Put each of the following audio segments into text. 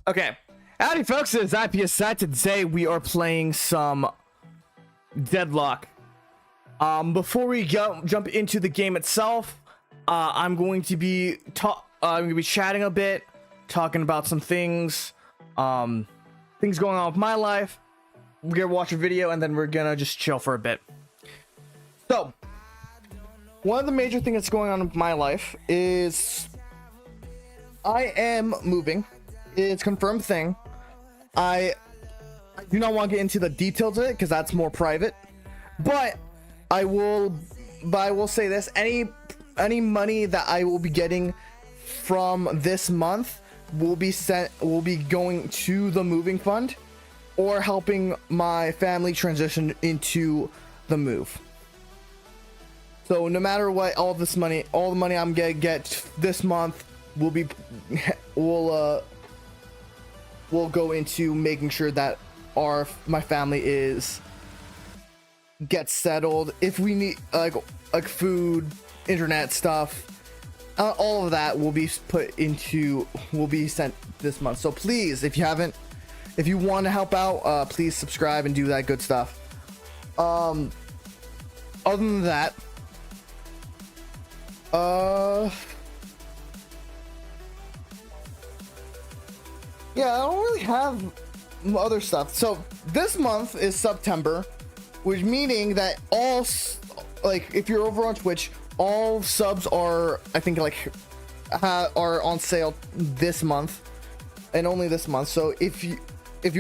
Okay, howdy folks, it's I.P.S.I. Today we are playing some Deadlock. Before we jump into the game itself, I'm going to be chatting a bit, talking about some things going on with my life. We're gonna watch a video and then we're gonna just chill for a bit. So, one of the major things that's going on in my life is I am moving. It's a confirmed thing. I do not want to get into the details of it because that's more private. But I will say this: any money that I will be getting from this month will be going to the moving fund or helping my family transition into the move. So no matter what, all the money I'm gonna get this month will go into making sure that my family gets settled. If we need like food, internet stuff, all of that will be sent this month. So please, if you want to help out, please subscribe and do that good stuff. Other than that, yeah, I don't really have other stuff. So this month is September, which meaning that if you're over on Twitch, all subs are, I think, are on sale this month and only this month. So if you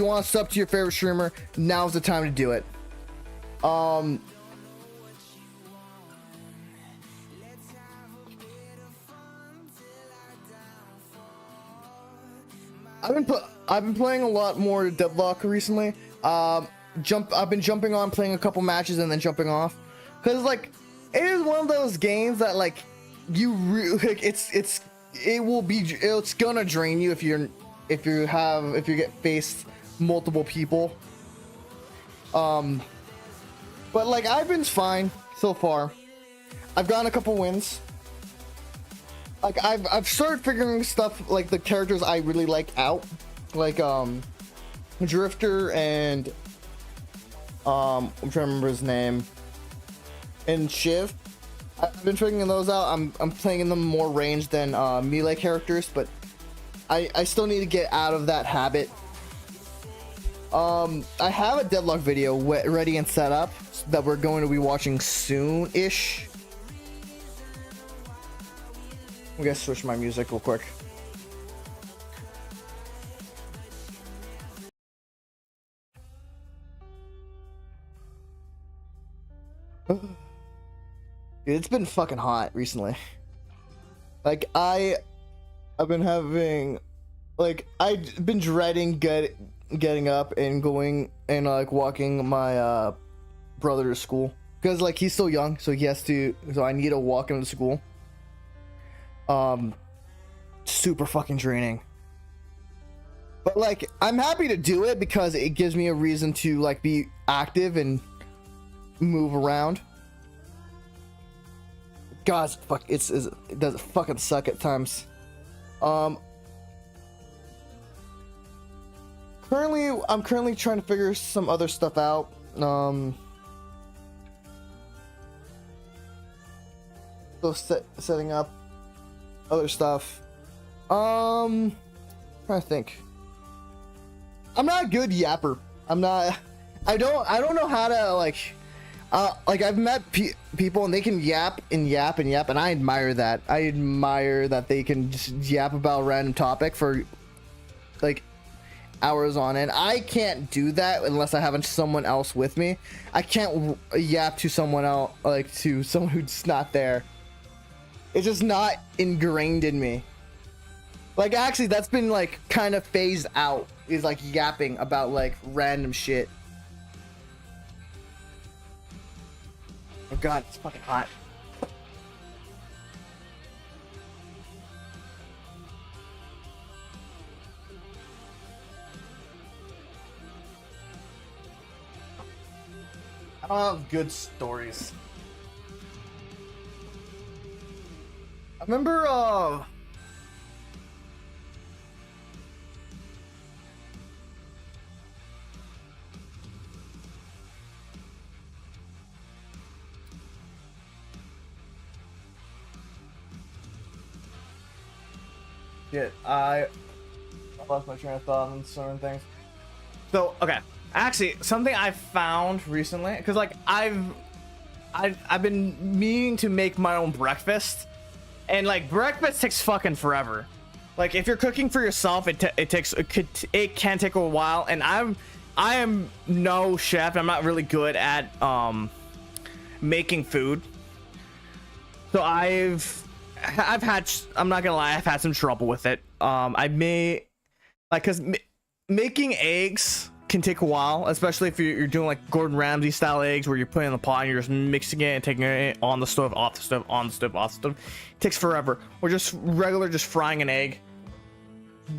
want to sub to your favorite streamer, now's the time to do it. I've been playing a lot more Deadlock recently. I've been jumping on, playing a couple matches, and then jumping off, because it is one of those games that it's gonna drain you if you get faced multiple people. But I've been fine so far. I've gotten a couple wins. I've started figuring stuff the characters I really like out, Drifter and I'm trying to remember his name, and Shiv. I've been figuring those out. I'm playing in them more range than melee characters, but I still need to get out of that habit. I have a Deadlock video ready and set up that we're going to be watching soon-ish. I'm gonna switch my music real quick. Dude, it's been fucking hot recently. I've been having I've been dreading getting up and going and walking my brother to school, because he's still young, so I need to walk him to school. Super fucking draining, but I'm happy to do it because it gives me a reason to be active and move around. God, it does fucking suck at times. I'm currently trying to figure some other stuff out. So setting up other stuff. Trying to think. I'm not a good yapper. I don't know how to I've met people and they can yap and yap and yap, and I admire that. I admire that they can just yap about a random topic for hours on end. I can't do that unless I have someone else with me. I can't yap to someone else, to someone who's not there. It's just not ingrained in me. Actually, that's been kind of phased out, is yapping about random shit. Oh god, it's fucking hot. I don't have good stories. I remember Shit, I lost my train of thought on certain things. So, okay. Actually, something I found recently, because like I've been meaning to make my own breakfast, and like breakfast takes fucking forever. Like if you're cooking for yourself, it can take a while, and I am no chef. I'm not really good at making food. So I've had, I'm not gonna lie, I've had some trouble with it. I may like, cause making eggs can take a while, especially if you're doing like Gordon Ramsay style eggs where you're putting in the pot and you're just mixing it and taking it on the stove, off the stove, on the stove, off the stove. It takes forever. Or just just frying an egg.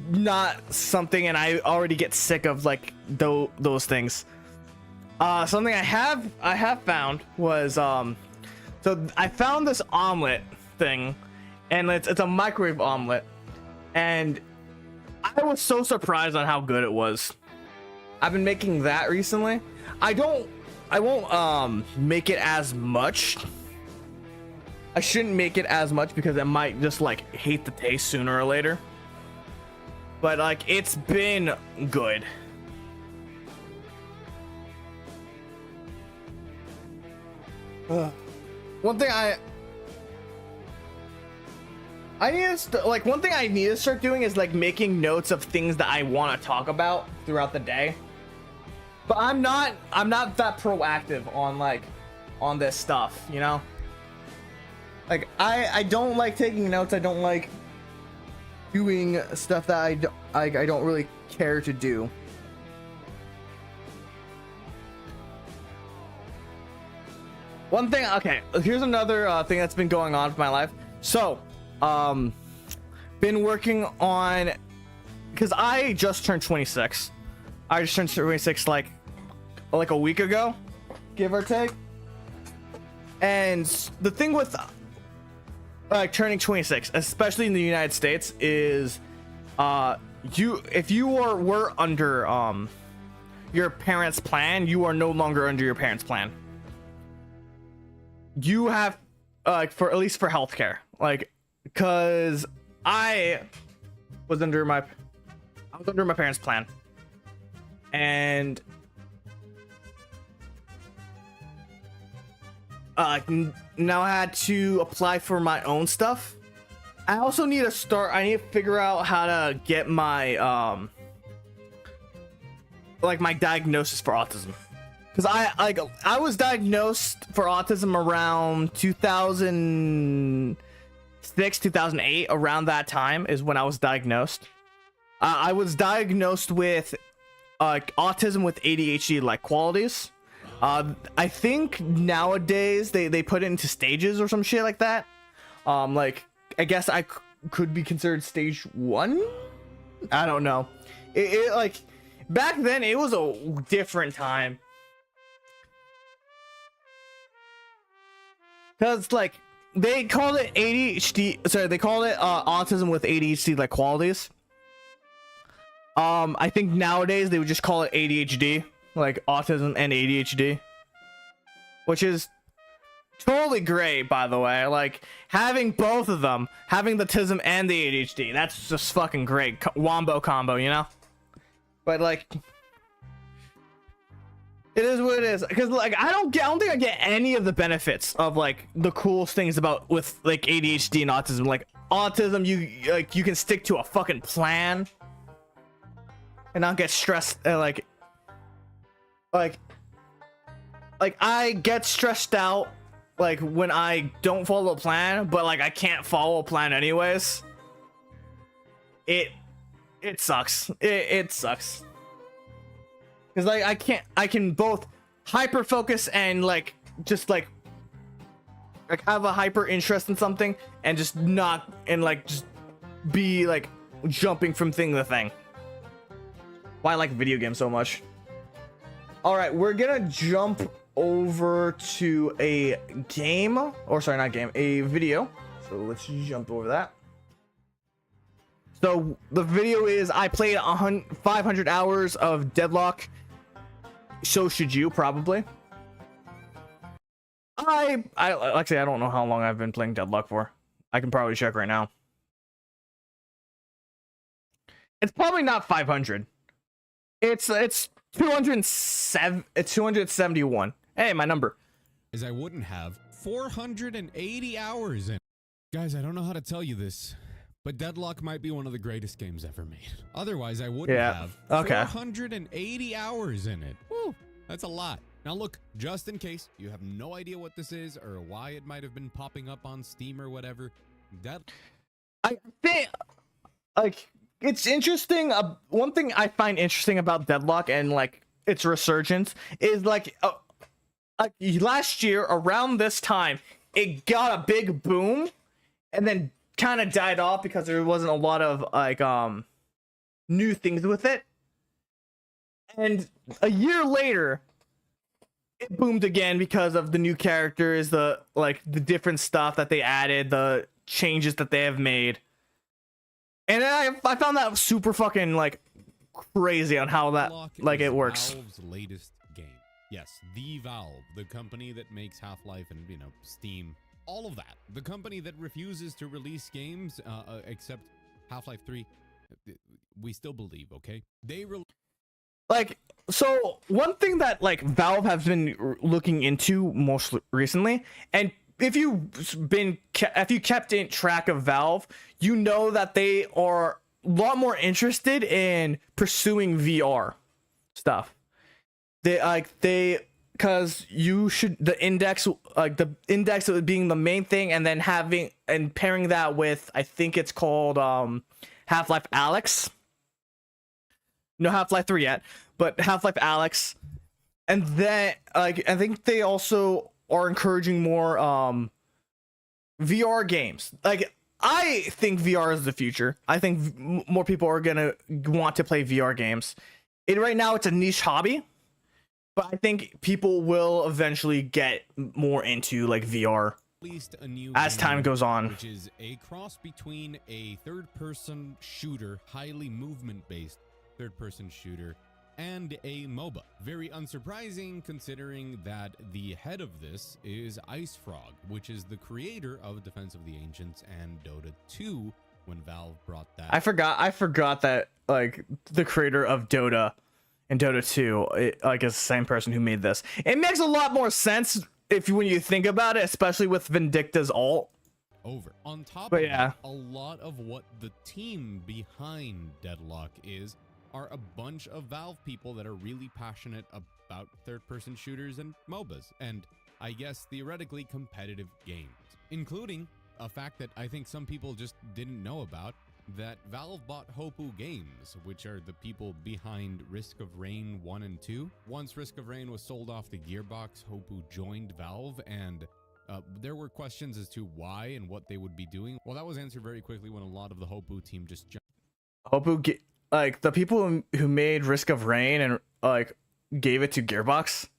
Not something, and I already get sick of like those things. Something I have found was so I found this omelet thing, and it's a microwave omelet, and I was so surprised on how good it was. I've been making that recently. I won't make it as much. I shouldn't make it as much because I might just like hate the taste sooner or later. But like it's been good. One thing one thing I need to start doing is like making notes of things that I want to talk about throughout the day. But I'm not that proactive on this stuff, you know? Like I don't like taking notes. I don't like doing stuff that I don't really care to do. One thing, okay, here's another thing that's been going on in my life. So, been working on, because I just turned 26. I just turned 26 like a week ago, give or take. And the thing with like turning 26, especially in the United States, is if you were under your parents' plan, you are no longer under your parents' plan. You have for at least for healthcare, like, because I was under my parents' plan, and now I had to apply for my own stuff. I also need I need to figure out how to get my my diagnosis for autism, because I was diagnosed for autism around 2006, 2008. Around that time is when I was diagnosed. I was diagnosed with autism with ADHD like qualities. I think nowadays they put it into stages or some shit like that. Like I guess I could be considered stage 1. I don't know. It like back then it was a different time. Cause like they called it ADHD. Sorry, they called it autism with ADHD like qualities. I think nowadays they would just call it ADHD, like autism and ADHD, which is totally great, by the way. Like having both of them, having the autism and the ADHD, that's just fucking great. Wombo combo, you know? But like, it is what it is. Because like I don't think I get any of the benefits of like the coolest things about with like ADHD and autism. Like autism, you can stick to a fucking plan and not get stressed. Like I get stressed out like when I don't follow a plan, but like I can't follow a plan anyways. It sucks. It sucks. Cause like I can both hyper focus and like just like have a hyper interest in something and just not, and like just be like jumping from thing to thing. Why I like video games so much. All right, we're gonna jump over to a game, or sorry, not game, a video. So let's jump over that. So the video is I played 500 hours of Deadlock. So should you, probably. Actually I don't know how long I've been playing Deadlock for. I can probably check right now. It's probably not 500. It's 207. It's 271. Hey, my number. Is I wouldn't have 480 hours in. Guys, I don't know how to tell you this, but Deadlock might be one of the greatest games ever made. Otherwise, I wouldn't have 480 hours in it. Woo, that's a lot. Now look, just in case you have no idea what this is or why it might have been popping up on Steam or whatever, I think, like, it's interesting. One thing I find interesting about Deadlock and like its resurgence is like last year around this time, it got a big boom and then kind of died off because there wasn't a lot of like new things with it. And a year later, it boomed again because of the new characters, the different stuff that they added, the changes that they have made. And I found that super fucking like crazy on how that like it works. Valve's latest game. Yes, the Valve, the company that makes Half-Life and, you know, Steam, all of that. The company that refuses to release games except Half-Life 3. We still believe, okay? They like, so one thing that like Valve has been looking into most recently, and if you kept in track of Valve, you know that they are a lot more interested in pursuing VR stuff. Because you should the index being the main thing, and then having and pairing that with, I think it's called Half-Life Alyx. No Half-Life 3 yet, but Half-Life Alyx. And then like I think they also are encouraging more VR games. Like, I think VR is the future. I think more people are gonna want to play VR games. Right now it's a niche hobby, but I think people will eventually get more into like VR a new as time goes on. Which is a cross between a third-person shooter, highly movement-based third-person shooter, and a MOBA. Very unsurprising considering that the head of this is I.P.S.I, which is the creator of Defense of the Ancients and Dota 2 when Valve brought that. I forgot that like the creator of Dota and Dota 2 is the same person who made this. It makes a lot more sense when you think about it, especially with Vindicta's ult. On top of that, a lot of what the team behind Deadlock are a bunch of Valve people that are really passionate about third-person shooters and MOBAs, and I guess theoretically competitive games, including a fact that I think some people just didn't know about, that Valve bought Hopoo Games, which are the people behind Risk of Rain 1 and 2. Once Risk of Rain was sold off to Gearbox, Hopoo joined Valve, and there were questions as to why and what they would be doing. Well, that was answered very quickly when a lot of the Hopoo team just jumped. Like the people who made Risk of Rain and like gave it to Gearbox.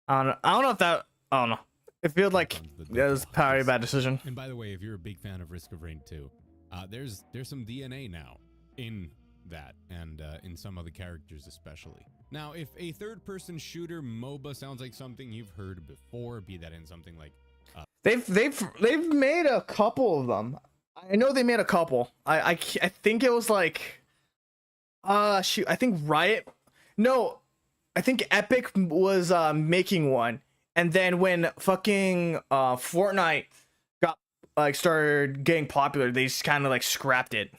I don't know if that. I don't know. It feels like that was probably a bad decision. And by the way, if you're a big fan of Risk of Rain 2, there's some DNA now in that, and in some of the characters especially. Now, if a third-person shooter MOBA sounds like something you've heard before, be that in something like they've made a couple of them. I know they made a couple. I think it was like. Shoot, I think Riot. No, I think Epic was making one, and then when fucking Fortnite got started getting popular, they just kind of like scrapped it.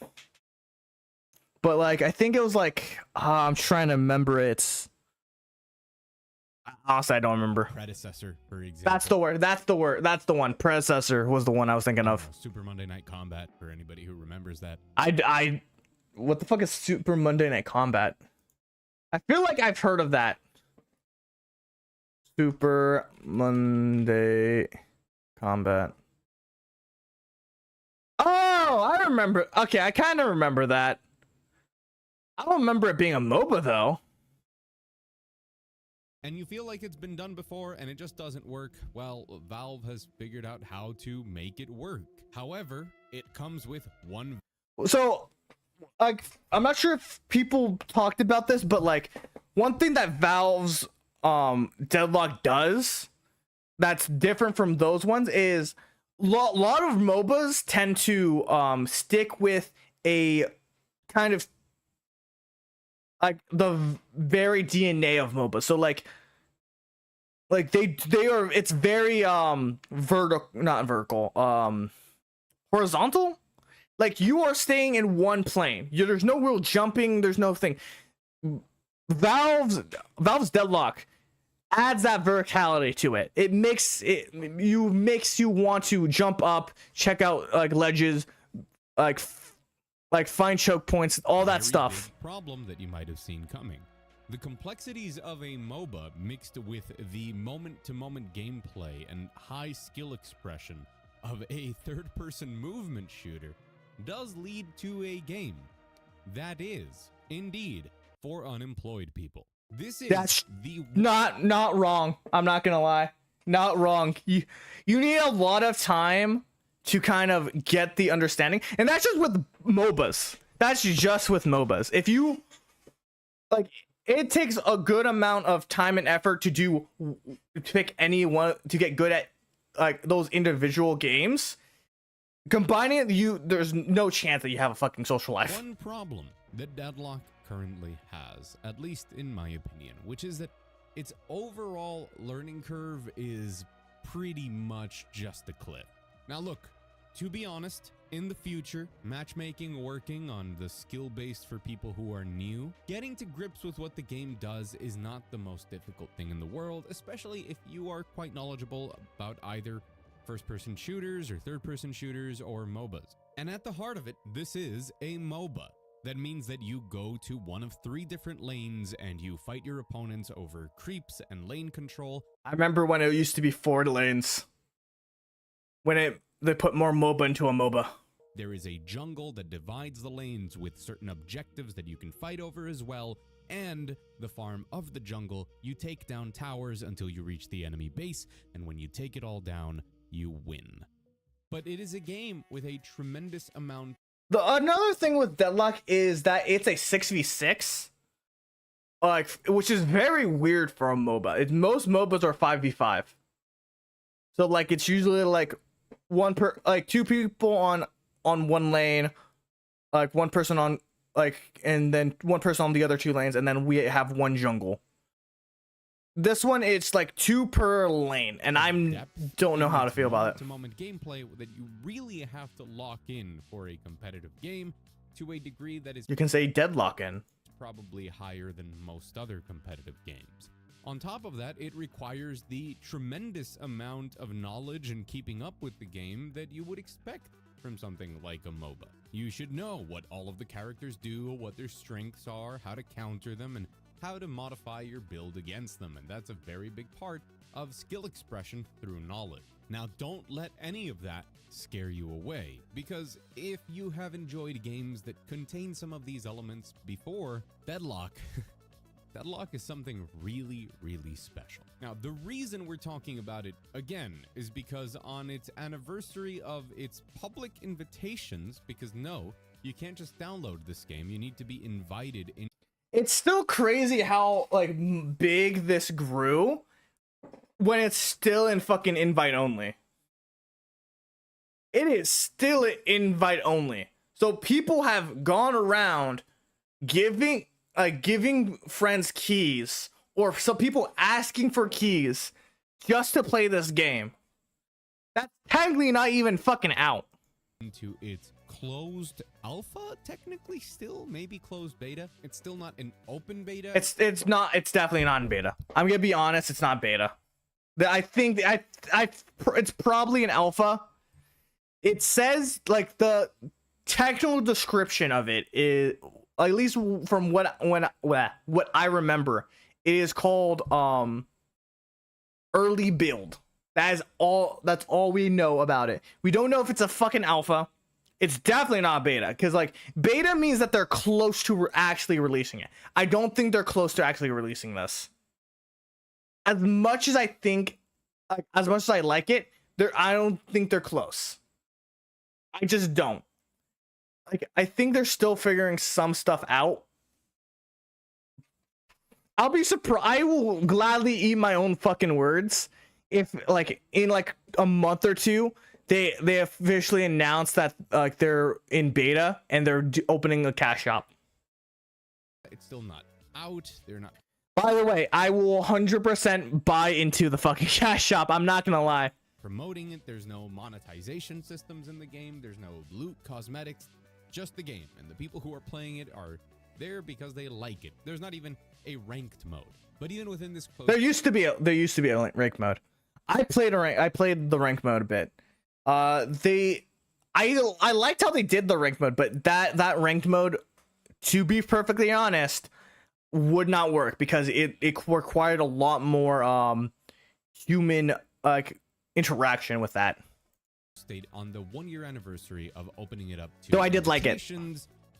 But like I think it was like I'm trying to remember it. Honestly, I don't remember. Predecessor, for example. That's the word. That's the one. Predecessor was the one I was thinking of. Super Monday Night Combat, for anybody who remembers that. What the fuck is Super Monday Night Combat? I feel like I've heard of that. Super Monday Combat. Oh, I remember. Okay, I kind of remember that. I don't remember it being a MOBA though. And you feel like it's been done before and it just doesn't work. Well, Valve has figured out how to make it work. However, it comes with one. So, like, I'm not sure if people talked about this, but like one thing that Valve's Deadlock does that's different from those ones is lot of MOBAs tend to stick with a kind of like the very DNA of MOBA. So like they are, it's very vertical, not vertical, horizontal. Like you are staying in one plane. There's no real jumping, there's no thing. Valve's Deadlock adds that verticality to it. It makes you want to jump up, check out like ledges, like find choke points, all that stuff. Problem that you might have seen coming. The complexities of a MOBA mixed with the moment-to-moment gameplay and high skill expression of a third-person movement shooter does lead to a game that is, indeed, for unemployed people. That's not wrong. I'm not gonna lie. Not wrong. You need a lot of time to kind of get the understanding. And that's just with MOBAs. That's just with MOBAs. If you like, it takes a good amount of time and effort to pick anyone to get good at like those individual games. Combining it, there's no chance that you have a fucking social life. One problem that Deadlock currently has, at least in my opinion, which is that its overall learning curve is pretty much just a cliff. Now look, to be honest, in the future, matchmaking working on the skill-based for people who are new, getting to grips with what the game does is not the most difficult thing in the world, especially if you are quite knowledgeable about either first-person shooters or third-person shooters or MOBAs. And at the heart of it, this is a MOBA. That means that you go to one of 3 different lanes and you fight your opponents over creeps and lane control. I remember when it used to be 4 lanes. When they put more MOBA into a MOBA. There is a jungle that divides the lanes with certain objectives that you can fight over as well, and the farm of the jungle, you take down towers until you reach the enemy base, and when you take it all down, you win. But it is a game with a tremendous amount. Another thing with Deadlock is that it's a 6v6, like, which is very weird for a MOBA. Most MOBAs are 5v5. So like it's usually like 2 people on one lane, like 1 person on and then 1 person on the other 2 lanes, and then we have 1 jungle. This one, it's like 2 per lane, and don't know how to feel about it. Moment gameplay that you really have to lock in for a competitive game to a degree that is, you can say, deadlock in. Probably higher than most other competitive games. On top of that, it requires the tremendous amount of knowledge and keeping up with the game that you would expect from something like a MOBA. You should know what all of the characters do, what their strengths are, how to counter them, and how to modify your build against them, and that's a very big part of skill expression through knowledge. Now, don't let any of that scare you away, because if you have enjoyed games that contain some of these elements before, Deadlock is something really, really special. Now, the reason we're talking about it again is because on its anniversary of its public invitations, because no, you can't just download this game, you need to be invited in. It's still crazy how like big this grew when it's still in fucking invite only. It is still invite only. So people have gone around giving friends keys, or some people asking for keys just to play this game. That's technically not even fucking out. Into its closed alpha, technically still, maybe closed beta. It's still not an open beta. It's definitely not in beta. I'm gonna be honest, it's not beta. I think it's probably an alpha. It says like the technical description of it is, at least from what I remember, it is called early build. That's all we know about it. We don't know if it's a fucking alpha. It's definitely not beta, because like beta means that they're close to actually releasing it. I don't think they're close to actually releasing this. As much as I think, as much as I like it, I don't think they're close. I just don't. Like, I think they're still figuring some stuff out. I'll be surprised. I will gladly eat my own fucking words if, like, in like a month or 2, they officially announced that like they're in beta and they're opening a cash shop. It's still not out. They're not. By the way, I will 100% buy into the fucking cash shop. I'm not gonna lie. Promoting it. There's no monetization systems in the game. There's no loot, cosmetics, just the game. And the people who are playing it are there because they like it. There's not even a ranked mode. But even within this close, There used to be a rank mode. I played the rank mode a bit. I liked how they did the ranked mode, but that ranked mode, to be perfectly honest, would not work because it required a lot more human interaction with that. State on the 1-year anniversary of opening it up to Though I did like it.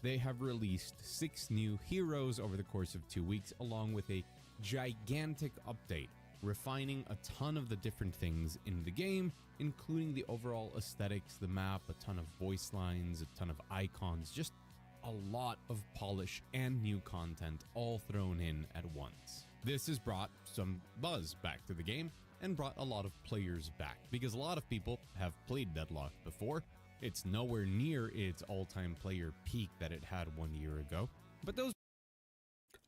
They have released 6 new heroes over the course of 2 weeks, along with a gigantic update, refining a ton of the different things in the game, including the overall aesthetics, the map, a ton of voice lines, a ton of icons, just a lot of polish and new content all thrown in at once. This has brought some buzz back to the game and brought a lot of players back, because a lot of people have played Deadlock before. It's nowhere near its all-time player peak that it had 1 year ago, but those...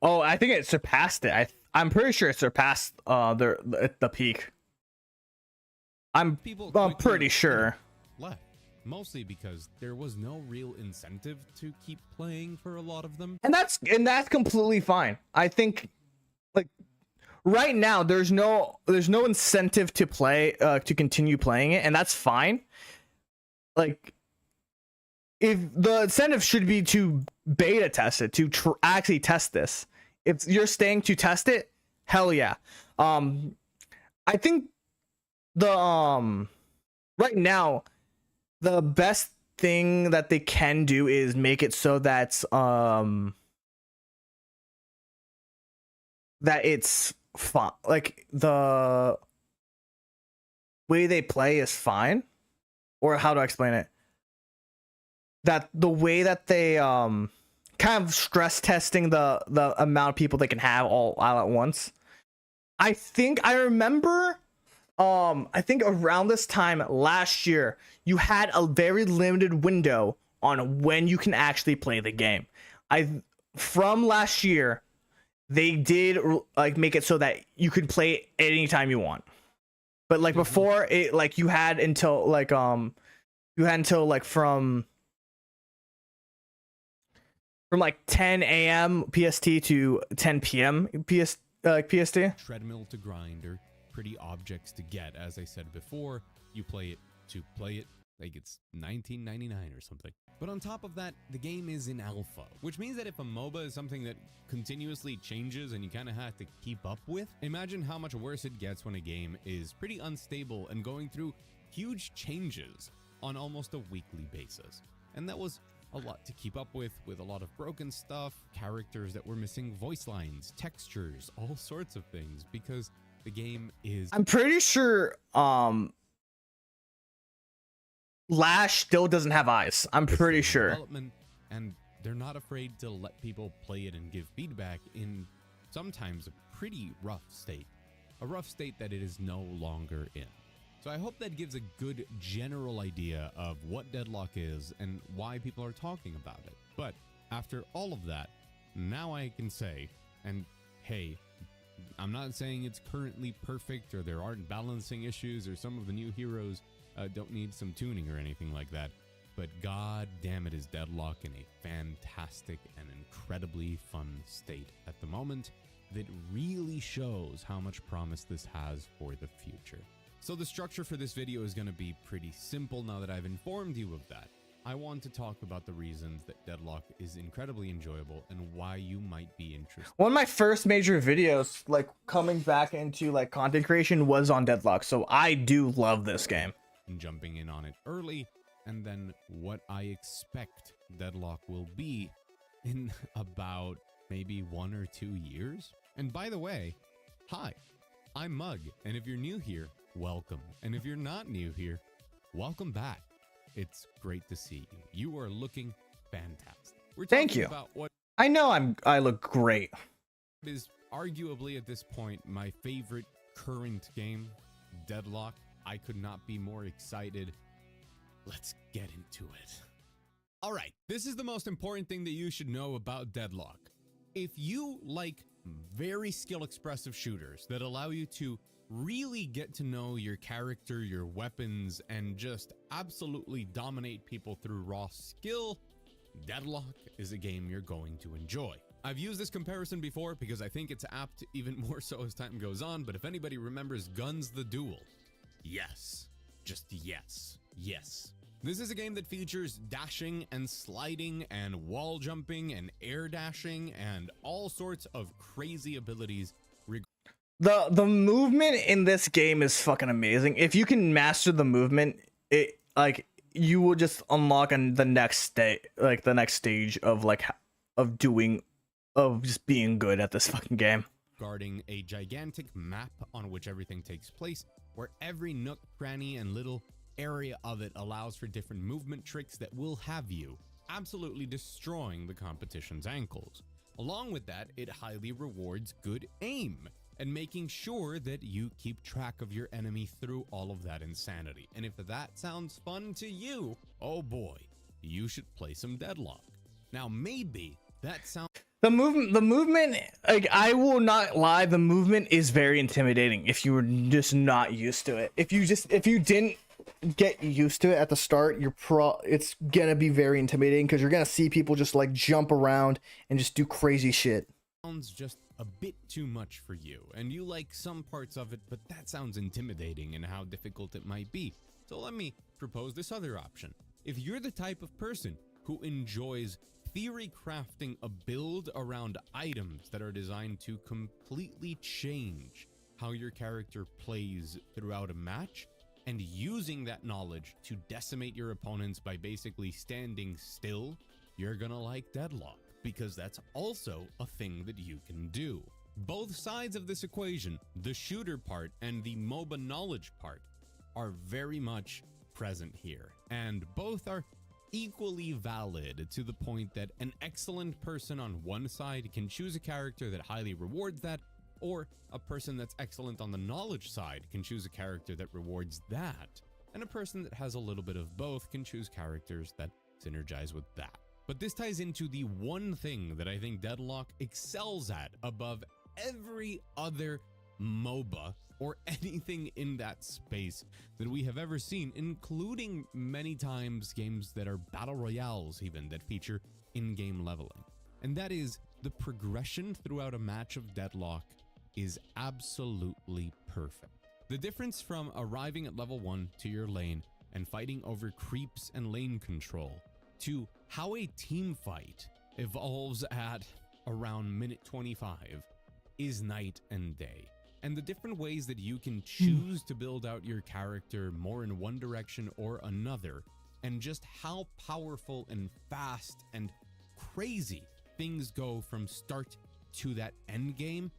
Oh, I think it surpassed it. I'm pretty sure it surpassed the peak. I'm pretty sure. Left, mostly because there was no real incentive to keep playing for a lot of them. And that's completely fine. I think like right now there's no incentive to play to continue playing it, and that's fine. Like, if the incentive should be to beta test it, to actually test this. If you're staying to test it, hell yeah. I think the right now the best thing that they can do is make it so that it's fun. Like, the way they play is fine. Or how do I explain it? That the way that they kind of stress testing the amount of people they can have all at once. I think I remember I think around this time last year, you had a very limited window on when you can actually play the game. From last year, they did like make it so that you could play it anytime you want. But like before, it like you had until like from like 10 a.m. PST to 10 p.m. PST. Treadmill to grind, or pretty objects to get. As I said before, you play it to play it, like it's $19.99 or something. But on top of that, the game is in alpha, which means that if a MOBA is something that continuously changes and you kind of have to keep up with, imagine how much worse it gets when a game is pretty unstable and going through huge changes on almost a weekly basis. And that was a lot to keep up with a lot of broken stuff, characters that were missing voice lines, textures, all sorts of things, because the game is... I'm pretty sure Lash still doesn't have eyes. I'm pretty sure. And they're not afraid to let people play it and give feedback in sometimes a pretty rough state. A rough state that it is no longer in. So I hope that gives a good general idea of what Deadlock is and why people are talking about it. But after all of that, now I can say, and hey, I'm not saying it's currently perfect or there aren't balancing issues or some of the new heroes don't need some tuning or anything like that, but god damn it, is Deadlock in a fantastic and incredibly fun state at the moment that really shows how much promise this has for the future. So the structure for this video is going to be pretty simple now that I've informed you of that. I want to talk about the reasons that Deadlock is incredibly enjoyable and why you might be interested. One of my first major videos, like coming back into like content creation, was on Deadlock, so I do love this game. And jumping in on it early, and then what I expect Deadlock will be in about maybe 1 or 2 years. And by the way, hi, I'm Mug, and if you're new here, welcome. And if you're not new here, welcome back. It's great to see you. You are looking fantastic. Thank you. About what I know I look great. Is arguably at this point my favorite current game, Deadlock. I could not be more excited. Let's get into it. All right, this is the most important thing that you should know about Deadlock. If you like very skill expressive shooters that allow you to really get to know your character, your weapons, and just absolutely dominate people through raw skill, Deadlock is a game you're going to enjoy. I've used this comparison before because I think it's apt even more so as time goes on, but if anybody remembers Guns the Duel, yes, just yes, yes. This is a game that features dashing and sliding and wall jumping and air dashing and all sorts of crazy abilities. The movement in this game is fucking amazing. If you can master the movement, it like you will just unlock on the next stage of just being good at this fucking game. Guarding a gigantic map on which everything takes place, where every nook, cranny, and little area of it allows for different movement tricks that will have you absolutely destroying the competition's ankles. Along with that, it highly rewards good aim and making sure that you keep track of your enemy through all of that insanity. And if that sounds fun to you, oh boy, you should play some Deadlock. Now, maybe that sounds... The movement, like, I will not lie, the movement is very intimidating if you were just not used to it. If you didn't get used to it at the start, it's gonna be very intimidating because you're gonna see people just like jump around and just do crazy shit. Sounds just a bit too much for you, and you like some parts of it, but that sounds intimidating and how difficult it might be. So let me propose this other option. If you're the type of person who enjoys theory crafting a build around items that are designed to completely change how your character plays throughout a match, and using that knowledge to decimate your opponents by basically standing still, you're gonna like Deadlock, because that's also a thing that you can do. Both sides of this equation, the shooter part and the MOBA knowledge part, are very much present here, and both are equally valid to the point that an excellent person on one side can choose a character that highly rewards that, or a person that's excellent on the knowledge side can choose a character that rewards that, and a person that has a little bit of both can choose characters that synergize with that. But this ties into the one thing that I think Deadlock excels at above every other MOBA or anything in that space that we have ever seen, including many times games that are battle royales even that feature in-game leveling. And that is the progression throughout a match of Deadlock is absolutely perfect. The difference from arriving at level 1 to your lane and fighting over creeps and lane control to how a team fight evolves at around minute 25 is night and day. And the different ways that you can choose to build out your character more in one direction or another, and just how powerful and fast and crazy things go from start to that end game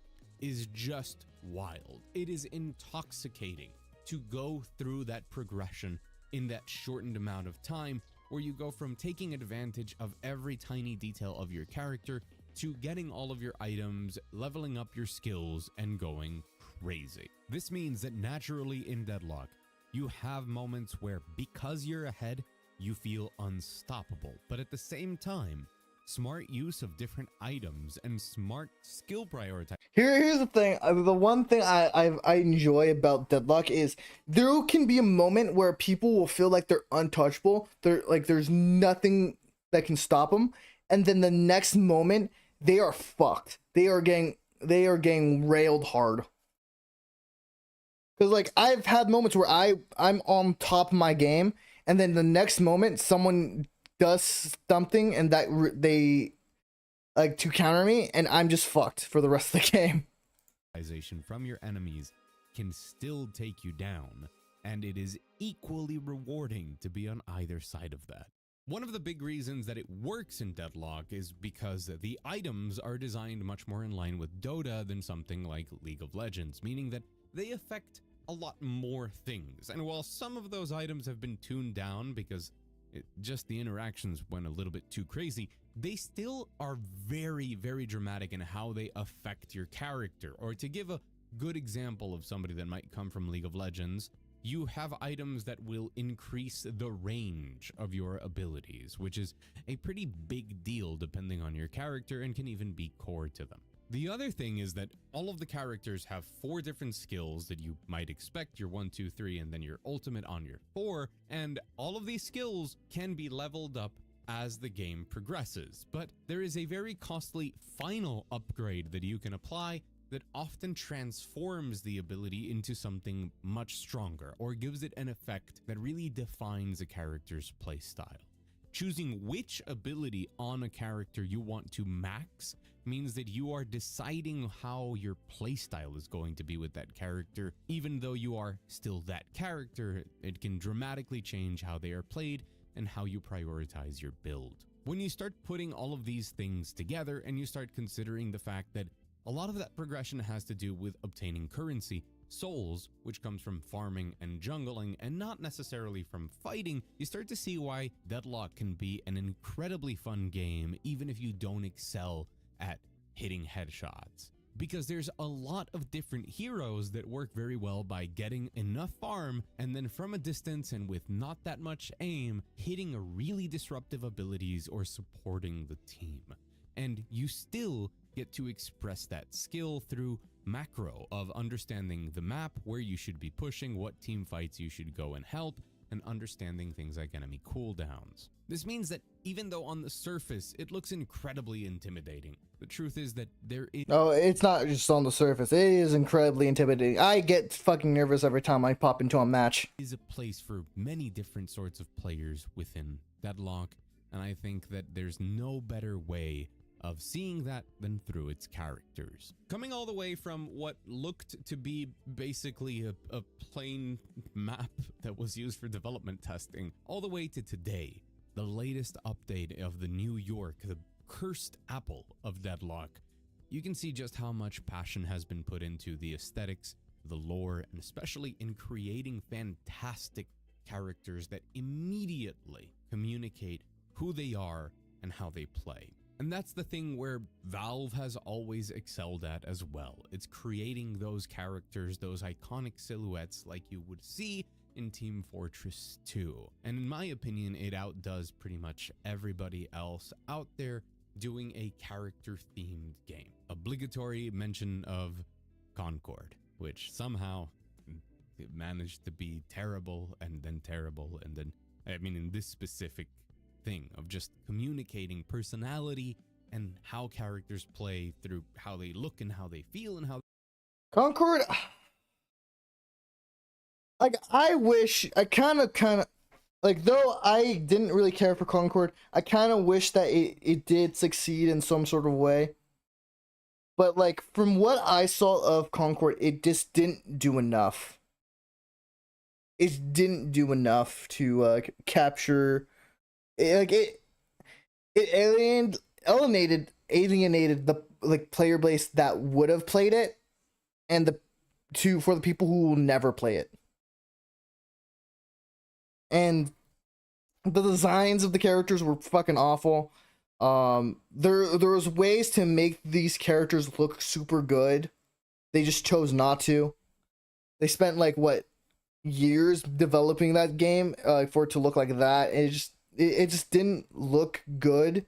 is just wild. It is intoxicating to go through that progression in that shortened amount of time, where you go from taking advantage of every tiny detail of your character to getting all of your items, leveling up your skills, and going crazy. This means that naturally in Deadlock, you have moments where, because you're ahead, you feel unstoppable. But at the same time, smart use of different items and smart skill prioritization. Here's the thing. The one thing I enjoy about Deadlock is there can be a moment where people will feel like they're untouchable. They're like there's nothing that can stop them, and then the next moment they are fucked. They are getting railed hard. Because like I've had moments where I'm on top of my game, and then the next moment someone does something and that they like to counter me, and I'm just fucked for the rest of the game. From your enemies can still take you down, and it is equally rewarding to be on either side of that. One of the big reasons that it works in Deadlock is because the items are designed much more in line with Dota than something like League of Legends, meaning that they affect a lot more things. And while some of those items have been tuned down because just the interactions went a little bit too crazy, they still are very, very dramatic in how they affect your character. Or to give a good example of somebody that might come from League of Legends, you have items that will increase the range of your abilities, which is a pretty big deal depending on your character and can even be core to them. The other thing is that all of the characters have 4 different skills that you might expect, your 1, 2, 3, and then your ultimate on your 4, and all of these skills can be leveled up as the game progresses, but there is a very costly final upgrade that you can apply that often transforms the ability into something much stronger or gives it an effect that really defines a character's playstyle. Choosing which ability on a character you want to max means that you are deciding how your playstyle is going to be with that character. Even though you are still that character, it can dramatically change how they are played and how you prioritize your build. When you start putting all of these things together and you start considering the fact that a lot of that progression has to do with obtaining currency, souls, which comes from farming and jungling and not necessarily from fighting, you start to see why Deadlock can be an incredibly fun game even if you don't excel at hitting headshots. Because there's a lot of different heroes that work very well by getting enough farm and then from a distance and with not that much aim, hitting really disruptive abilities or supporting the team. And you still get to express that skill through macro of understanding the map, where you should be pushing, what team fights you should go and help, and understanding things like enemy cooldowns. This means that even though on the surface it looks incredibly intimidating, the truth is that there is— No, it's not just on the surface. It is incredibly intimidating. I get fucking nervous every time I pop into a match. Is a place for many different sorts of players within Deadlock, and I think that there's no better way of seeing that than through its characters. Coming all the way from what looked to be basically a plain map that was used for development testing, all the way to today, the latest update of the New York, the cursed apple of Deadlock, you can see just how much passion has been put into the aesthetics, the lore, and especially in creating fantastic characters that immediately communicate who they are and how they play. And that's the thing where Valve has always excelled at as well. It's creating those characters, those iconic silhouettes like you would see in Team Fortress 2. And in my opinion, it outdoes pretty much everybody else out there doing a character-themed game. Obligatory mention of Concord, which somehow it managed to be terrible and then terrible and then, I mean, in this specific thing of just communicating personality and how characters play through how they look and how they feel and how Concord, like, I wish, I kind of, like, though I didn't really care for Concord, I kind of wish that it did succeed in some sort of way. But, like, from what I saw of Concord, it just didn't do enough. It didn't do enough to capture. It alienated the player base that would have played it, and for the people who will never play it. And the designs of the characters were fucking awful. There was ways to make these characters look super good. They just chose not to. They spent like years developing that game for it to look like that. And it just didn't look good.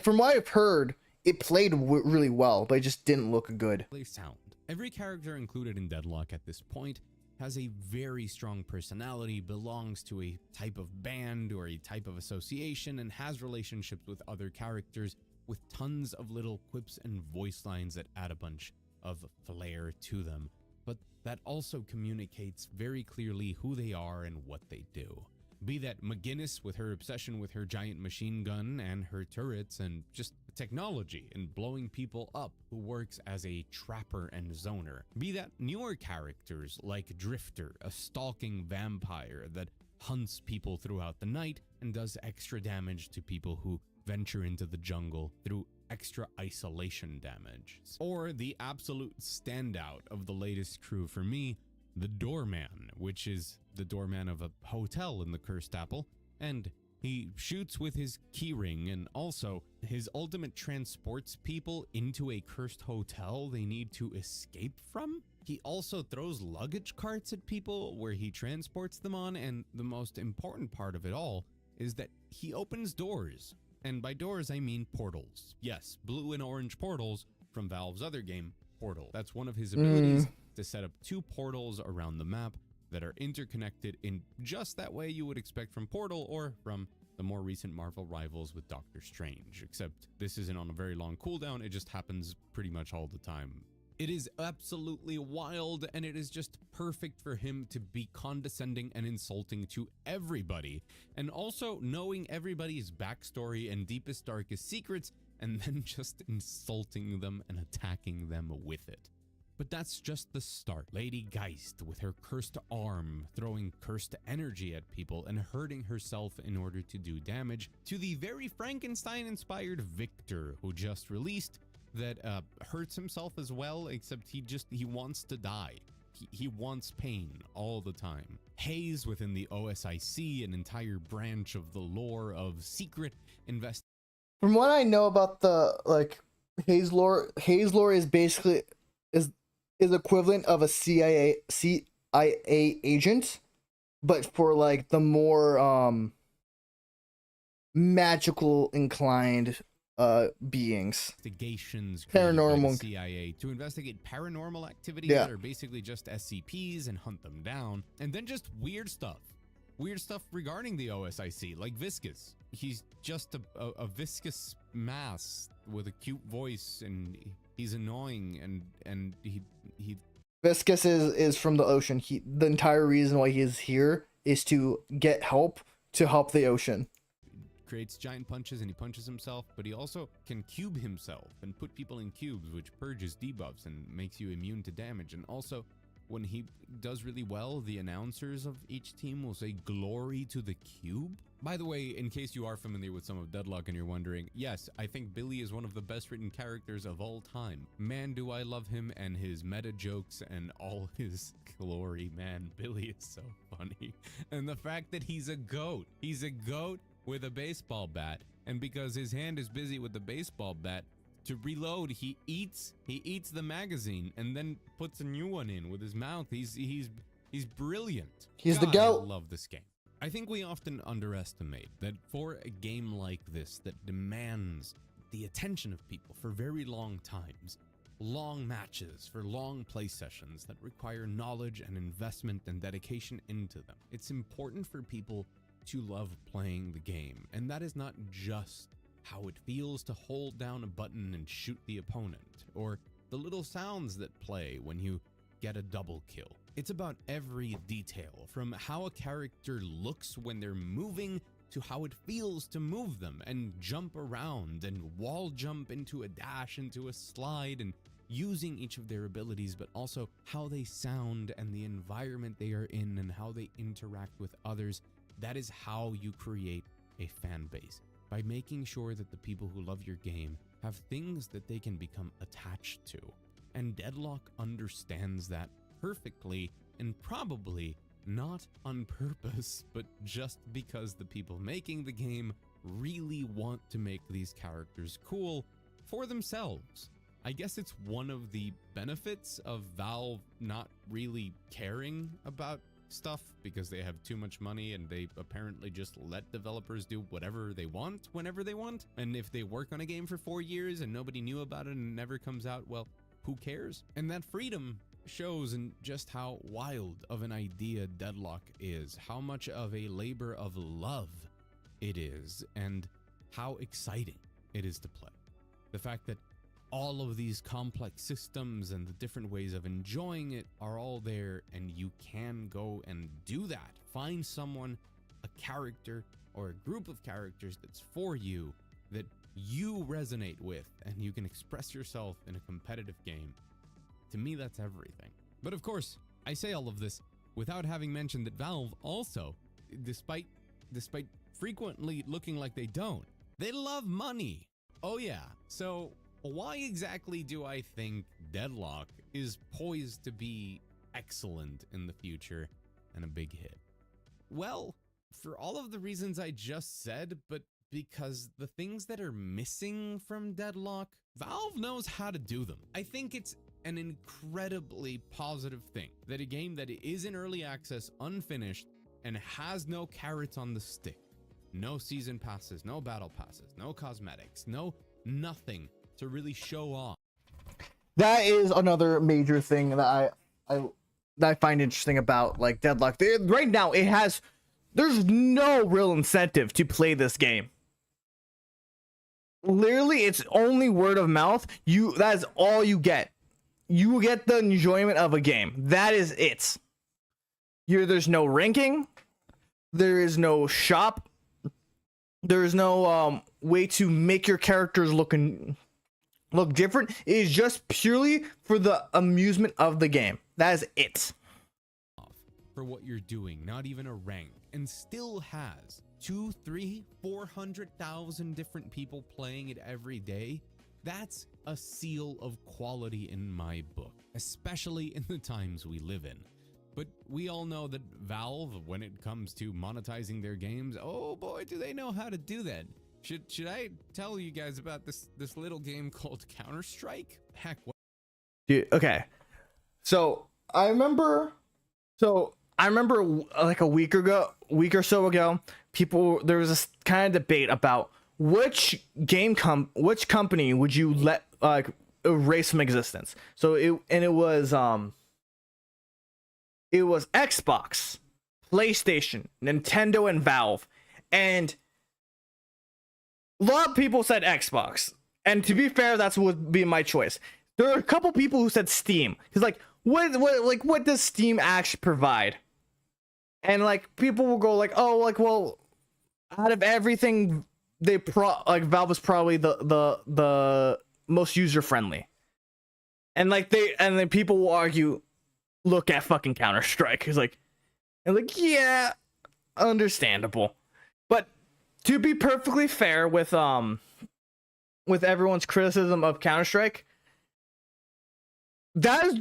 From what I've heard, it played really well, but it just didn't look good. sound. Every character included in Deadlock at this point has a very strong personality, belongs to a type of band or a type of association, and has relationships with other characters with tons of little quips and voice lines that add a bunch of flair to them, but that also communicates very clearly who they are and what they do. Be that McGinnis with her obsession with her giant machine gun and her turrets and just technology and blowing people up, who works as a trapper and zoner. Be that newer characters like Drifter, a stalking vampire that hunts people throughout the night and does extra damage to people who venture into the jungle through extra isolation damage. Or the absolute standout of the latest crew for me, the Doorman, which is the doorman of a hotel in the Cursed Apple, and he shoots with his keyring, and also his ultimate transports people into a cursed hotel they need to escape from. He also throws luggage carts at people where he transports them on, and the most important part of it all is that he opens doors. And by doors, I mean portals. Yes, blue and orange portals from Valve's other game, Portal. That's one of his abilities, to set up 2 portals around the map that are interconnected in just that way you would expect from Portal or from the more recent Marvel rivals with Doctor Strange, except this isn't on a very long cooldown, it just happens pretty much all the time. It is absolutely wild, and it is just perfect for him to be condescending and insulting to everybody, and also knowing everybody's backstory and deepest, darkest secrets, and then just insulting them and attacking them with it. But that's just the start. Lady Geist, with her cursed arm, throwing cursed energy at people and hurting herself in order to do damage, to the very Frankenstein-inspired Victor, who just released, that hurts himself as well, except he wants to die. He wants pain all the time. Hayes within the OSIC, an entire branch of the lore of secret invest. From what I know about the Hayes lore is basically is equivalent of a CIA agent, but for like the more magical inclined beings. Investigations Paranormal. by the CIA to investigate paranormal activities that are basically just SCPs and hunt them down, and then just weird stuff regarding the OSIC, like Viscous. He's just a viscous mass with a cute voice, and he's annoying, and he Viscous is from the ocean. The entire reason why he is here is to get help to help the ocean. Creates giant punches, and he punches himself, but he also can cube himself and put people in cubes, which purges debuffs and makes you immune to damage. And also, when he does really well, the announcers of each team will say glory to the cube. By the way, in case you are familiar with some of Deadlock and you're wondering, yes, I think Billy is one of the best written characters of all time. Man, do I love him and his meta jokes and all his glory, man. Billy is so funny. And the fact that he's a goat with a baseball bat, and because his hand is busy with the baseball bat, to reload, he eats the magazine and then puts a new one in with his mouth. He's brilliant. He's the goat. I love this game. I think we often underestimate that for a game like this that demands the attention of people for very long times, long matches for long play sessions that require knowledge and investment and dedication into them, it's important for people to love playing the game. And that is not just how it feels to hold down a button and shoot the opponent, or the little sounds that play when you get a double kill. It's about every detail, from how a character looks when they're moving to how it feels to move them and jump around and wall jump into a dash, into a slide, and using each of their abilities, but also how they sound and the environment they are in and how they interact with others. That is how you create a fan base, by making sure that the people who love your game have things that they can become attached to. And Deadlock understands that perfectly, and probably not on purpose, but just because the people making the game really want to make these characters cool for themselves. I guess it's one of the benefits of Valve not really caring about stuff, because they have too much money and they apparently just let developers do whatever they want whenever they want. And if they work on a game for 4 years and nobody knew about it and it never comes out, well, who cares? And that freedom shows in just how wild of an idea Deadlock is, how much of a labor of love it is, and how exciting it is to play. The fact that all of these complex systems and the different ways of enjoying it are all there, and you can go and do that. Find someone, a character, or a group of characters that's for you, that you resonate with, and you can express yourself in a competitive game. To me, that's everything. But of course, I say all of this without having mentioned that Valve also, despite frequently looking like they don't, they love money. Oh yeah, so why exactly do I think Deadlock is poised to be excellent in the future and a big hit? Well, for all of the reasons I just said, but because the things that are missing from Deadlock, Valve knows how to do them. I think it's an incredibly positive thing that a game that is in early access, unfinished, and has no carrots on the stick, no season passes, no battle passes, no cosmetics, no nothing to really show off. That is another major thing that I find interesting about like Deadlock. Right now, there's no real incentive to play this game. Literally, it's only word of mouth. That is all you get. You get the enjoyment of a game. That is it. There's no ranking. There is no shop. There is no way to make your characters look different. It is just purely for the amusement of the game. That is it. For what you're doing, not even a rank, and still has 200,000, 300,000, 400,000 different people playing it every day. That's a seal of quality in my book, especially in the times we live in. But we all know that Valve, when it comes to monetizing their games, oh boy, do they know how to do that. Should I tell you guys about this little game called Counter-Strike? Heck, what? Dude, okay. So I remember like a week or so ago, there was this kind of debate about which company would you let erase from existence. So it was Xbox, PlayStation, Nintendo, and Valve. And a lot of people said Xbox. And to be fair, that's what would be my choice. There are a couple people who said Steam. Because like what does Steam actually provide? And like people will go like, oh, like, well, out of everything, Valve is probably the most user friendly. And then people will argue, look at fucking Counter-Strike. It's like, yeah, understandable. But to be perfectly fair with everyone's criticism of Counter-Strike, that is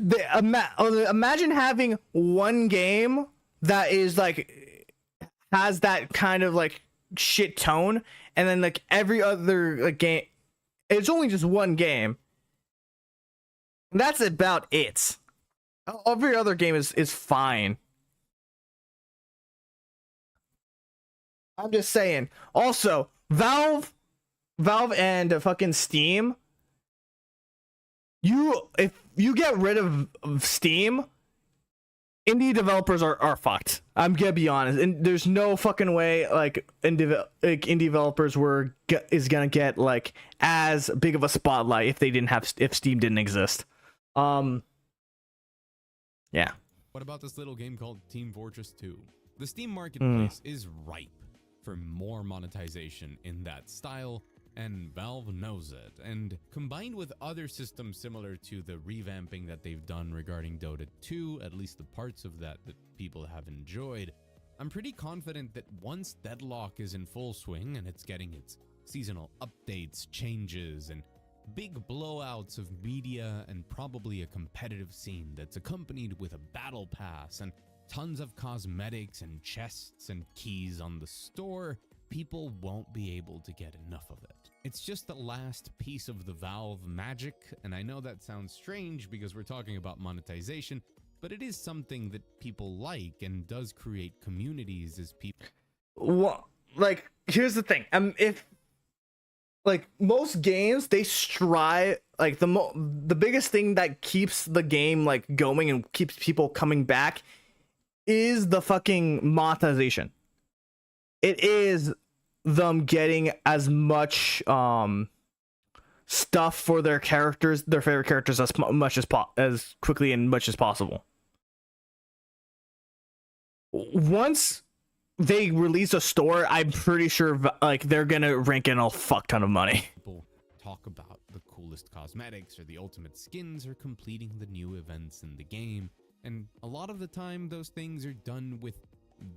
imagine having one game that is like has that kind of like shit tone, and then like every other like game, it's only just one game. That's about it. Every other game is fine. I'm just saying. Also, Valve and fucking Steam. If you get rid of Steam, indie developers are fucked. I'm gonna be honest, and there's no fucking way like indie developers is gonna get like as big of a spotlight if Steam didn't exist. Yeah. What about this little game called Team Fortress 2? The Steam marketplace is ripe for more monetization in that style, and Valve knows it. And combined with other systems similar to the revamping that they've done regarding Dota 2, at least the parts of that people have enjoyed, I'm pretty confident that once Deadlock is in full swing and it's getting its seasonal updates, changes, and big blowouts of media, and probably a competitive scene that's accompanied with a battle pass and tons of cosmetics and chests and keys on the store, people won't be able to get enough of it. It's just the last piece of the Valve magic, and I know that sounds strange because we're talking about monetization, but it is something that people like and does create communities as people. Well, like, here's the thing. If like most games, they strive like the biggest thing that keeps the game like going and keeps people coming back is the fucking monetization. It is them getting as much stuff for their characters, their favorite characters, as quickly and much as possible. Once they release a store, I'm pretty sure like they're gonna rake in a fuck ton of money. People talk about the coolest cosmetics or the ultimate skins or completing the new events in the game, and a lot of the time those things are done with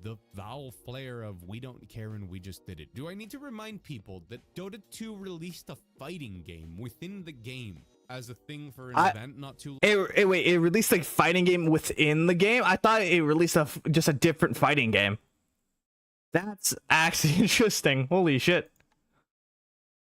the Valve flair of we don't care and we just did it. Do I need to remind people that Dota 2 released a fighting game within the game as a thing for an event not too long? Wait, it released like fighting game within the game? I thought it released just a different fighting game. That's actually interesting. Holy shit.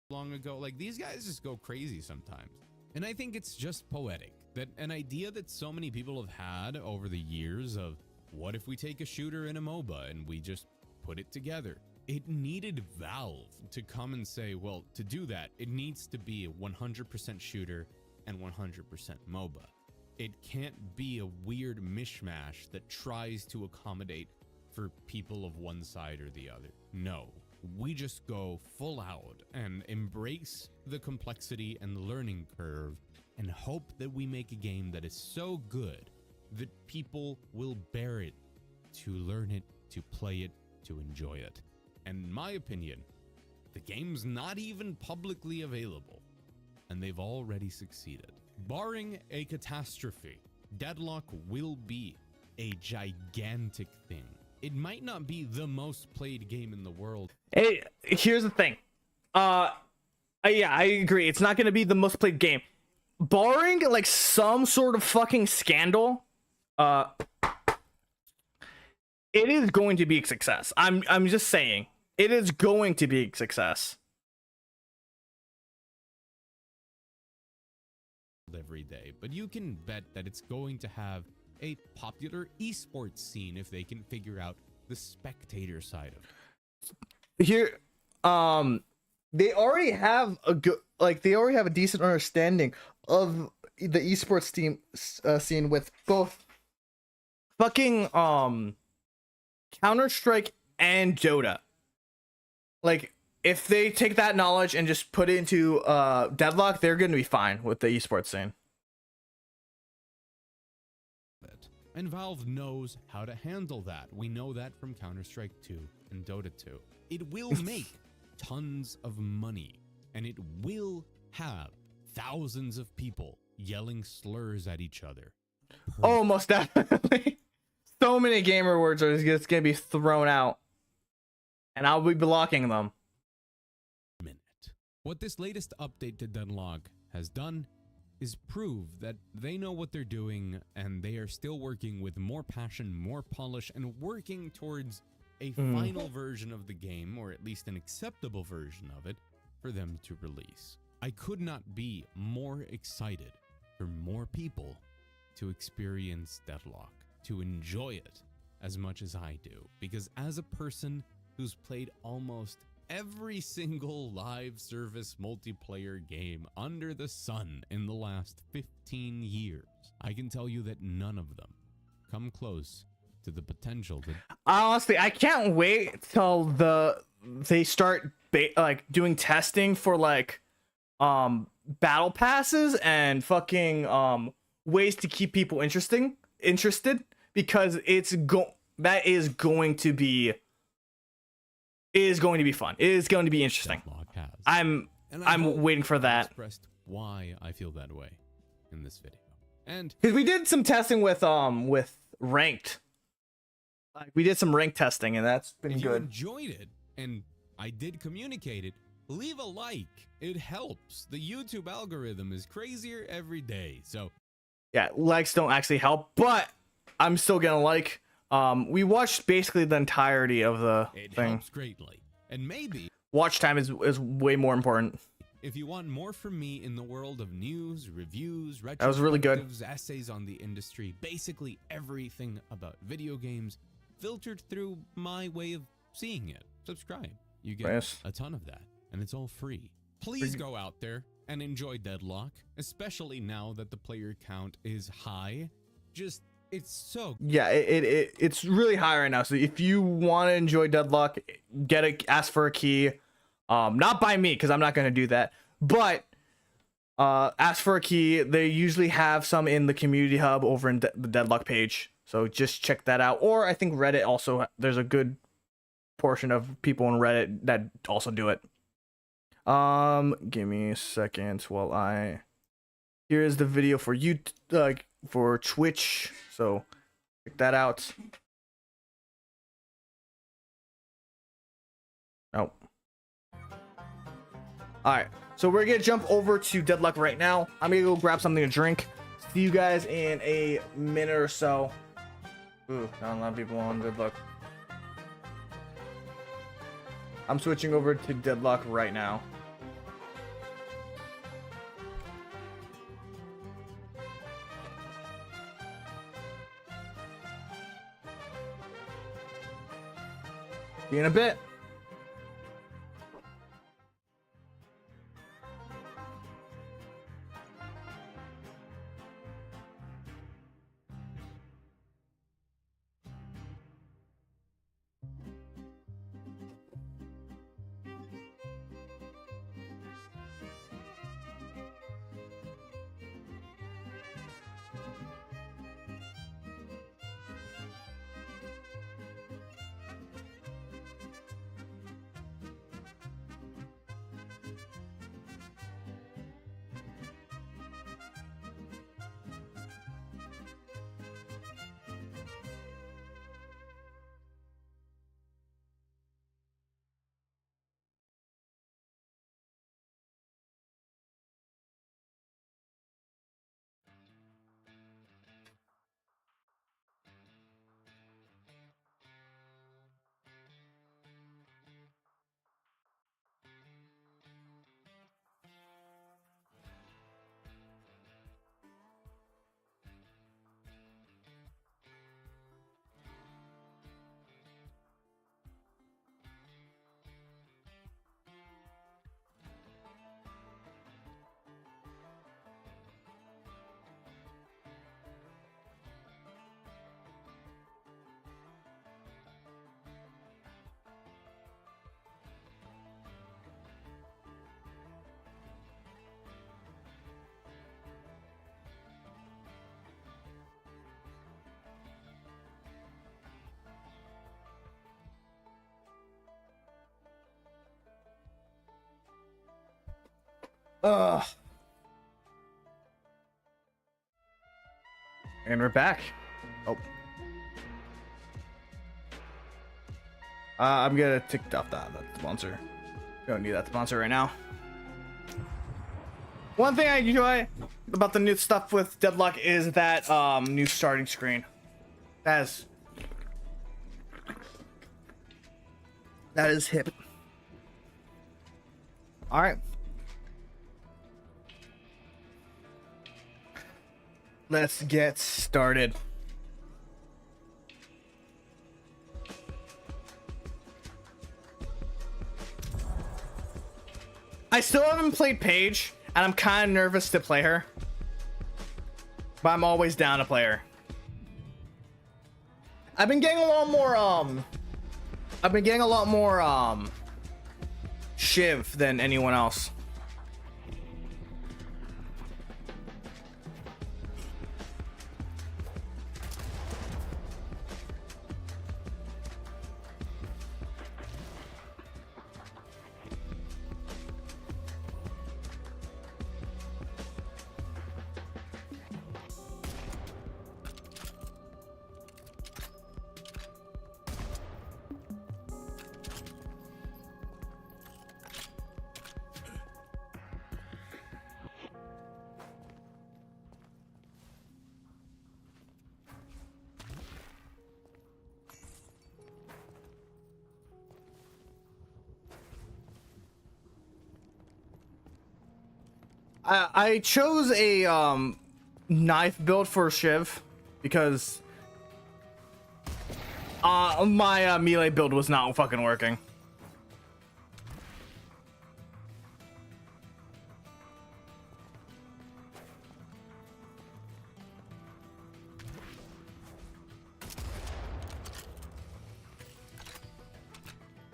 Long ago, like these guys just go crazy sometimes. And I think it's just poetic That an idea that so many people have had over the years of, what if we take a shooter and a MOBA and we just put it together? It needed Valve to come and say, well, to do that, it needs to be a 100% shooter and 100% MOBA. It can't be a weird mishmash that tries to accommodate for people of one side or the other. No, we just go full out and embrace the complexity and learning curve and hope that we make a game that is so good that people will bear it to learn it, to play it, to enjoy it. And in my opinion, the game's not even publicly available, and they've already succeeded. Barring a catastrophe, Deadlock will be a gigantic thing. It might not be the most played game in the world. Hey, here's the thing. Yeah, I agree. It's not going to be the most played game. Barring like some sort of fucking scandal, it is going to be a success. I'm just saying, it is going to be a success. Every day, but you can bet that it's going to have a popular esports scene if they can figure out the spectator side of it. Here, they already have a good, like, they already have a decent understanding of the esports team scene with both fucking Counter-Strike and Dota. Like, if they take that knowledge and just put it into Deadlock, they're going to be fine with the esports scene. And Valve knows how to handle that. We know that from Counter-Strike 2 and Dota 2. It will make tons of money, and it will have thousands of people yelling slurs at each other. Oh, most definitely. So many gamer words are just going to be thrown out, and I'll be blocking them. What this latest update to Deadlock has done is prove that they know what they're doing, and they are still working with more passion, more polish, and working towards a final version of the game, or at least an acceptable version of it, for them to release. I could not be more excited for more people to experience Deadlock, to enjoy it as much as I do, because as a person who's played almost every single live service multiplayer game under the sun in the last 15 years, I can tell you that none of them come close to the potential that... Honestly, I can't wait till they start like doing testing for like battle passes and fucking ways to keep people interested, because that is going to be fun. It is going to be interesting. I'm waiting for that. Expressed why I feel that way in this video, and because we did some testing with ranked. Like, we did some ranked testing, and that's been if good. You enjoyed it, and I did communicate it. Leave a like. It helps. The YouTube algorithm is crazier every day. So yeah, likes don't actually help, but I'm still gonna like. We watched basically the entirety of the thing. It helps greatly. And maybe watch time is way more important. If you want more from me in the world of news, reviews, that was really good. Essays on the industry, basically everything about video games, filtered through my way of seeing it, subscribe. You get a ton of that, and it's all free. Please go out there and enjoy Deadlock, especially now that the player count is high. Just, it's so... Yeah, it's really high right now. So if you want to enjoy Deadlock, ask for a key. Not by me, because I'm not going to do that. But ask for a key. They usually have some in the community hub over in the Deadlock page. So just check that out. Or I think Reddit also, there's a good portion of people on Reddit that also do it. Give me a second while I... Here's the video for you, for Twitch. So check that out. Oh. Alright, so we're gonna jump over to Deadlock right now. I'm gonna go grab something to drink. See you guys in a minute or so. Ooh, not a lot of people on Deadlock. I'm switching over to Deadlock right now. See you in a bit. Ugh. And we're back. Oh. I'm gonna tick off that sponsor. Don't need that sponsor right now. One thing I enjoy about the new stuff with Deadlock is that new starting screen. That is hip. All right. Let's get started. I still haven't played Paige, and I'm kind of nervous to play her. But I'm always down to play her. I've been getting a lot more Shiv than anyone else. I chose a knife build for Shiv because my melee build was not fucking working.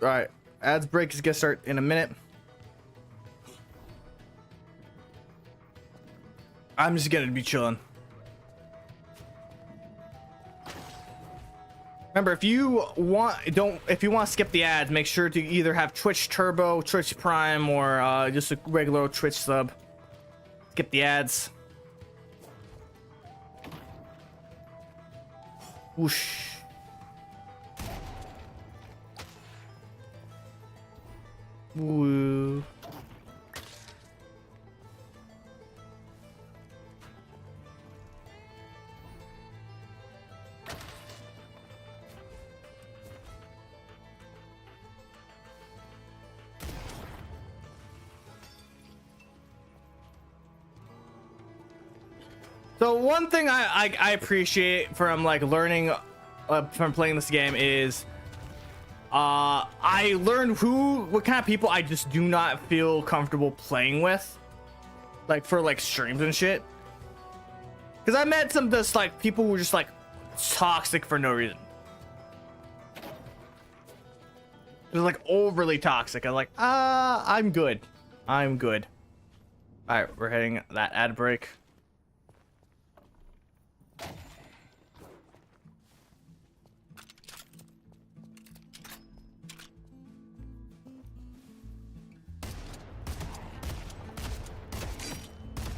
All right, ads break is gonna start in a minute. I'm just gonna be chilling. Remember, if you want to skip the ads, make sure to either have Twitch Turbo, Twitch Prime, or just a regular Twitch sub. Skip the ads. Whoosh. Woo. So one thing I appreciate from like learning from playing this game is I learned what kind of people I just do not feel comfortable playing with, like for like streams and shit. Because I met some just like people who were just like toxic for no reason. They're like overly toxic. I'm like, I'm good. I'm good. All right, we're hitting that ad break.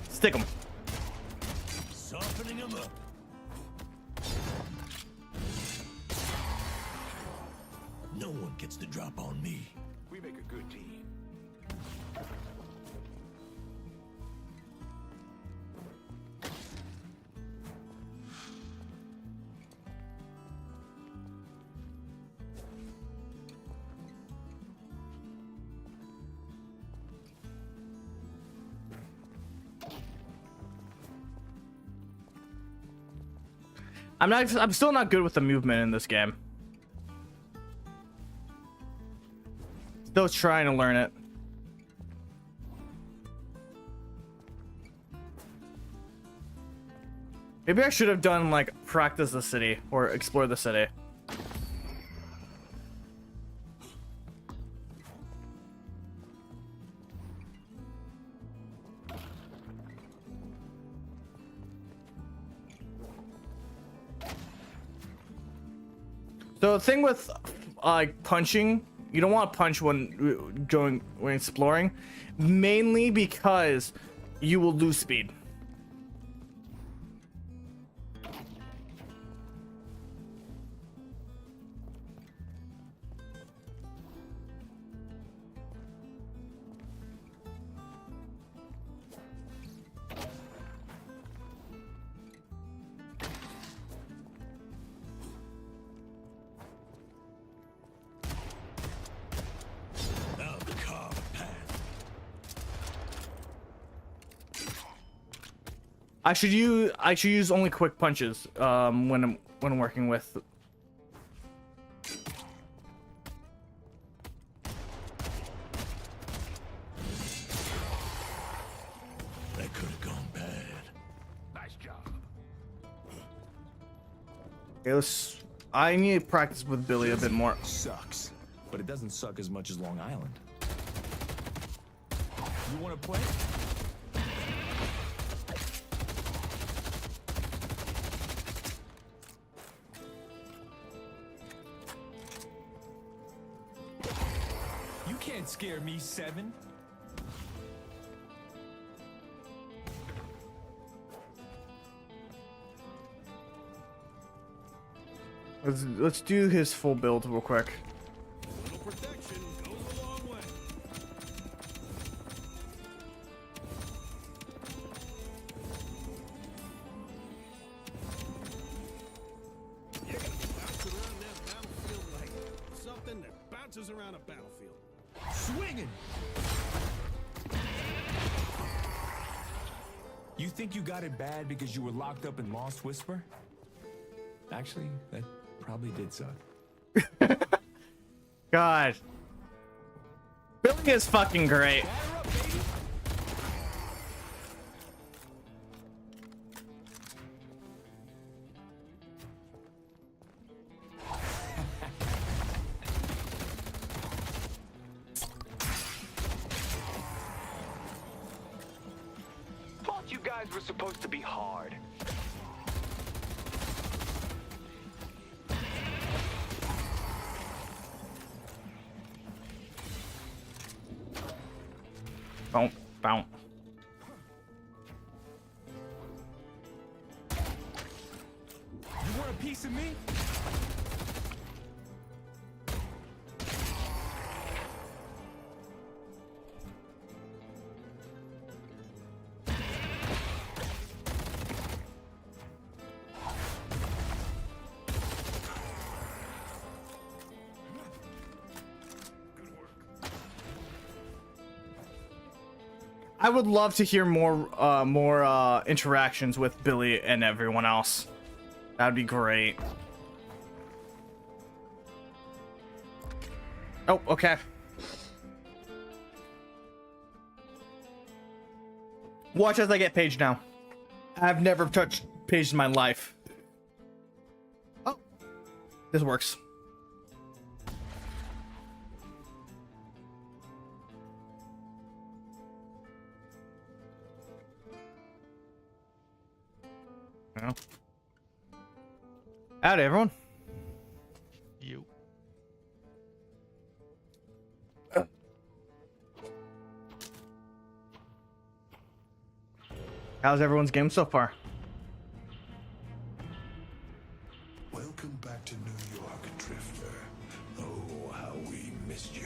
Stick 'em. Softening 'em up. No one gets the drop on me. We make a good team. I'm still not good with the movement in this game. Still trying to learn it. Maybe I should have done like practice the city or explore the city. So the thing with like punching, you don't want to punch when exploring, mainly because you will lose speed. I should use only quick punches when I'm working with. That could have gone bad. Nice job. Okay, I need to practice with Billy a bit more. Sucks, but it doesn't suck as much as Long Island. You want to play? You can't scare me, Seven. Let's do his full build real quick. Little protection goes a long way. You gotta bounce around that battlefield like something that bounces around a battlefield. Swinging. You think you got it bad because you were locked up in Lost Whisper? Actually, that probably did suck. God. Billy is fucking great. Batter up, baby. Thought you guys were supposed to be hard. Bounce, bounce. You want a piece of me? I would love to hear more interactions with Billy and everyone else. That'd be great. Oh, okay. Watch as I get page now. I've never touched page in my life. Oh, this works. Well. Howdy, everyone. You. How's everyone's game so far? Welcome back to New York, Drifter. Oh, how we missed you.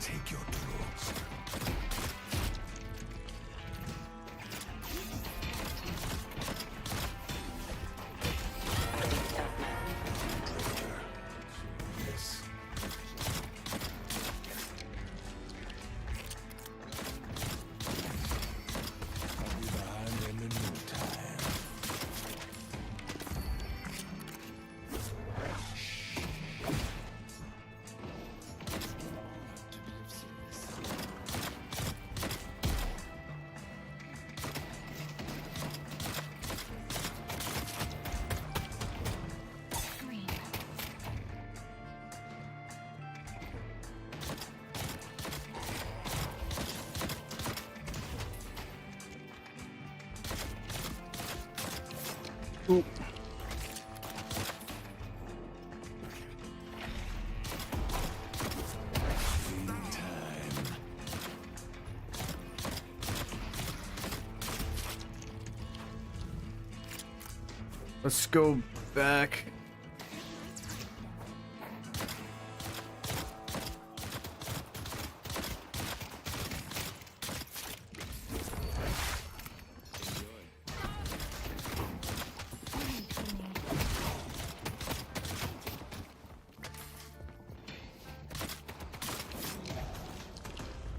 Take your tools. Drifter. Yes. I'll be behind them in no time. Ooh. Let's go back.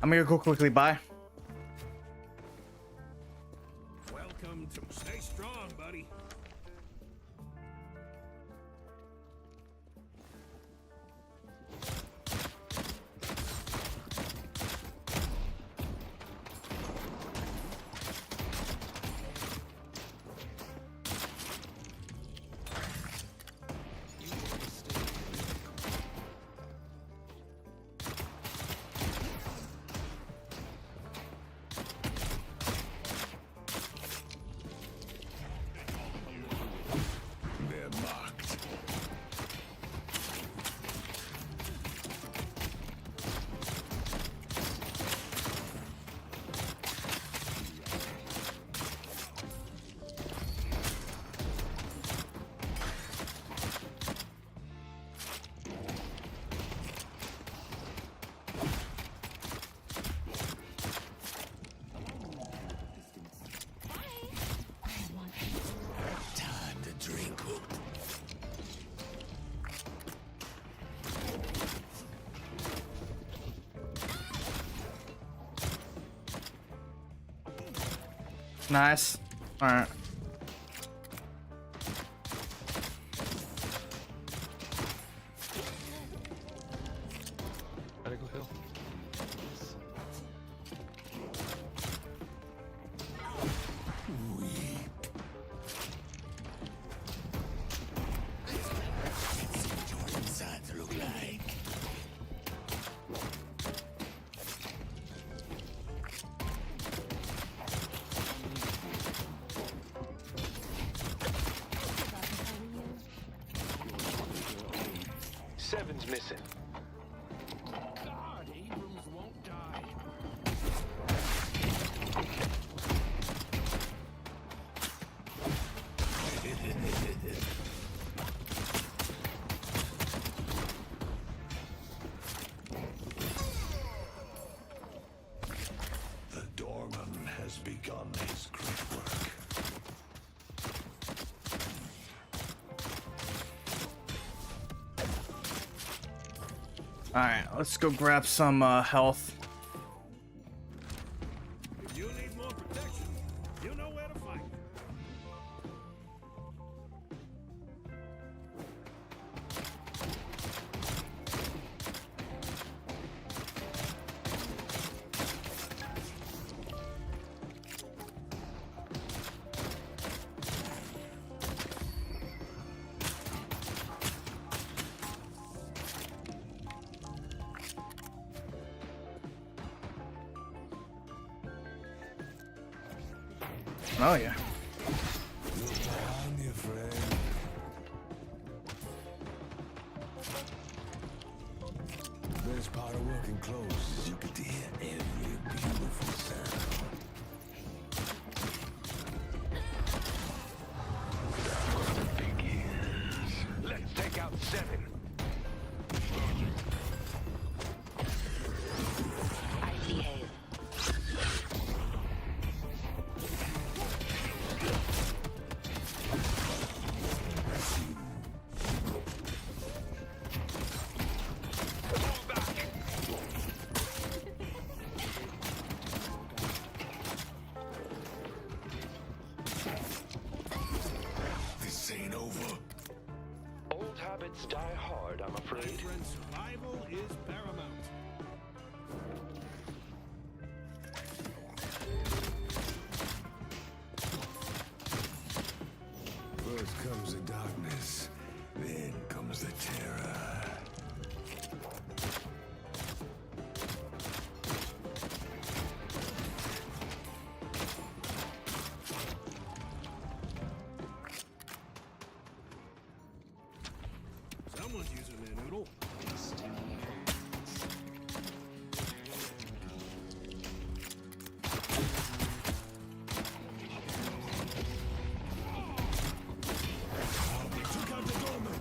I'm gonna go quickly by. Welcome to stay strong, buddy. They're marked. Time to drink up. Nice. All right. Better go kill. Your insides look like. Seven's missing. God, Abrams won't die. The doorman has begun his great work. All right, let's go grab some health. If you need more protection, you know where to find it. Oh yeah. I'm your friend. The best part of working close is you get to hear every beautiful sound. Let's take out Seven. This ain't over. Old habits die hard, I'm My afraid. friend, survival is paramount. First comes the darkness, then comes the terror. Someone's using their noodle. Took out the doorman.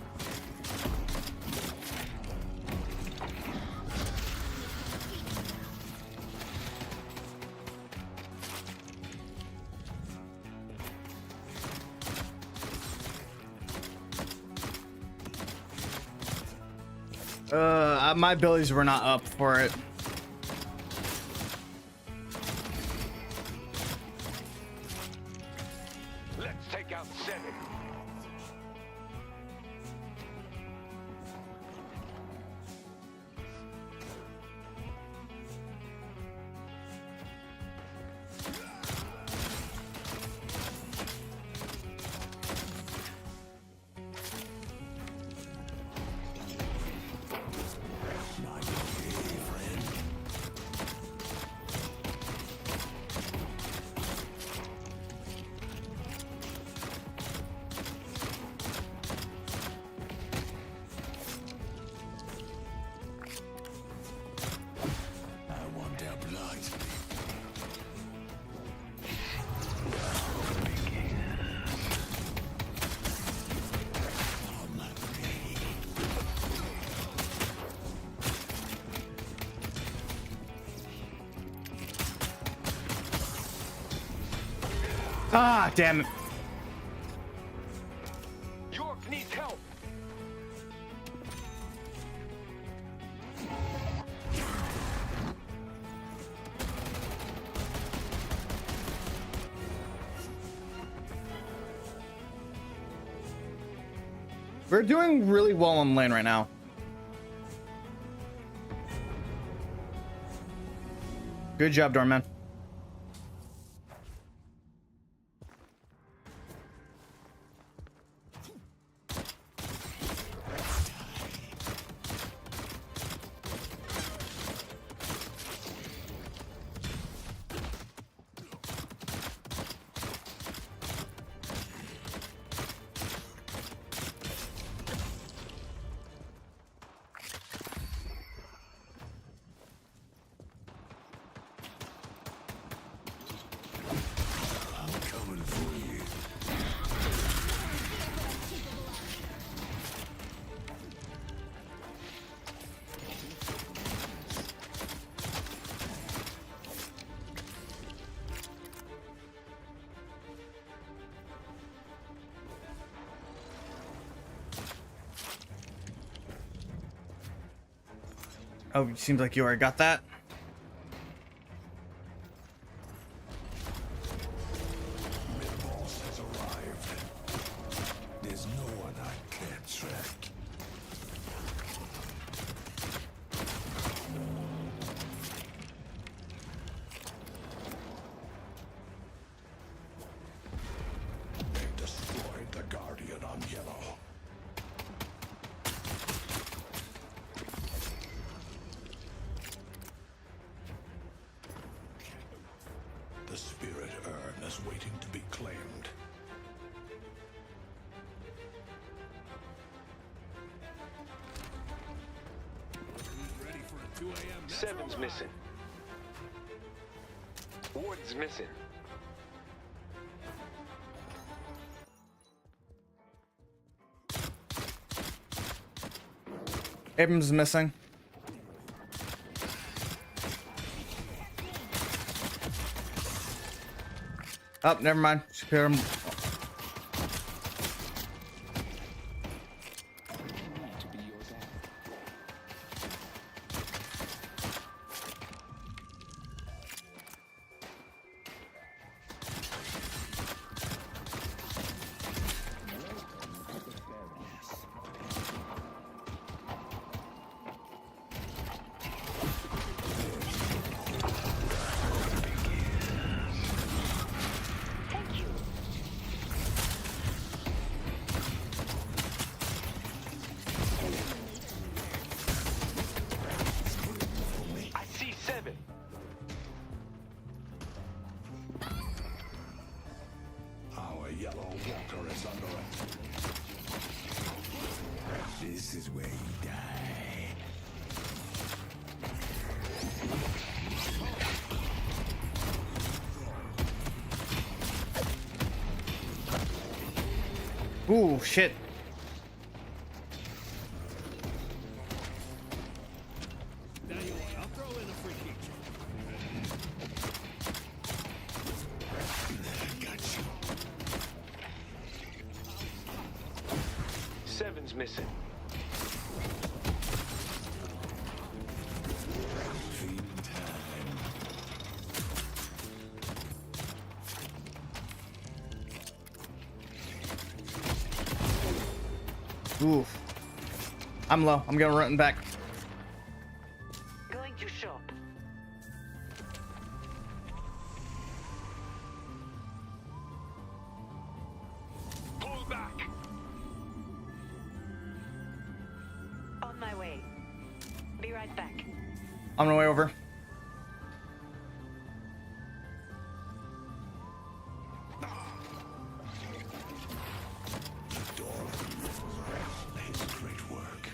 My abilities were not up for it. Let's take out Seven. Not okay, friend. I want their blood. On my prey. Ah, damn it. York needs help. We're doing really well on lane right now. Good job, Doorman. Oh, seems like you already got that. Mid-boss has arrived. There's no one I can't track. They've destroyed the Guardian on yellow. The spirit urn is waiting to be claimed. Who's ready for a 2 a.m. Seven's missing. Ward's missing. Abrams is missing. Oh, never mind. Secure him. I see 7. Our yellow walker is under attack. This is where you die. Ooh, shit. Now you want? I'll throw in a free kick. Got you. 7's missing. Feeding time. Oof. I'm low. I'm gonna run back. Going to shop. Pull back. On my way. Be right back. On my way over. His great work.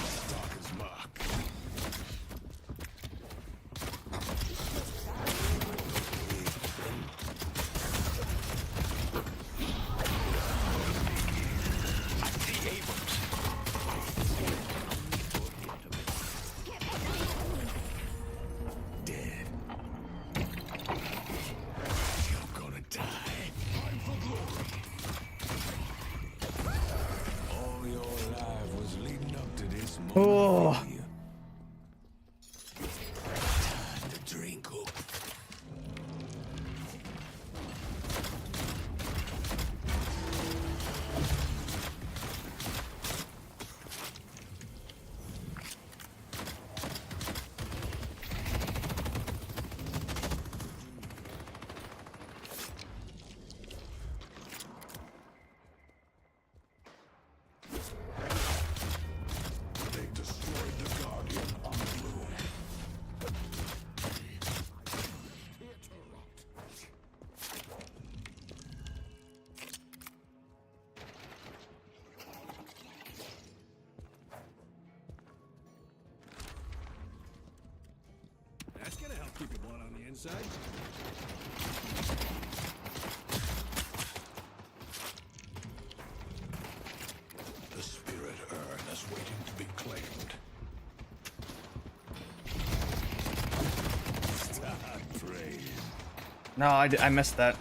Stalker's mark. I see Abrams. Dead. You're gonna die. Fight for glory. All your life was leading up to this moment. Oh. Time to drink up. say? The spirit urn is waiting to be claimed. Stop praying. No, I missed that.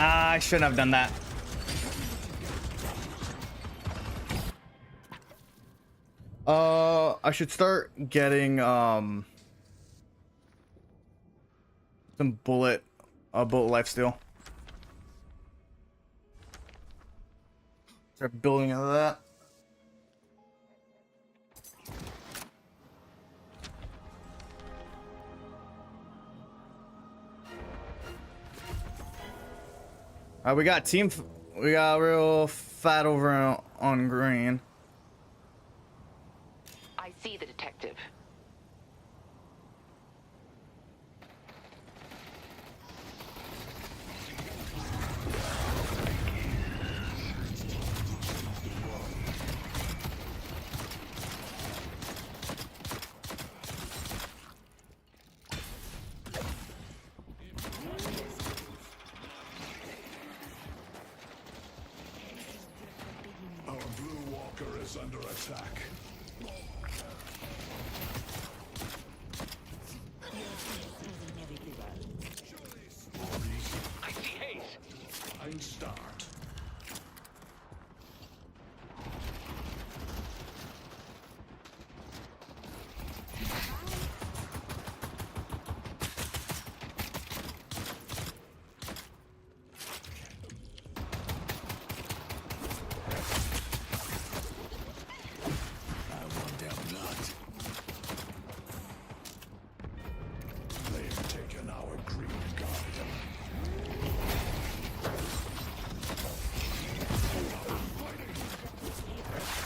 I shouldn't have done that. I should start getting some bullet lifesteal. Start building out of that. We got real fat over on green. I see the detective. Our blue walker is under attack. I see haze. Ein Start. I want their blood. They've taken our green guardian.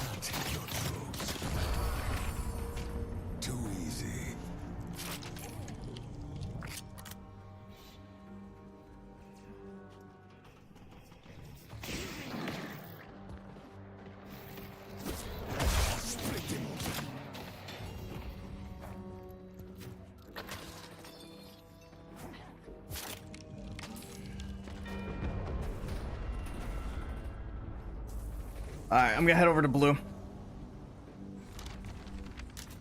I'll take your troops. Too easy. Split him open. All right, I'm gonna head over to blue.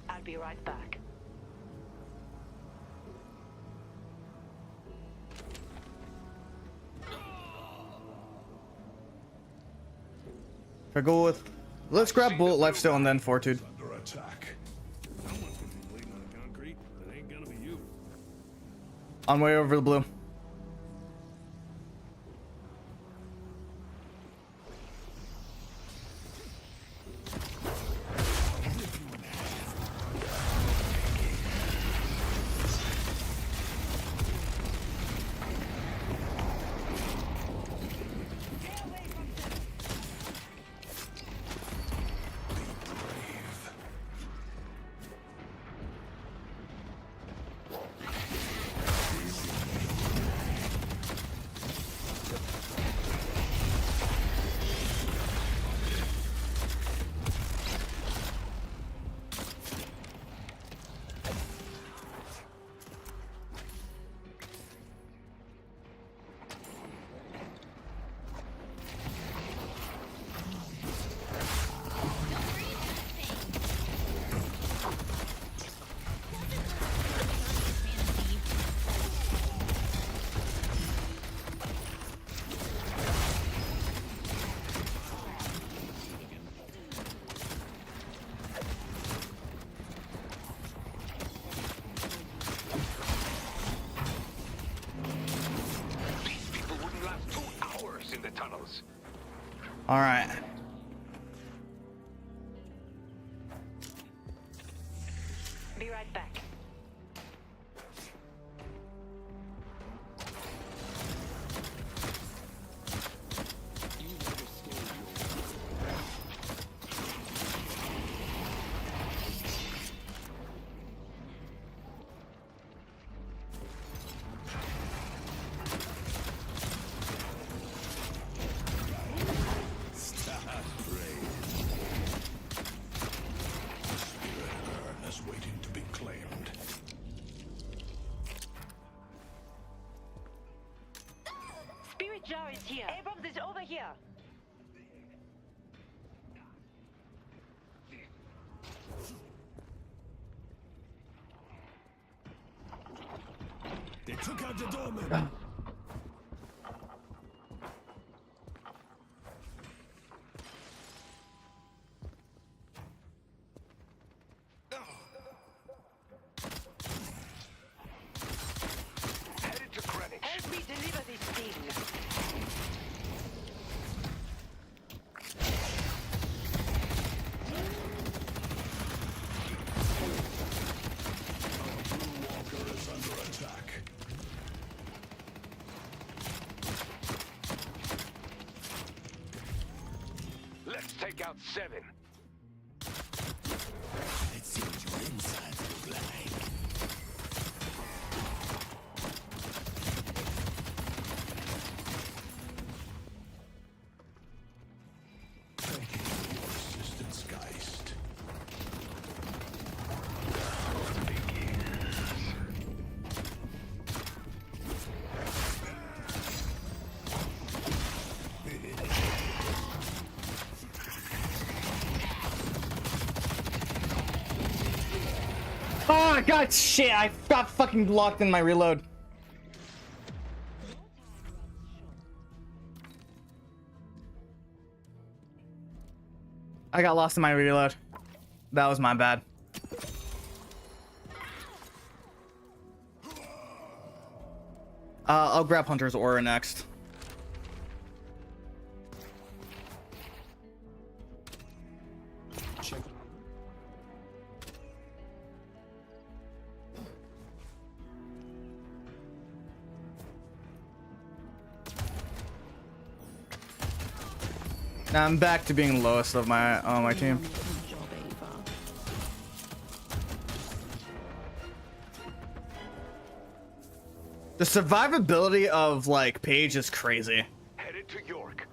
I'll be right back. If I go with, let's grab bullet lifesteal and then fortitude. Under attack. Someone's gonna be bleeding on the concrete. It ain't gonna be you. On way over to blue. These people wouldn't last 2 hours in the tunnels. All right. Be right back. here. They took out the doorman. Headed to Greenwich. Help me deliver this thing. Walker is under attack. Let's take out 7. Let's see what your insides look like. Thank you for your assistance, Geist. Oh god, shit! I got fucking locked in my reload. I got lost in my reload. That was my bad. I'll grab Hunter's Aura next. Check. Now I'm back to being lowest of my my team. The survivability of like Paige is crazy. Headed to York.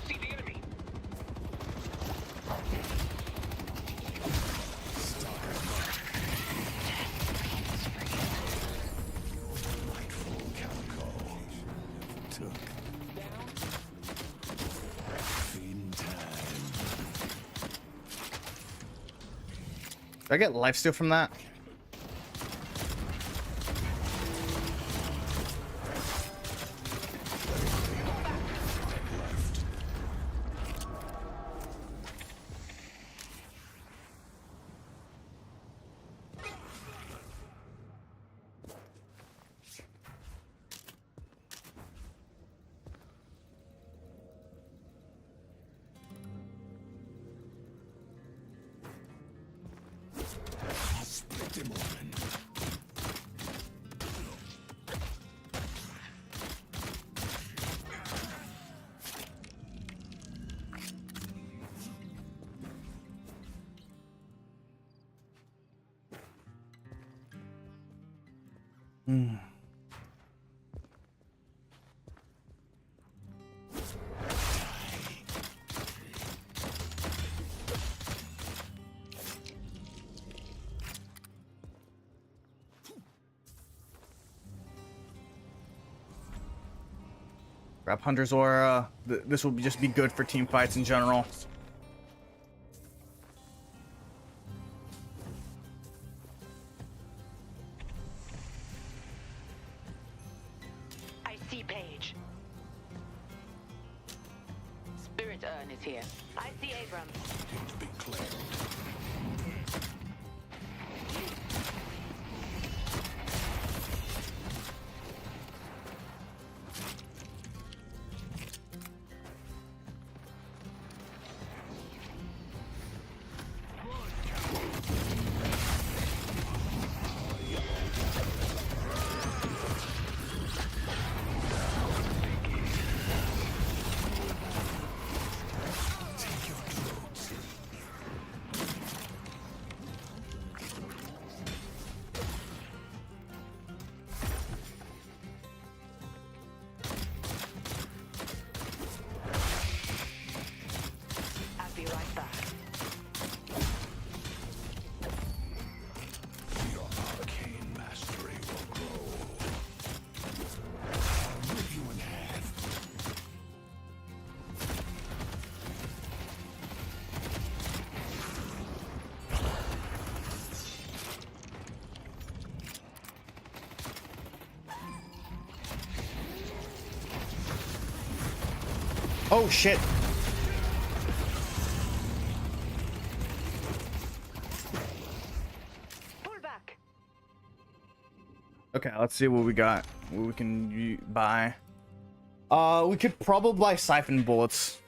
See the enemy. Nightfall Calico. Took. Feeding time. Did I get lifesteal from that? Split him open. Grab Hunter's Aura. This will just be good for team fights in general. I see Paige. Spirit Urn is here. I see Abrams. Seem to be cleared. Oh shit. Pull back. Okay, let's see what we got. What we can buy. We could probably buy siphon bullets.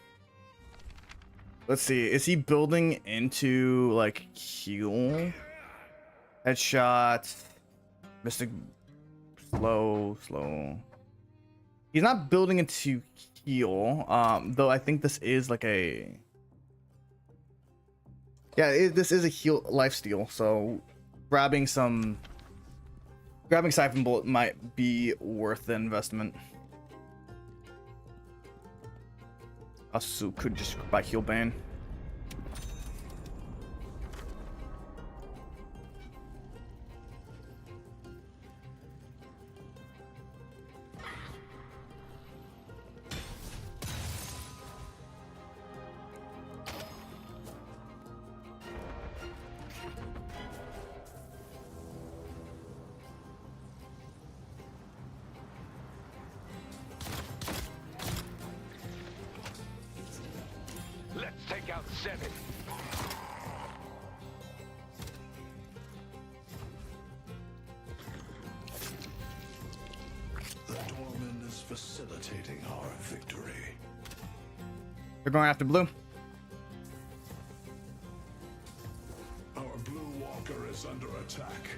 Let's see. Is he building into like heal? Headshot. Mystic. Slow. He's not building into heal. Though I think this is like a. Yeah, this is a heal lifesteal. So grabbing siphon bullet might be worth the investment. Also could just buy heal bane. Let's take out 7. The doorman is facilitating our victory. They're going after blue. Our blue walker is under attack.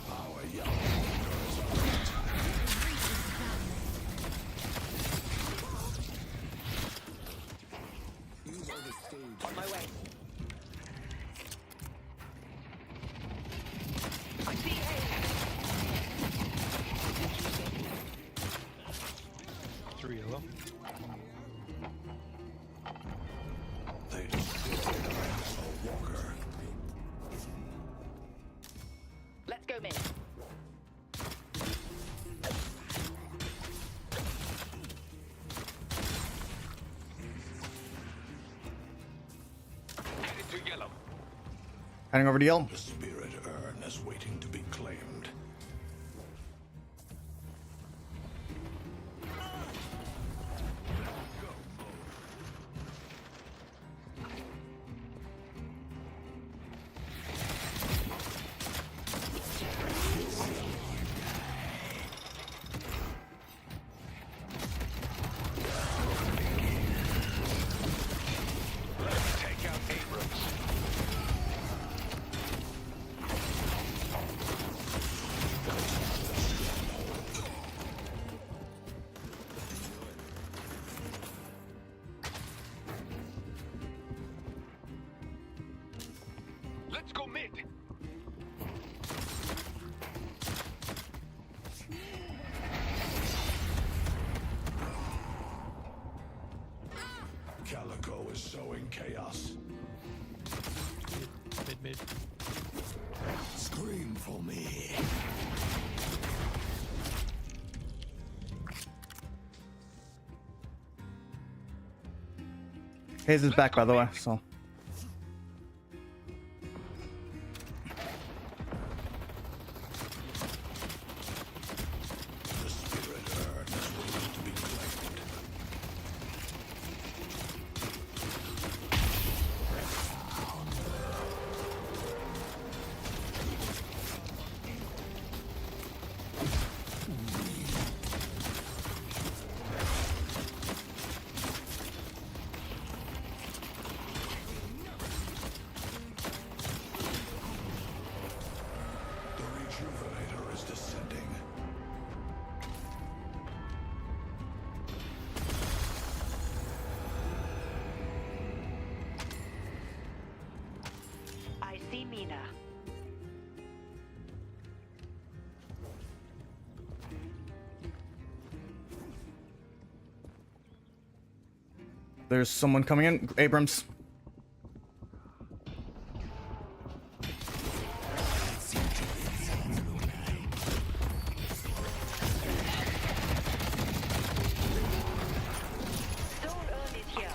Our yellow walker is under attack. On my way. I see A. 3 yellow. They destroyed our yellow walker. Let's go mid. Headed to yellow. Heading over to yellow. The spirit urn is waiting to be claimed. Let's take out Abrams. Let's go mid. Calico is sowing chaos. Mid. Scream for me. Hayes is back, by the way. So The spirit urn is waiting to be claimed. The rejuvenator is descending. I see Mina. there's someone coming in. Abrams. Soul Urn is here.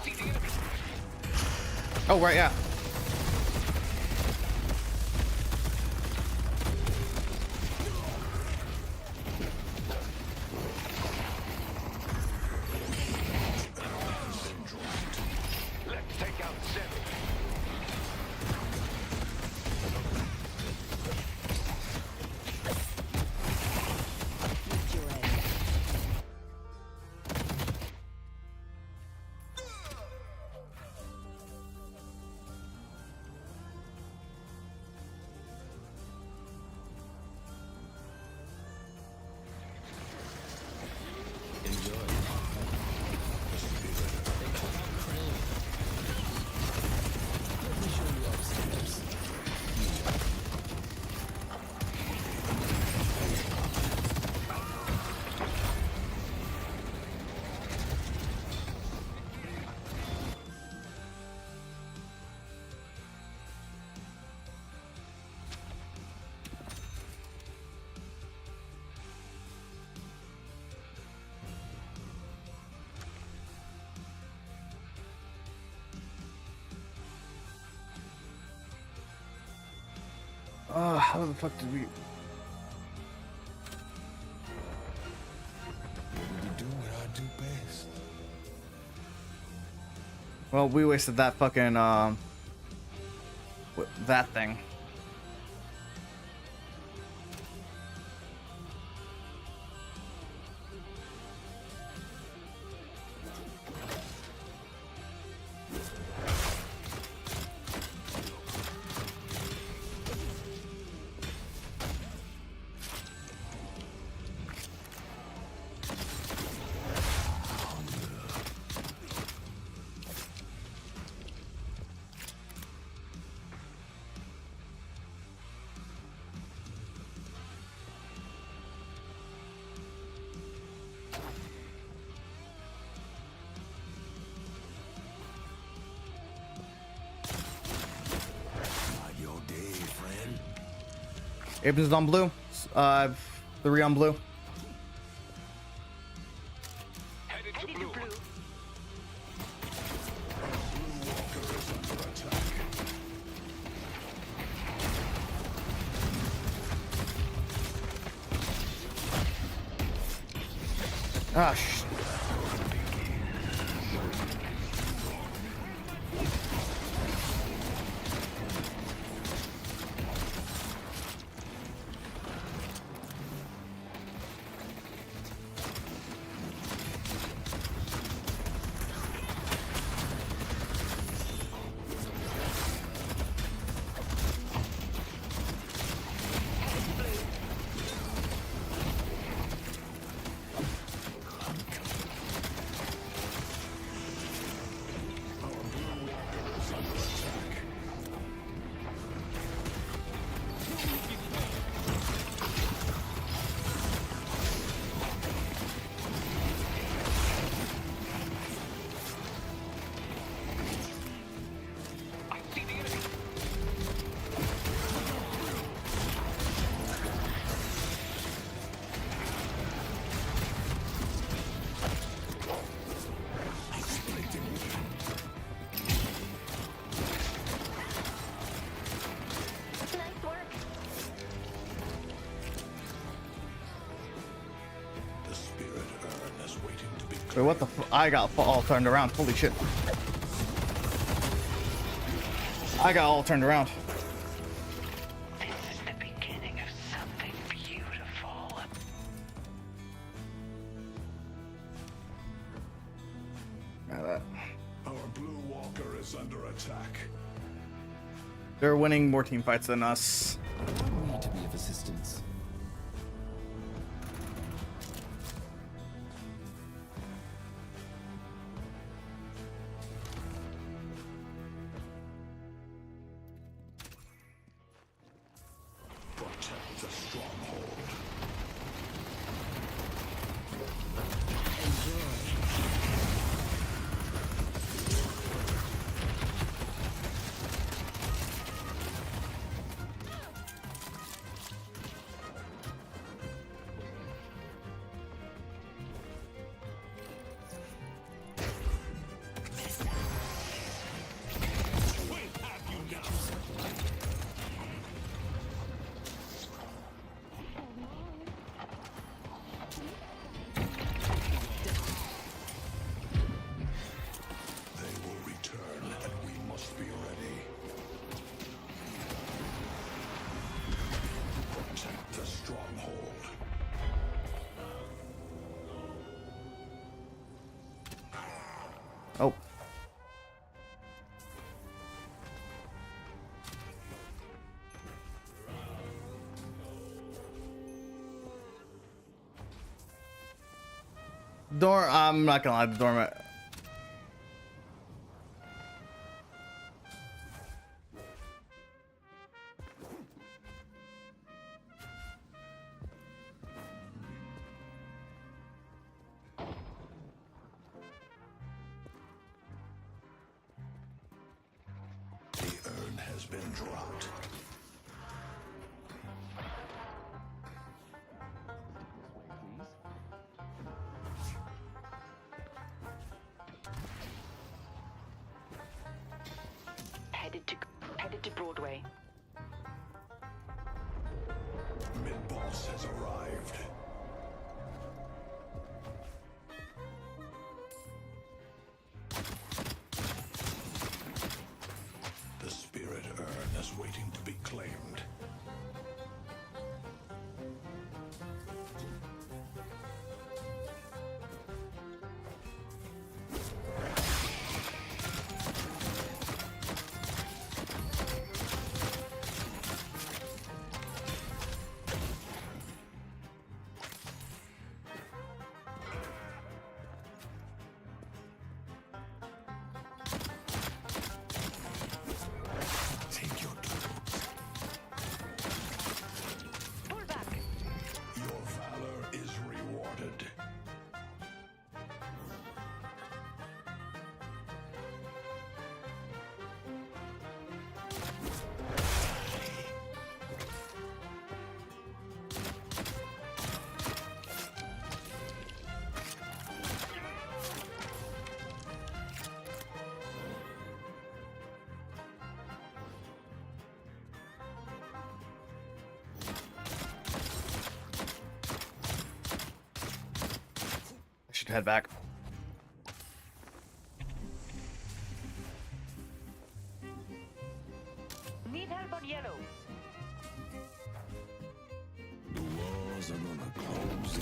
Oh, right, yeah. How the fuck did we? We do what I do best. Well, we wasted that fucking that thing. Abrams is on blue. 3 on blue. Headed to Heading to blue. blue. Ah, sh I see the enemy. Nice work. The spirit urn is waiting to be wait, what the? I got all turned around. Holy shit! I got all turned around. This is the beginning of something beautiful. Our blue walker is under attack. They're winning more team fights than us. Need to be of assistance. Protect the stronghold. They will return, and we must be ready. Protect the stronghold. Oh. I'm not gonna lie, the doormat. The urn has been dropped. Headed to Broadway. Mid-boss has arrived. The spirit urn is waiting to be claimed. Take your tools. Pull back. Your valor is rewarded. I should head back. Need help on yellow. The walls are gonna close in.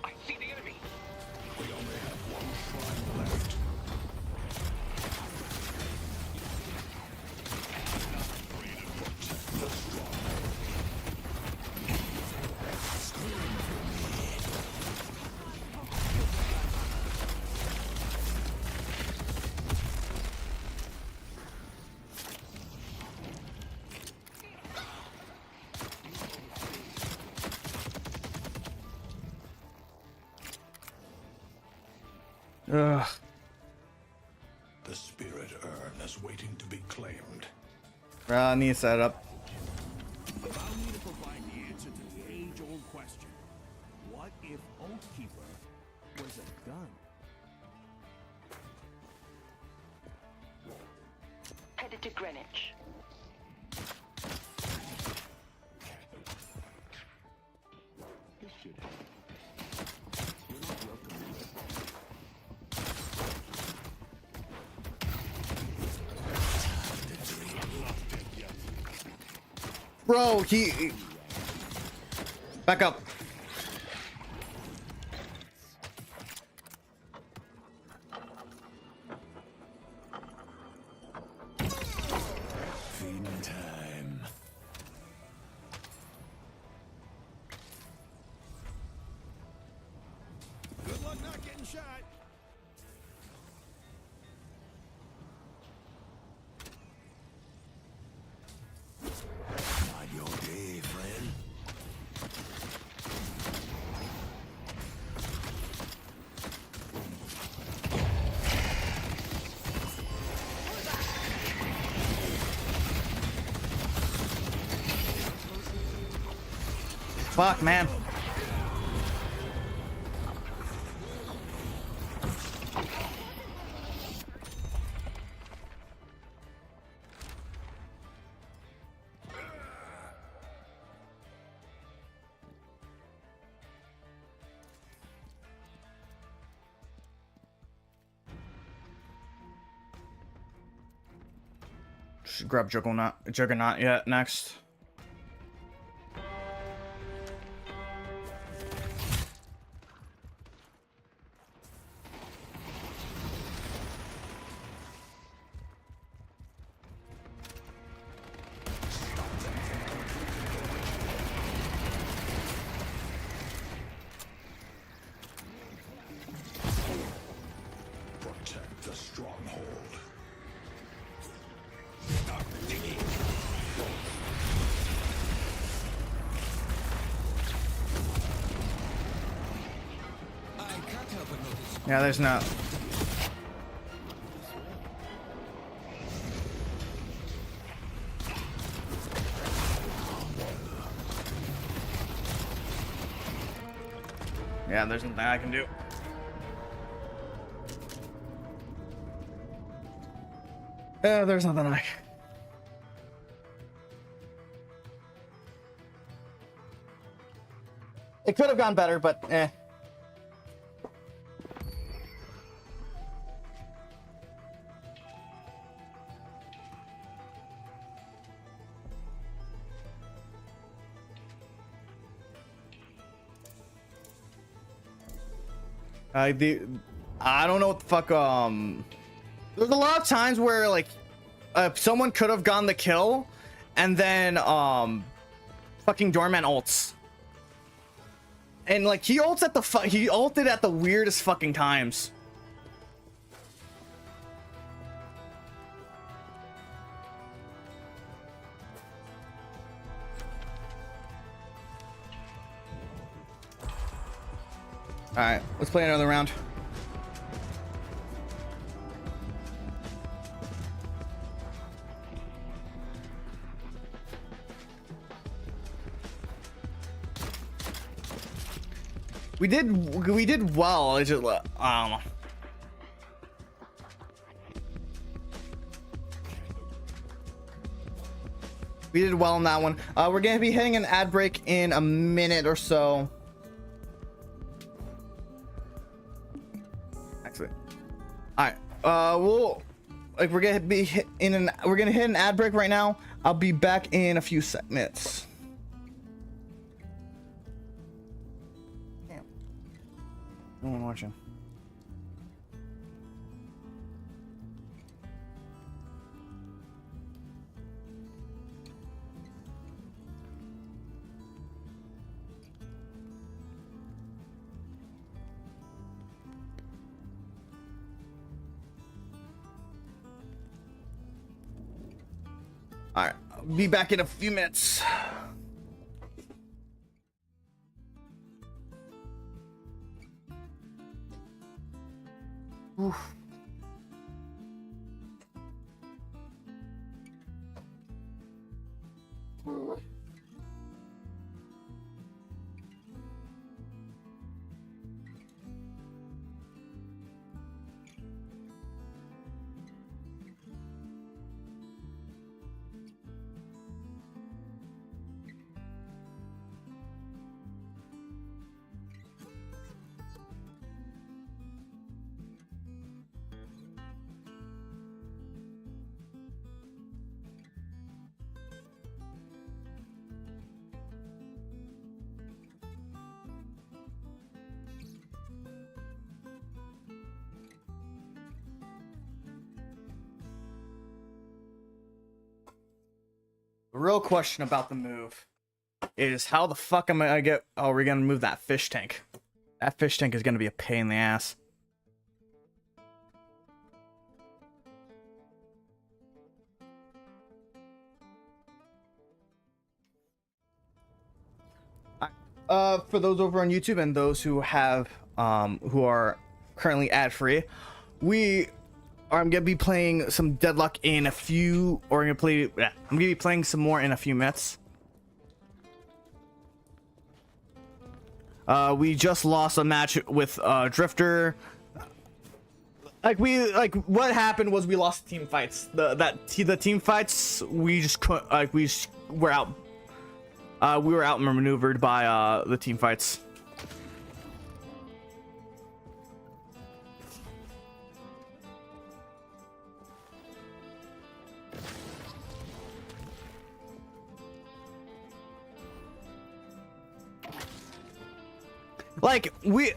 I see the enemy. We only have one shrine left. The strong. Ugh. The spirit urn is waiting to be claimed. I need to set it up. Allow me to provide the answer to the age-old question. What if Oathkeeper was a gun? Headed to Greenwich. This should help. You're not welcome here. Bro, he... Back up. Feeding time. Good luck not getting shot. Not your day, friend. Fuck, man. Should grab Juggernaut yet next. Protect the stronghold. Yeah, there's no. Yeah, there's nothing I can do. There's nothing I can. It could have gone better, but eh. I don't know what the fuck. There's a lot of times where like, someone could have gotten the kill, and then fucking Doorman ults, and like he ulted at the weirdest fucking times. All right, let's play another round. We did well. It's just I don't know. We did well on that one. We're gonna be hitting an ad break in a minute or so. Excellent. All right. We're gonna hit an ad break right now. I'll be back in a few minutes. Damn. No one watching. All right, I'll be back in a few minutes. Oof. The real question about the move is how the fuck am I gonna get... Oh, we're gonna move that fish tank. That fish tank is gonna be a pain in the ass. For those over on YouTube and those who have who are currently ad-free, I'm gonna be playing some Deadlock in a few, or I'm gonna be playing some more in a few minutes. We just lost a match with Drifter. What happened was we lost team fights. The team fights we just couldn't, were out. We were outmaneuvered by the team fights. Like I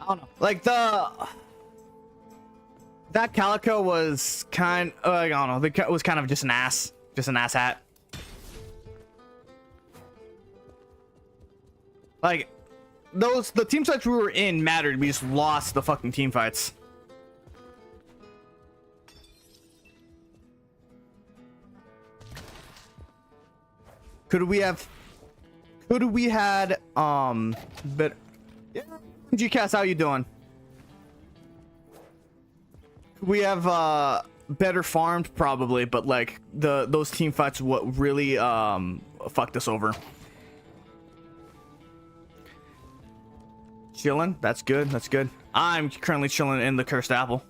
don't know. Like that Calico was I don't know. It was kind of just an ass hat. Like the team fights we were in mattered. We just lost the fucking team fights. Could we had but yeah, GCast, how you doing? We have better farmed probably, but like those team fights what really fucked us over. Chilling, that's good, that's good. I'm currently chilling in the cursed apple.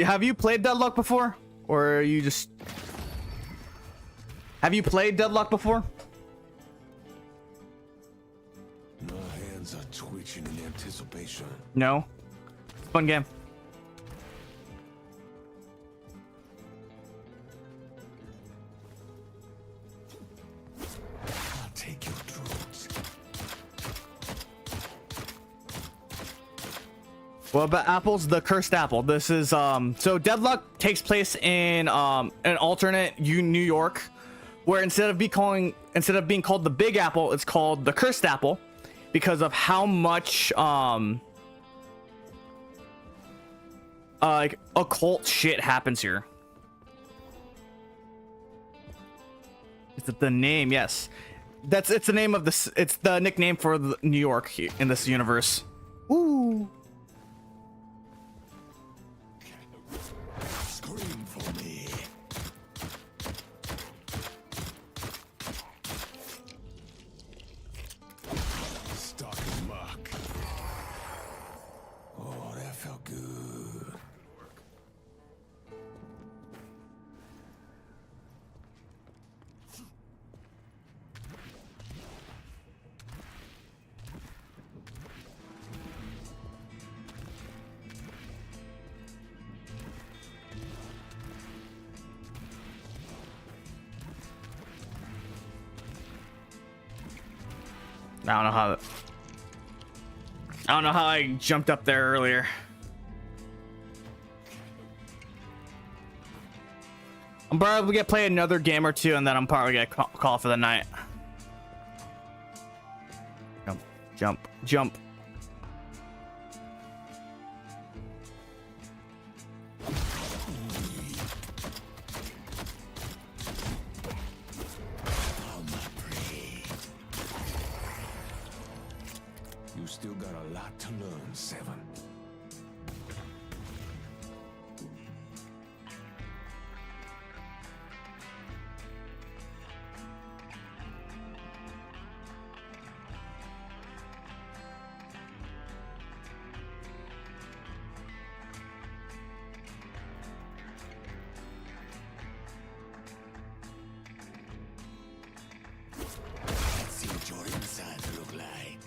Have you played Deadlock before, or are you just? Have you played Deadlock before? My hands are twitching in anticipation. No. Fun game. I'll take your drugs. What about apples? The cursed apple. This is so Deadlock takes place in an alternate New York, where instead of being called the Big Apple, it's called the Cursed Apple, because of how much like occult shit happens here. Is it the name? Yes, it's the name of this. It's the nickname for New York in this universe. Ooh. Scream for me. Stuck in muck. Oh, that felt good. I don't know how I jumped up there earlier. I'm probably gonna play another game or two, and then I'm probably gonna call for the night. Jump, jump, jump. You still got a lot to learn, Seven. Let's see what your insides look like.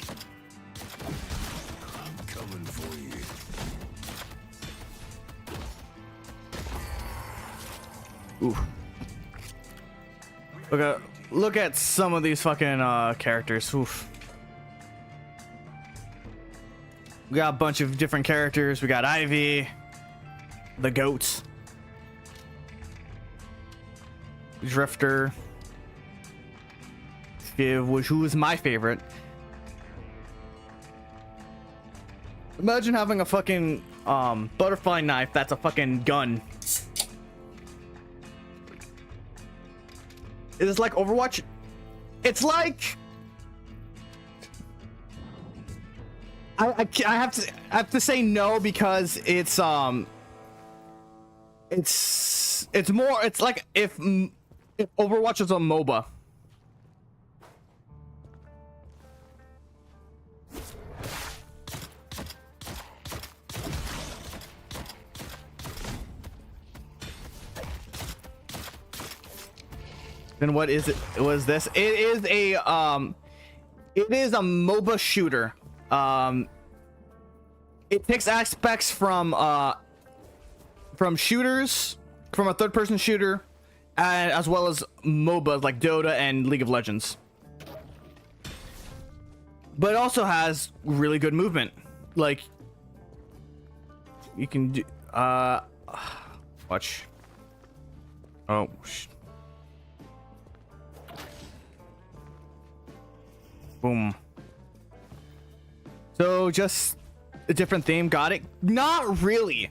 I'm coming for you. Ooh. Look at some of these fucking characters. Oof. We got a bunch of different characters. We got Ivy, the goats, Drifter, who is my favorite. Imagine having a fucking butterfly knife that's a fucking gun. It's like Overwatch. It's like I have to say no, because it's more, it's like if Overwatch is a MOBA. Then what is it? Was this? It is a MOBA shooter. It takes aspects from shooters, from a third-person shooter, as well as MOBAs like Dota and League of Legends. But it also has really good movement. Like you can do watch. Oh boom. So just a different theme. Got it? Not really.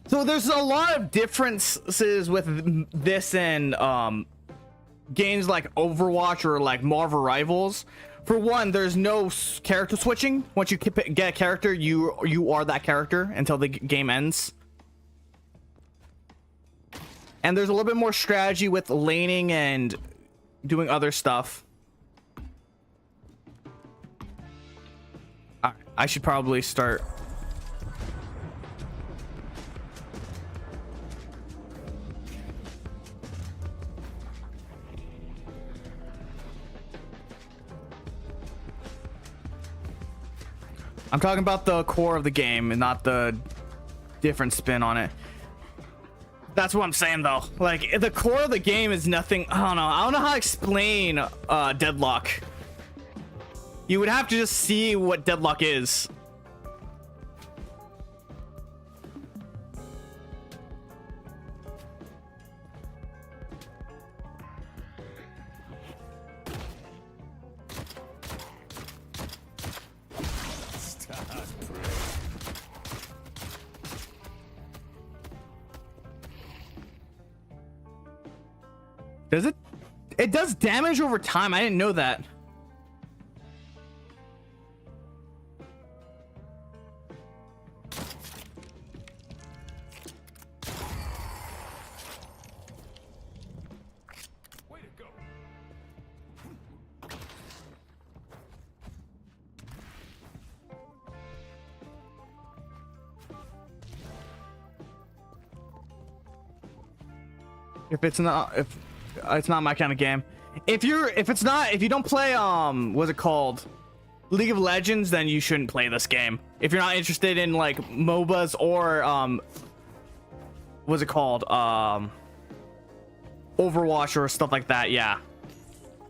So there's a lot of differences with this and games like Overwatch or like Marvel Rivals. For one, there's no character switching. Once you get a character, you are that character until the game ends. And there's a little bit more strategy with laning and doing other stuff. All right, I should probably start. I'm talking about the core of the game and not the different spin on it. That's what I'm saying though. Like the core of the game is nothing. I don't know how to explain Deadlock. You would have to just see what Deadlock is. Does it? It does damage over time. I didn't know that. Way to go. If it's not my kind of game. If you don't play what's it called, League of Legends, then you shouldn't play this game. If you're not interested in like MOBAs or what's it called, Overwatch or stuff like that, yeah,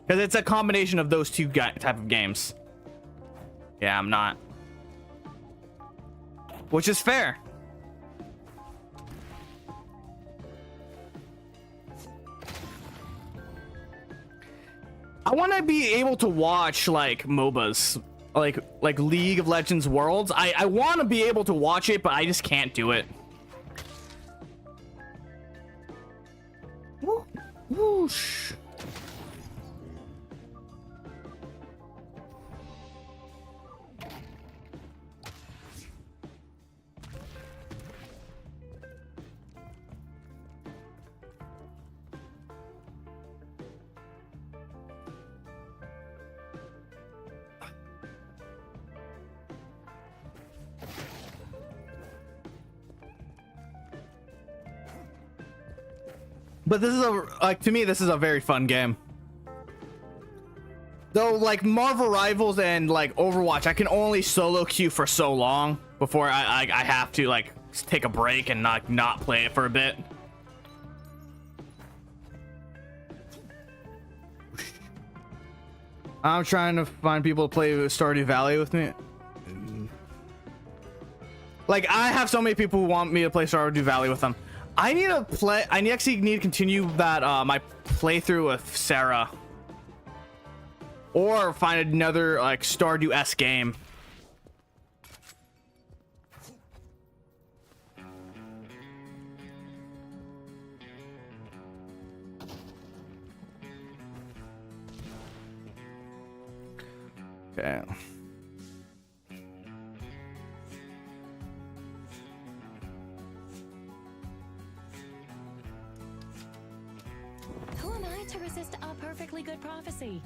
because it's a combination of those two type of games. Yeah, I'm not, which is fair. I want to be able to watch like MOBAs, like League of Legends Worlds. I want to be able to watch it, but I just can't do it. Whoosh. But this is to me, this is a very fun game. Though, like Marvel Rivals and like Overwatch, I can only solo queue for so long before I have to like take a break and not play it for a bit. I'm trying to find people to play Stardew Valley with me. Like I have so many people who want me to play Stardew Valley with them. I actually need to continue that my playthrough with Sarah, or find another like Stardew-esque game. Okay. Who am I to resist a perfectly good prophecy?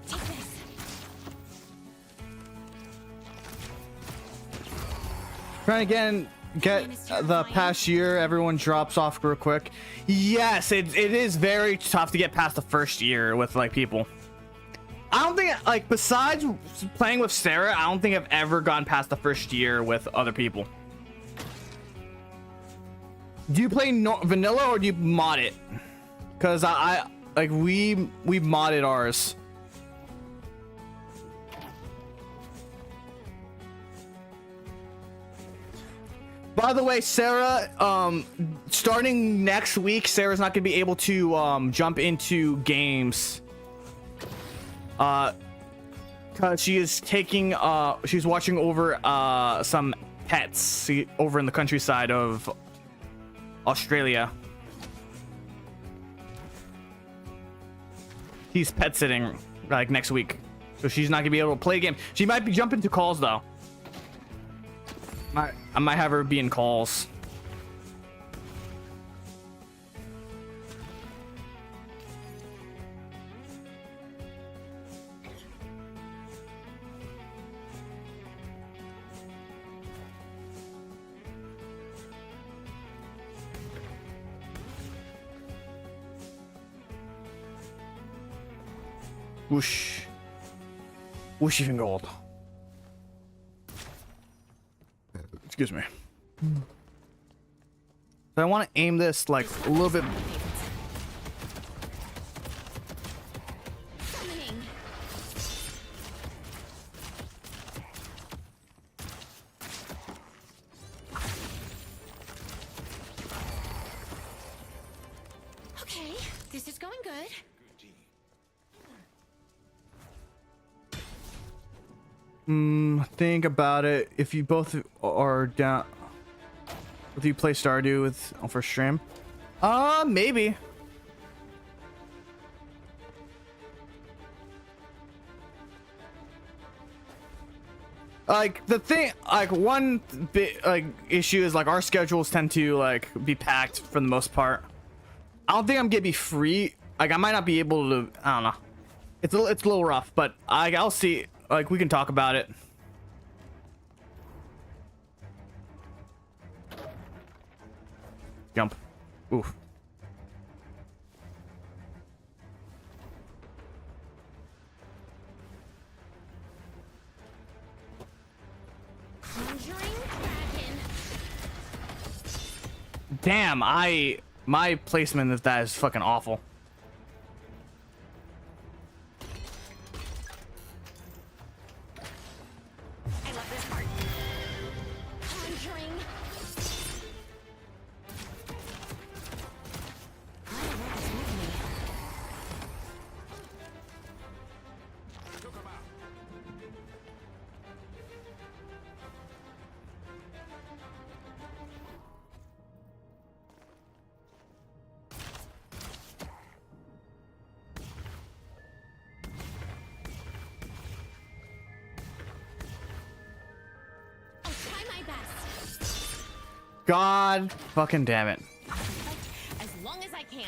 Take this. Trying again. Get the past year, everyone drops off real quick. Yes, it is very tough to get past the first year with like people. I don't think, like, besides playing with Sarah, I don't think I've ever gone past the first year with other people. Do you play vanilla or do you mod it? Because I like, we modded ours. By the way, Sarah, starting next week, Sarah's not gonna be able to jump into games. Cause she is taking she's watching over some pets over in the countryside of Australia. He's pet sitting like next week, so she's not gonna be able to play a game. She might be jumping to calls though. I might have her be in calls. Whoosh. Whoosh even gold. Excuse me. So I want to aim this like a little bit. Okay, this is going good. Think about it. If you both are down, if you play Stardew with for stream, maybe. Like the thing, like one bit like issue is like our schedules tend to like be packed for the most part. I don't think I'm gonna be free. Like I might not be able to. I don't know. It's a little rough, but I'll see. Like, we can talk about it. Jump. Oof. Damn, my placement of that is fucking awful. God fucking damn it. As long as I can.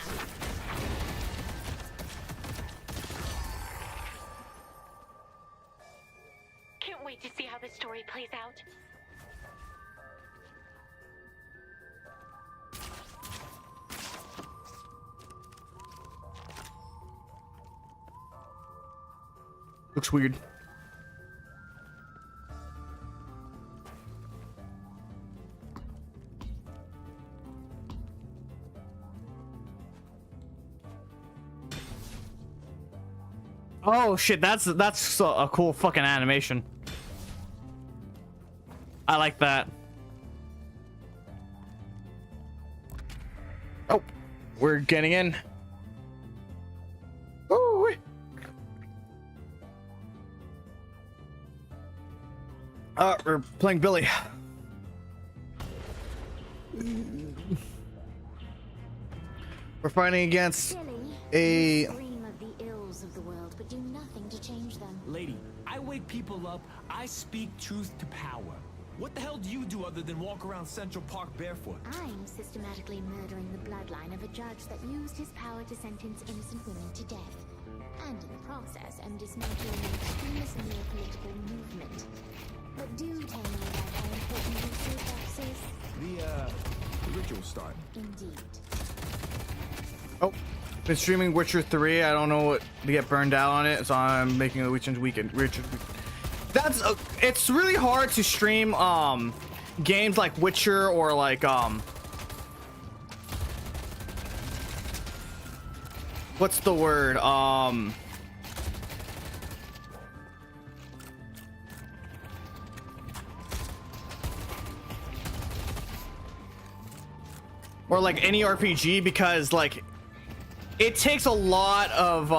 Can't wait to see how this story plays out. Looks weird. Oh shit, that's a cool fucking animation. I like that. Oh, we're getting in. Oh, we're playing Billy. We're fighting against a Lady, I wake people up, I speak truth to power. What the hell do you do other than walk around Central Park barefoot? I'm systematically murdering the bloodline of a judge that used his power to sentence innocent women to death. And in the process, I'm dismantling an extremist neo-political movement. But do tell me about how important research is. The ritual start. Indeed. Oh, Been streaming Witcher 3. I don't know what to get burned out on it, so I'm making the Witcher weekend. That's it's really hard to stream games like Witcher or like what's the word? Or like any RPG, because like it takes a lot of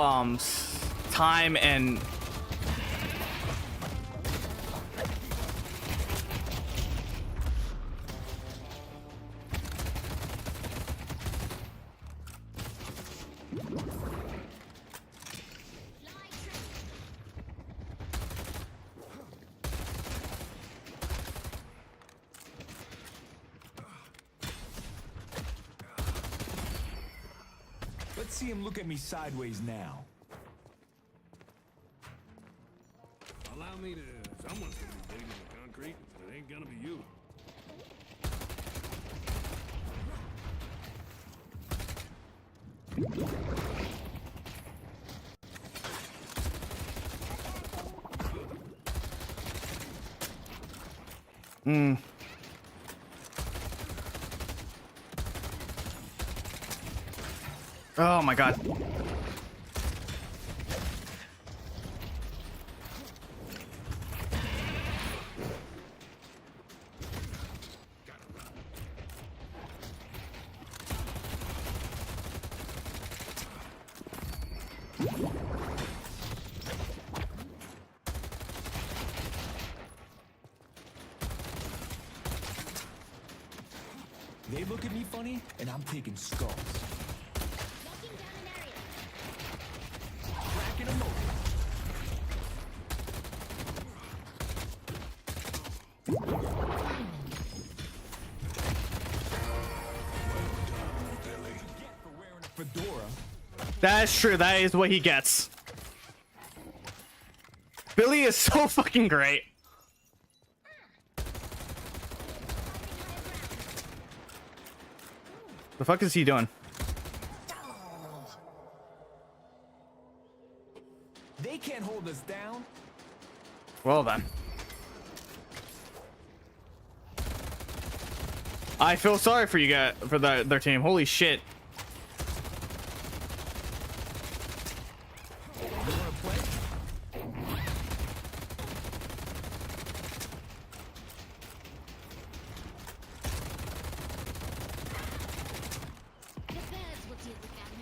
time and Let's see him look at me sideways now. Allow me to... Someone's gonna be digging in the concrete, but it ain't gonna be you. Oh my god. They look at me funny, and I'm taking skulls. Cracking them open. Get for wearing a fedora. That is true. That is what he gets. Billy is so fucking great. The fuck is he doing? They can't hold us down. Well then. I feel sorry for you guys, for their team. Holy shit. You wanna play? The birds will deal with them.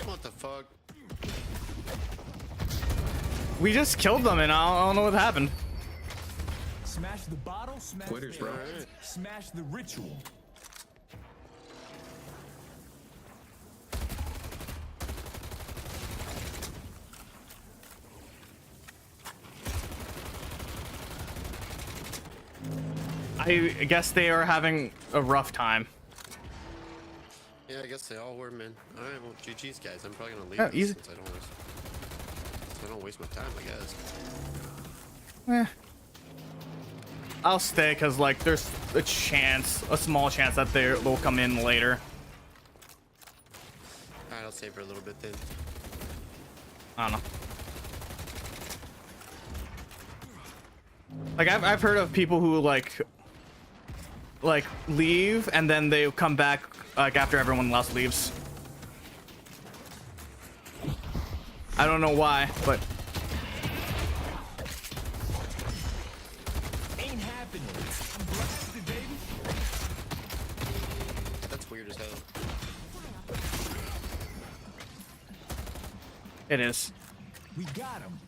What the fuck? We just killed them and I don't know what happened. Smash the bottle, smash Quitters, the bro. smash the ritual. I guess they are having a rough time. Yeah, I guess they all were, man. Alright, well, GG's, guys. I'm probably gonna leave Yeah, this easy. since I don't waste my time, I guess. I'll stay because like there's a chance, a small chance that they'll come in later. Alright, I'll stay for a little bit then. I don't know. Like I've heard of people who like leave and then they come back like after everyone else leaves. I don't know why, but Ain't happening. I'm blasted, baby. That's weird as hell. it is. We got him.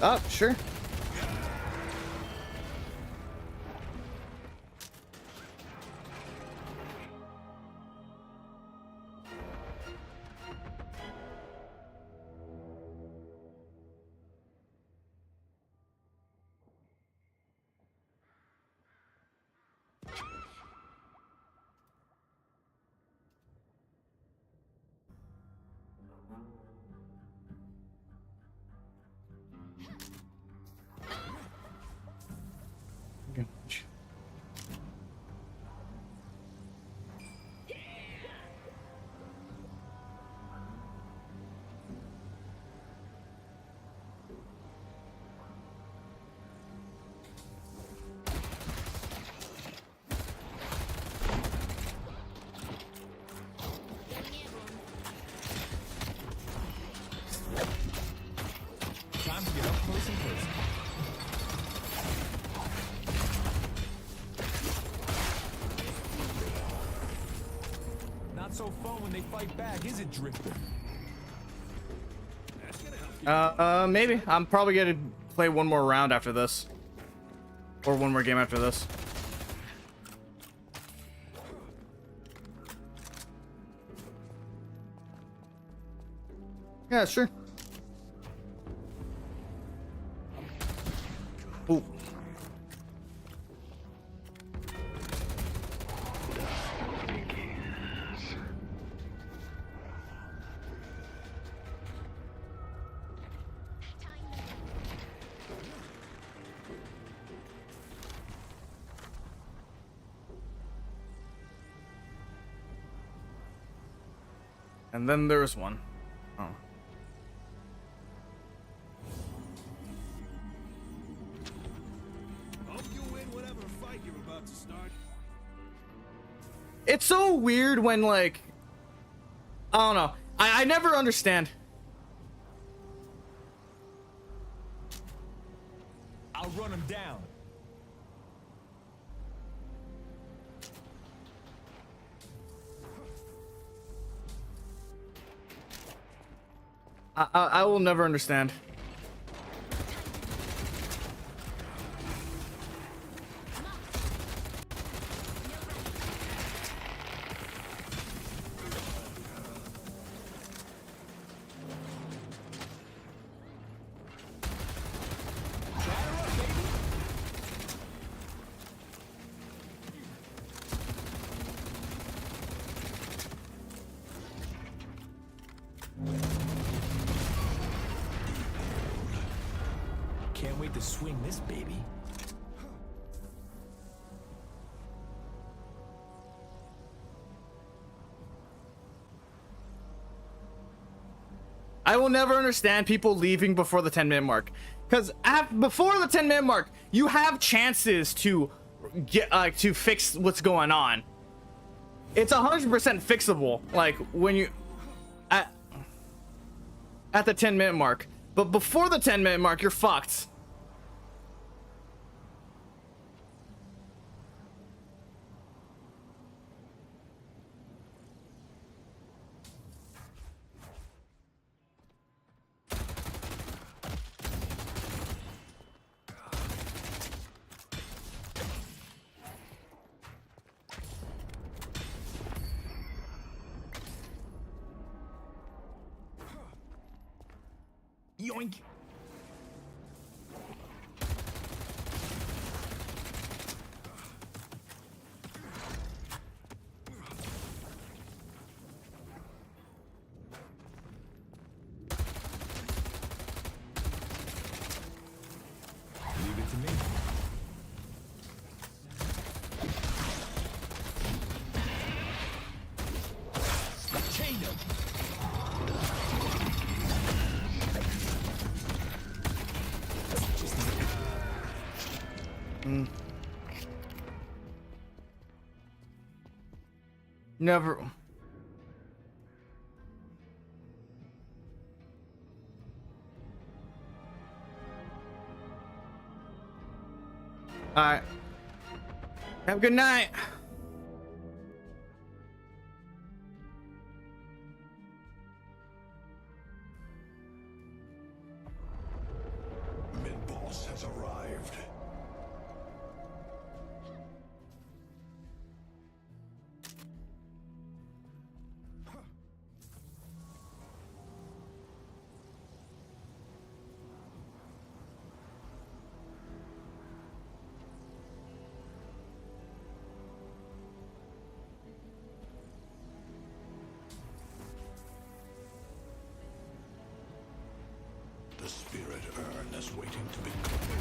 Oh, sure. Time to get up close and personal. Not so fun when they fight back, is it, Drifter? Maybe. I'm probably gonna play one more round after this. Or one more game after this. Yeah, sure. Ooh. And then there's one. Oh. Hope you win whatever fight you're about to start. It's so weird when, like, I don't know. I never understand. I'll run him down. I will never understand. Can't wait to swing this baby. I will never understand people leaving before the 10-minute mark. Because before the 10-minute mark, you have chances to get to fix what's going on. It's 100% fixable. Like when you at the 10-minute mark. But before the 10-minute mark, you're fucked. Yoink. Leave it to me. Chain him. Never. All right. Have a good night. Mid-boss has arrived. The spirit urn is waiting to be covered.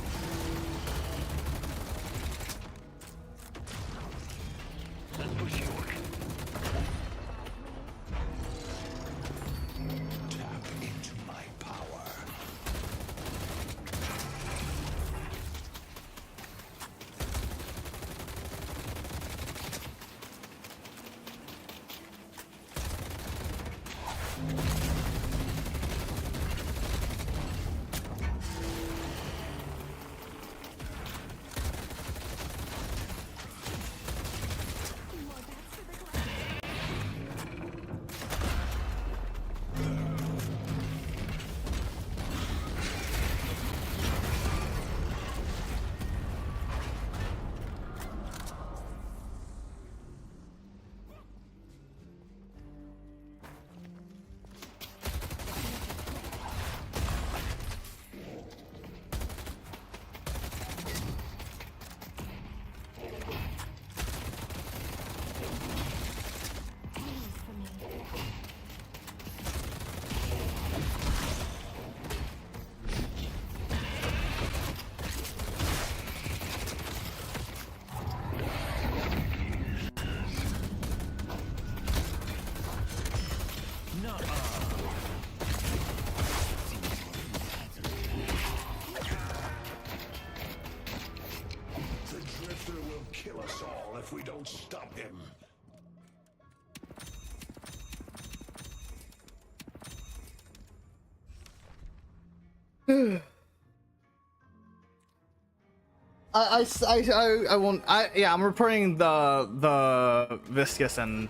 I won't. Yeah, I'm reporting the viscous and.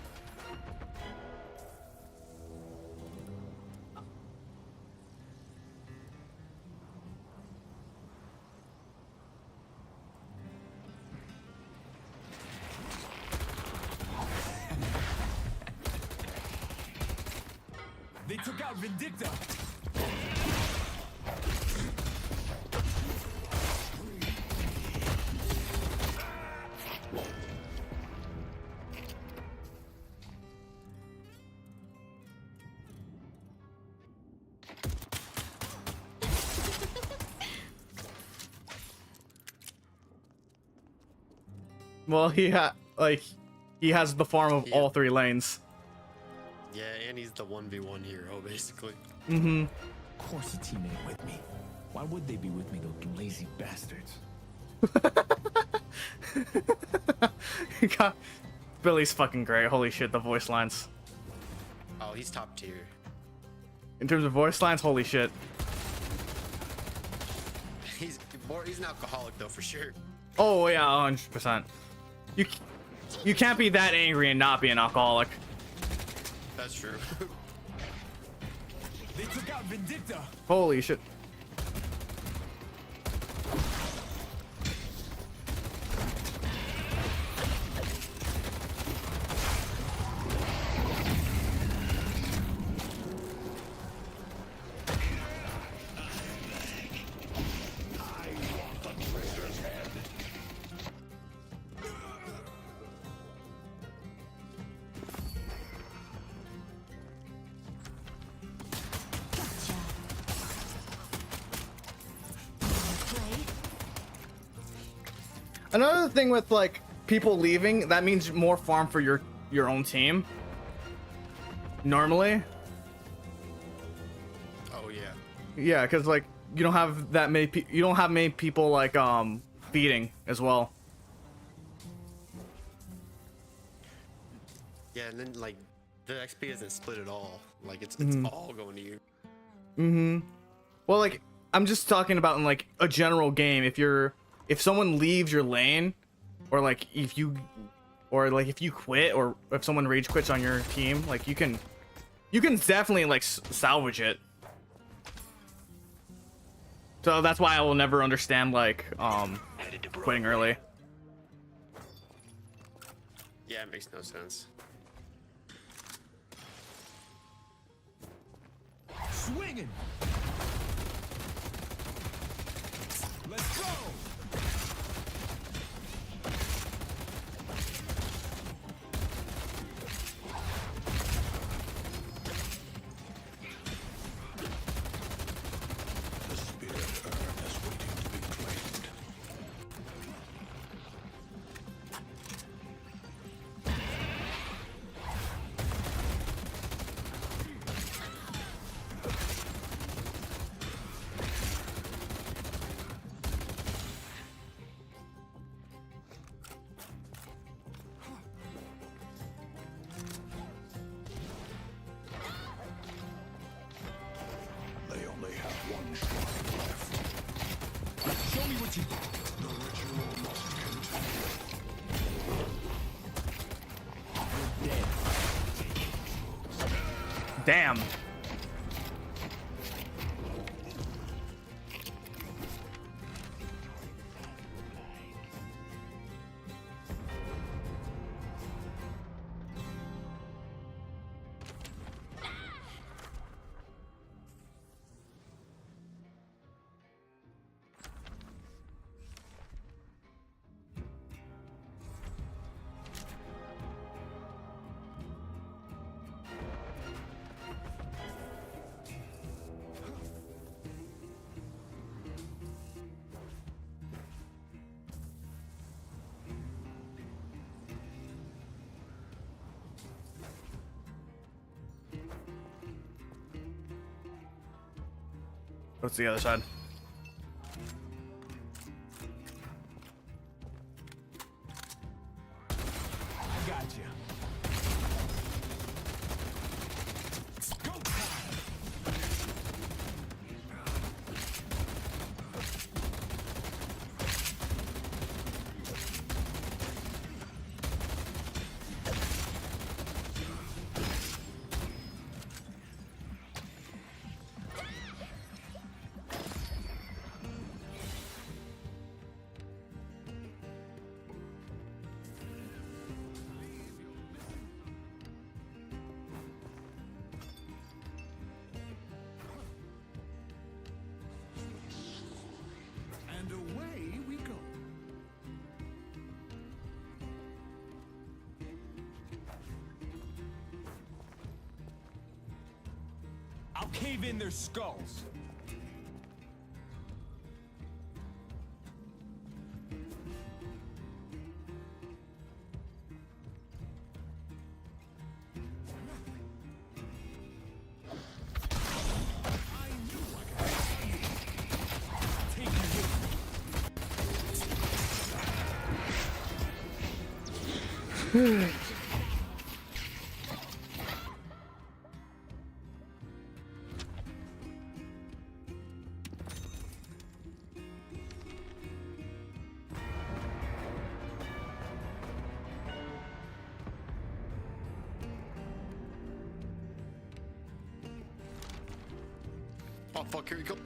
They took out Vindicta. Well, he has the farm of all 3 lanes. Yeah, and he's the 1v1 hero, basically. Mm-hmm. Of course a teammate with me. Why would they be with me, those lazy bastards? God, Billy's fucking great. Holy shit, the voice lines. Oh, he's top tier. In terms of voice lines, holy shit. He's an alcoholic though, for sure. Oh yeah, 100%. You can't be that angry and not be an alcoholic. That's true. They took out Vindicta. Holy shit. Another thing with like people leaving, that means more farm for your own team. Normally. Oh yeah. Yeah, because like you don't have that many people like feeding as well. Yeah, and then like the XP isn't split at all. Like it's all going to you. Mm-hmm. Well, like I'm just talking about in like a general game. If someone leaves your lane, or like if you quit, or if someone rage quits on your team, like you can definitely like salvage it. So that's why I will never understand like quitting early. Yeah, it makes no sense. Swinging. Let's go. The spirit urn is waiting to be claimed. They only have one shrine left. Show me what you got. The ritual must continue. Damn. What's the other side? I got you. Go time. I'll cave in their skulls. Oh fuck, here we go.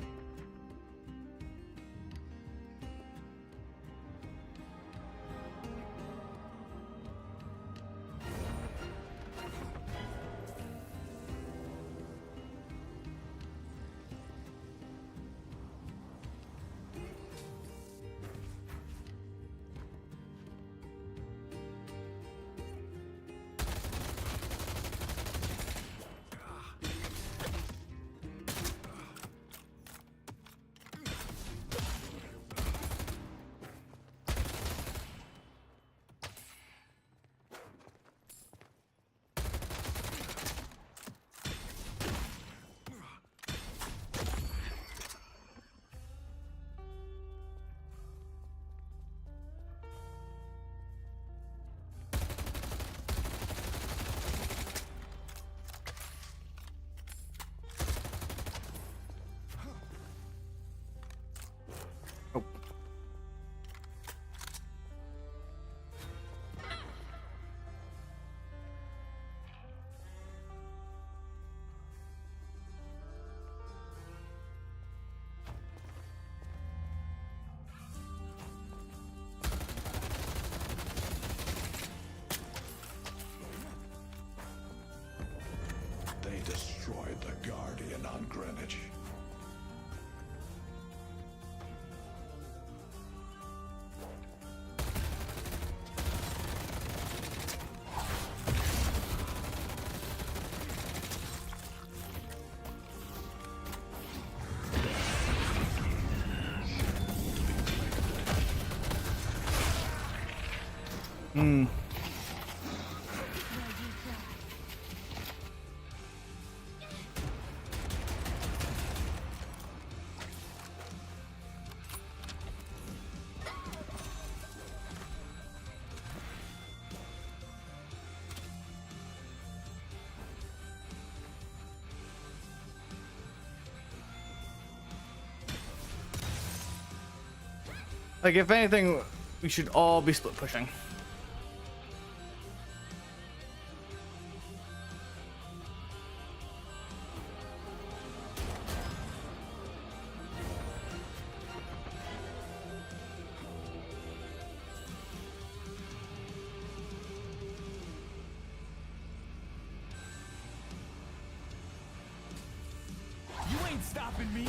They destroyed the Guardian on Greenwich. Like, if anything, we should all be split pushing. You ain't stopping me.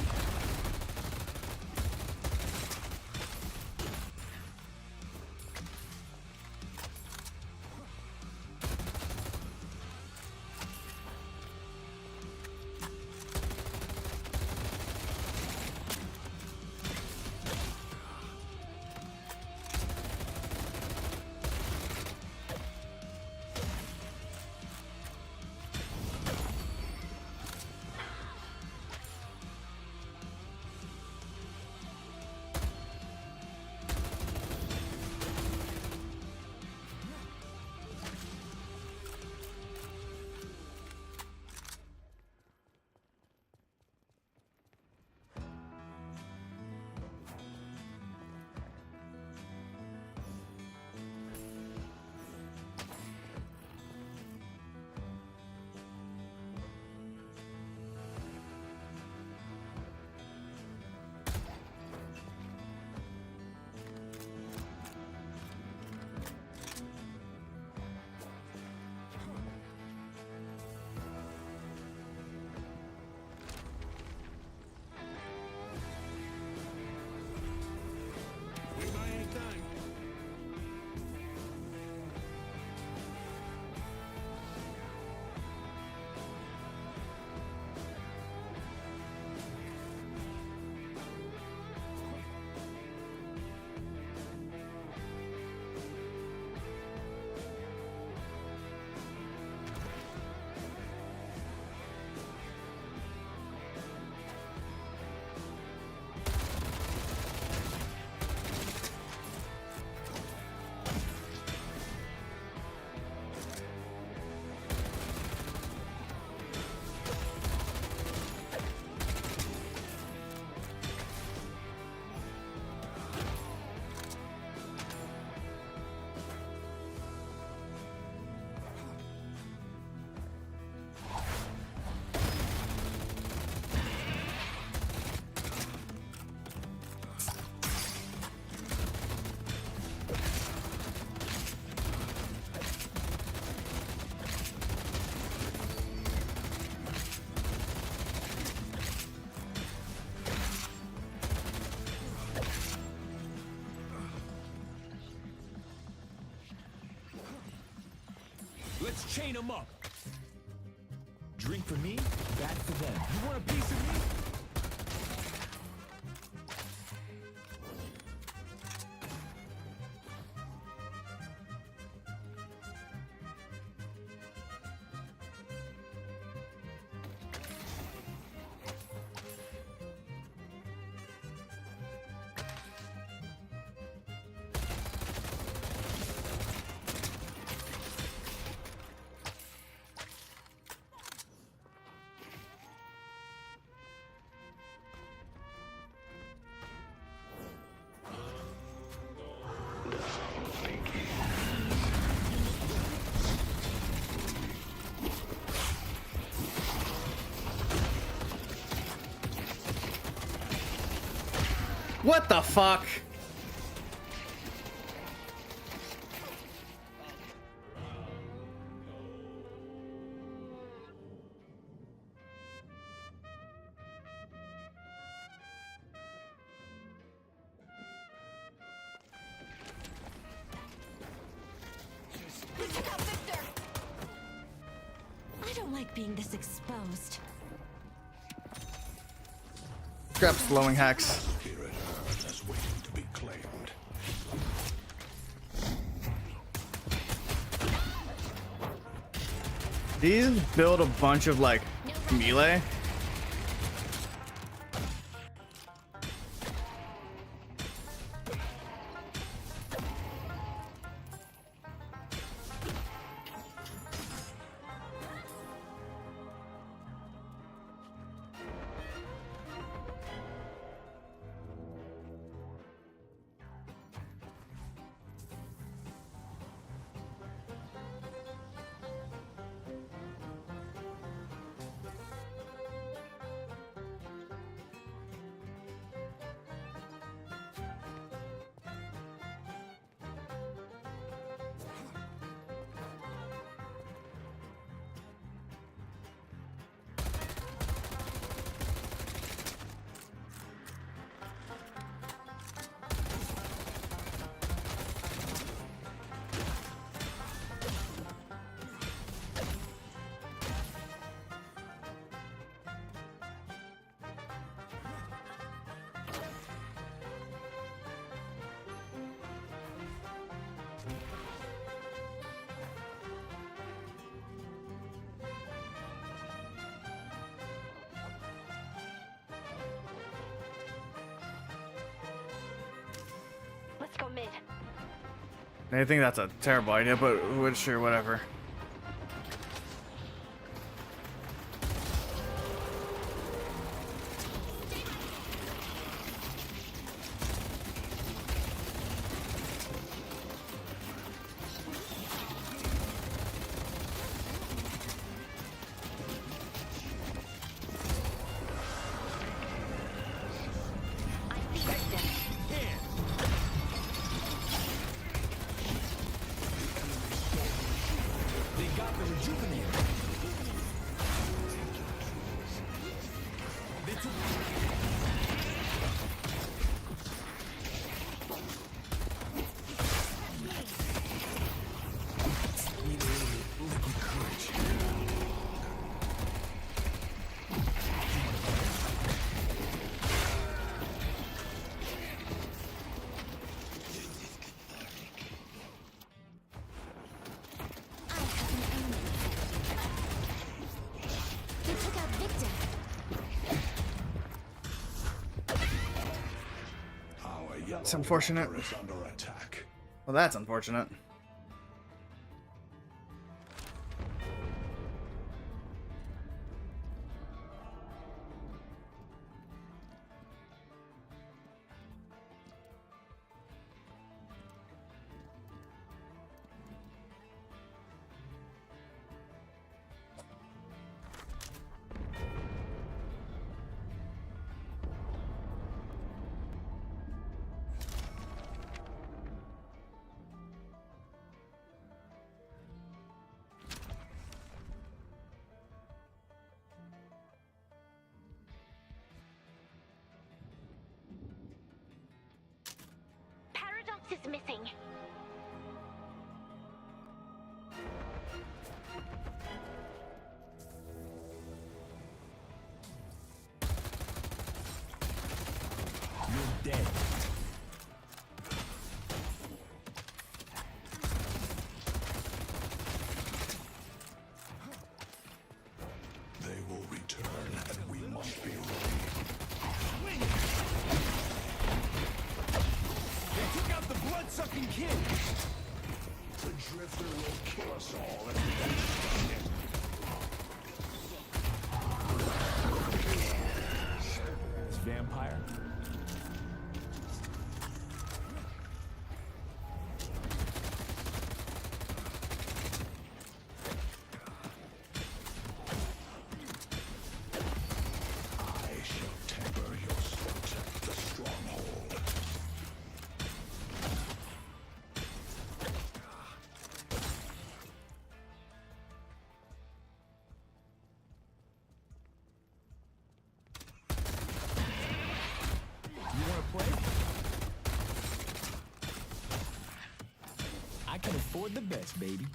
chain them up. Drink for me, bad for them. You want a piece of me? What the fuck? We took out Victor! I don't like being this exposed. Grab slowing hacks. Spirit Earth is waiting to be claimed. These build a bunch of like melee. Let's go mid. I think that's a terrible idea, but sure, whatever. It's unfortunate. Is under attack. Well, that's unfortunate. Is missing. blood-sucking kid! The Drifter will kill us all if we don't stop him. This vampire? I shall temper your protect the stronghold. You wanna play? I can afford the best, baby.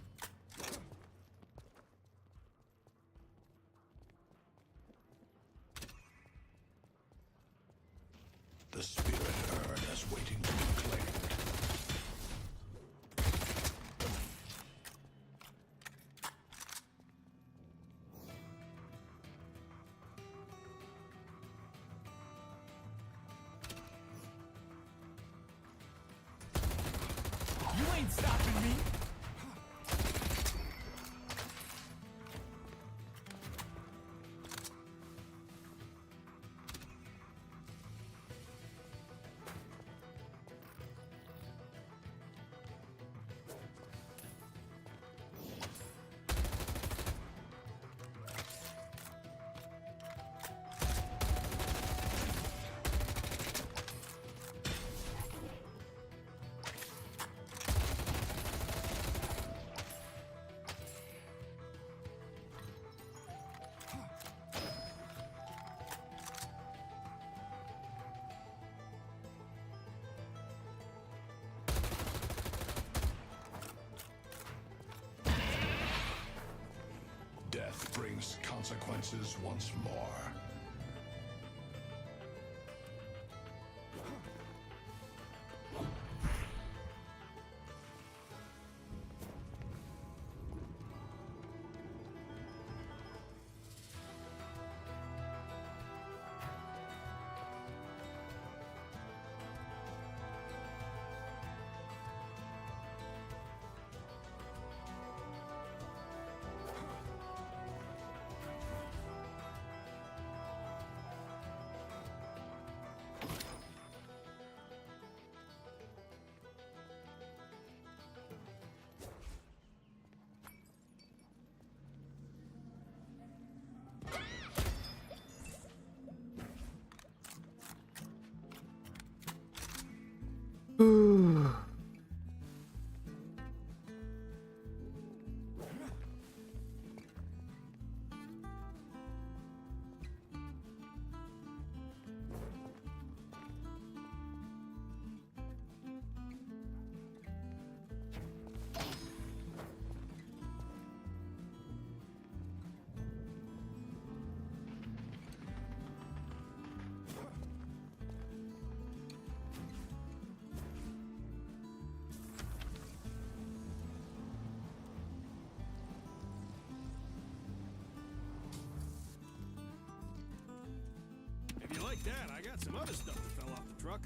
The spirit urn is waiting to be claimed. You ain't stopping me. Death brings consequences once more. If you like that, I got some other stuff that fell off the truck.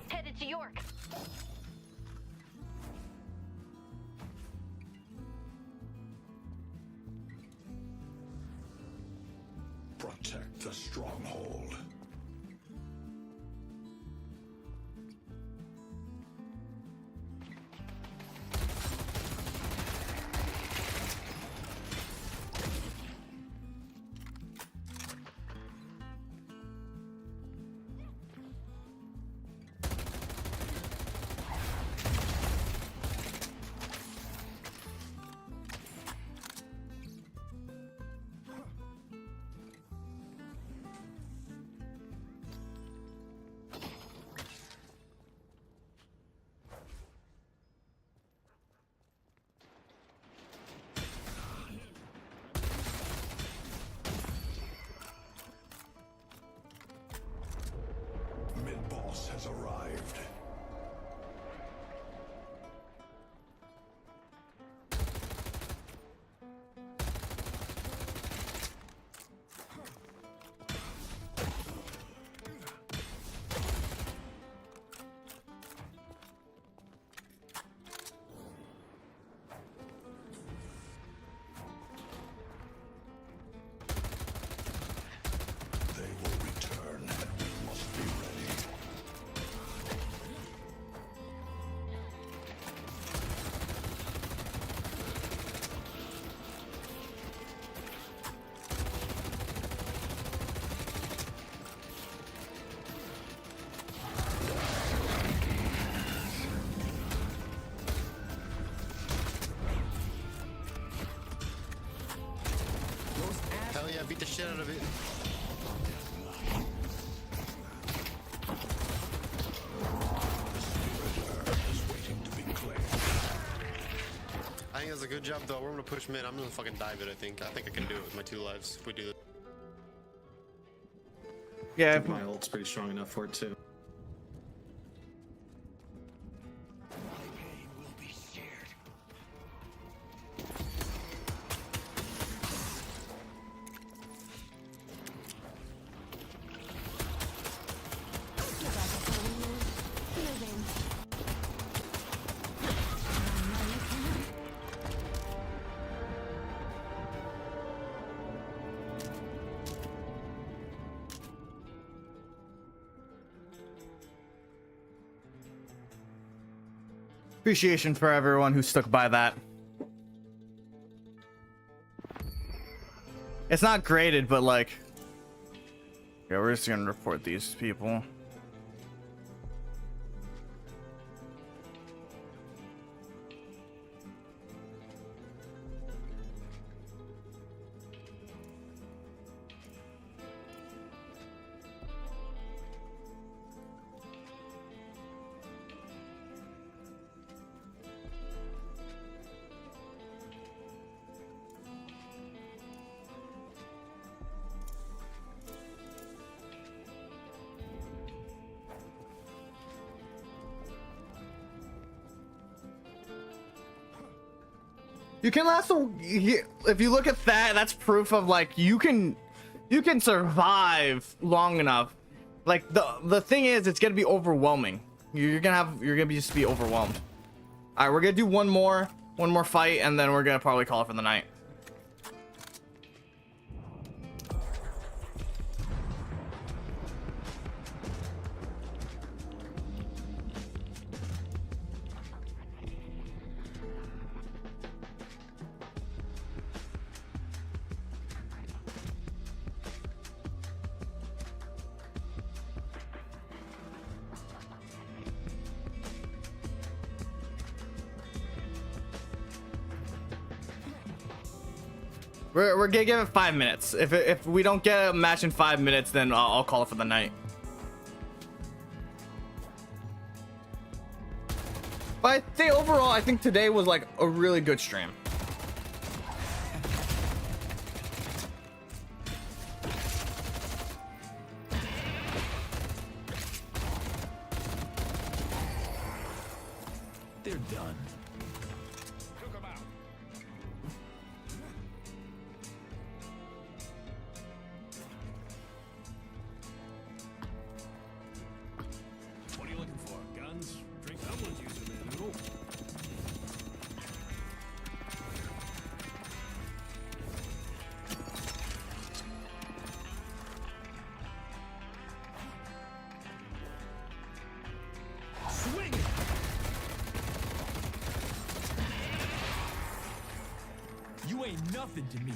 Headed to York. Protect the stronghold. beat the shit out of it. I think that's a good job though. We're gonna push mid. I'm gonna fucking dive it, I think. I think I can do it with my 2 lives if we do this. Yeah, My ult's pretty strong enough for it too. appreciation for everyone who stuck by that. It's not graded, but like, yeah, we're just gonna report these people. You can also, if you look at that, that's proof of like you can survive long enough. Like the thing is, it's gonna be overwhelming. You're gonna just be overwhelmed. All right, we're gonna do one more fight, and then we're gonna probably call it for the night. We're gonna give it 5 minutes. If we don't get a match in 5 minutes, then I'll call it for the night. But I'd say overall, I think today was like a really good stream. They're done. What are you looking for? Guns? Drink? Someone's using them. Nope. Swing it! You ain't nothing to me.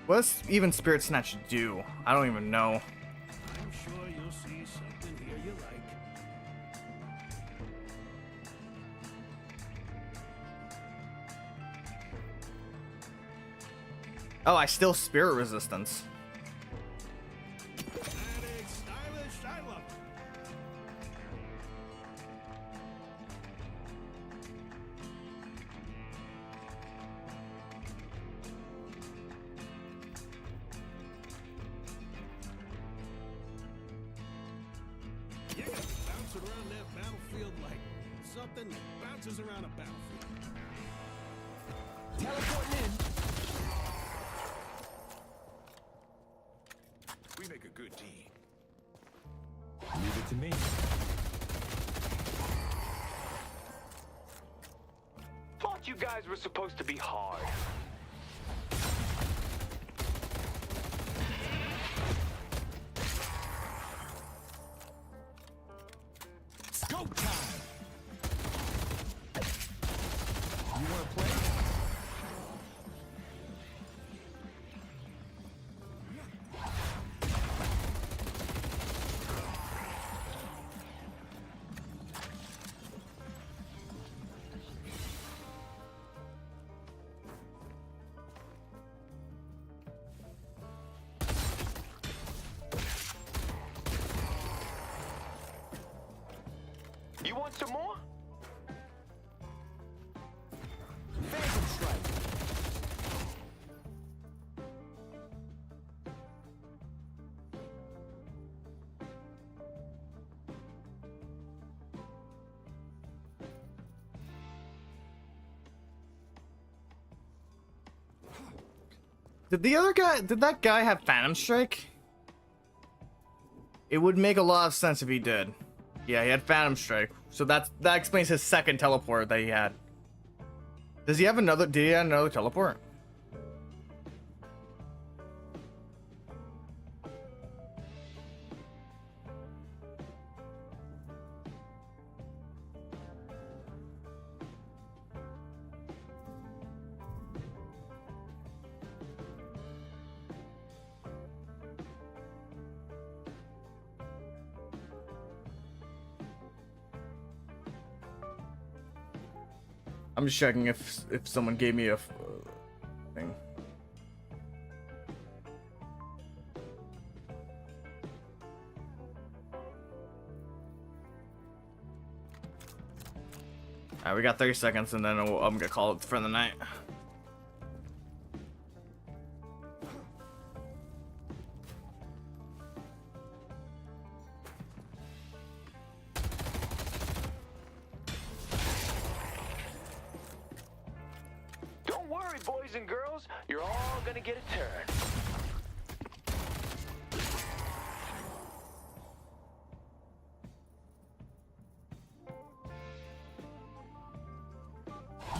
What's even Spirit Snatch do? I don't even know. I'm sure you'll see something here you like. Oh, I still Spirit Resistance. Dramatic, stylish, I love it. Yeah, bouncing around that battlefield like something that bounces around a battlefield. Teleporting in. We make a good team. Leave it to me. Thought you guys were supposed to be hard. It's go time. You want to play? want some more? Phantom strike. Did that guy have Phantom Strike? It would make a lot of sense if he did. Yeah, he had Phantom Strike. So that explains his second teleport that he had. Did he have another teleport? I'm just checking if someone gave me a thing. Alright, we got 30 seconds and then I'm gonna call it for the night. Boys and girls, you're all gonna get a turn.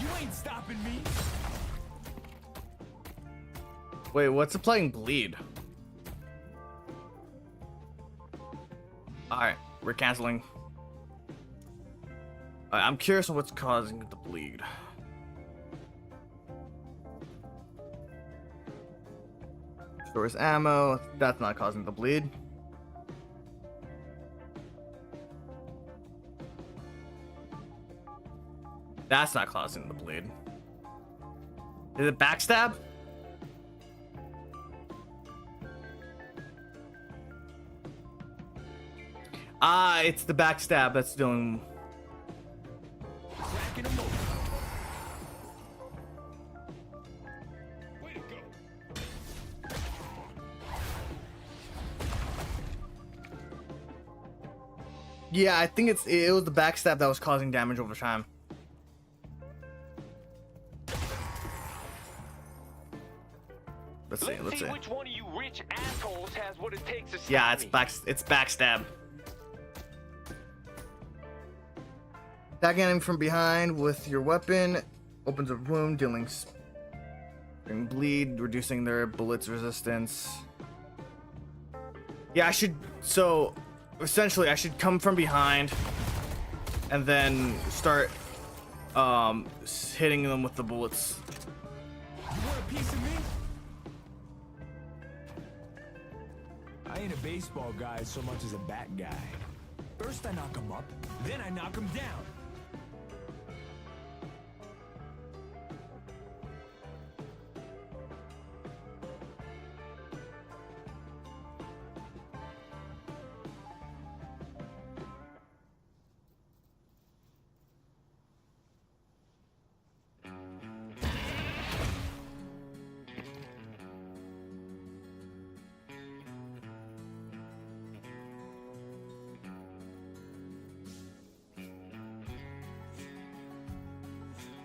You ain't stopping me. Wait, what's applying bleed? Alright, we're canceling. I'm curious on what's causing the bleed. Stores ammo, that's not causing the bleed. That's not causing the bleed. Is it backstab? Ah, it's the backstab that's doing. Yeah, I think it was the backstab that was causing damage over time. Let's see. Which one of you rich assholes has what it takes to Yeah, stop it's backstab. Attacking enemy from behind with your weapon opens a wound, dealing bleed, reducing their bullets resistance. Yeah, so essentially I should come from behind and then start hitting them with the bullets. You want a piece of me? I ain't a baseball guy so much as a bat guy. First I knock him up, then I knock him down.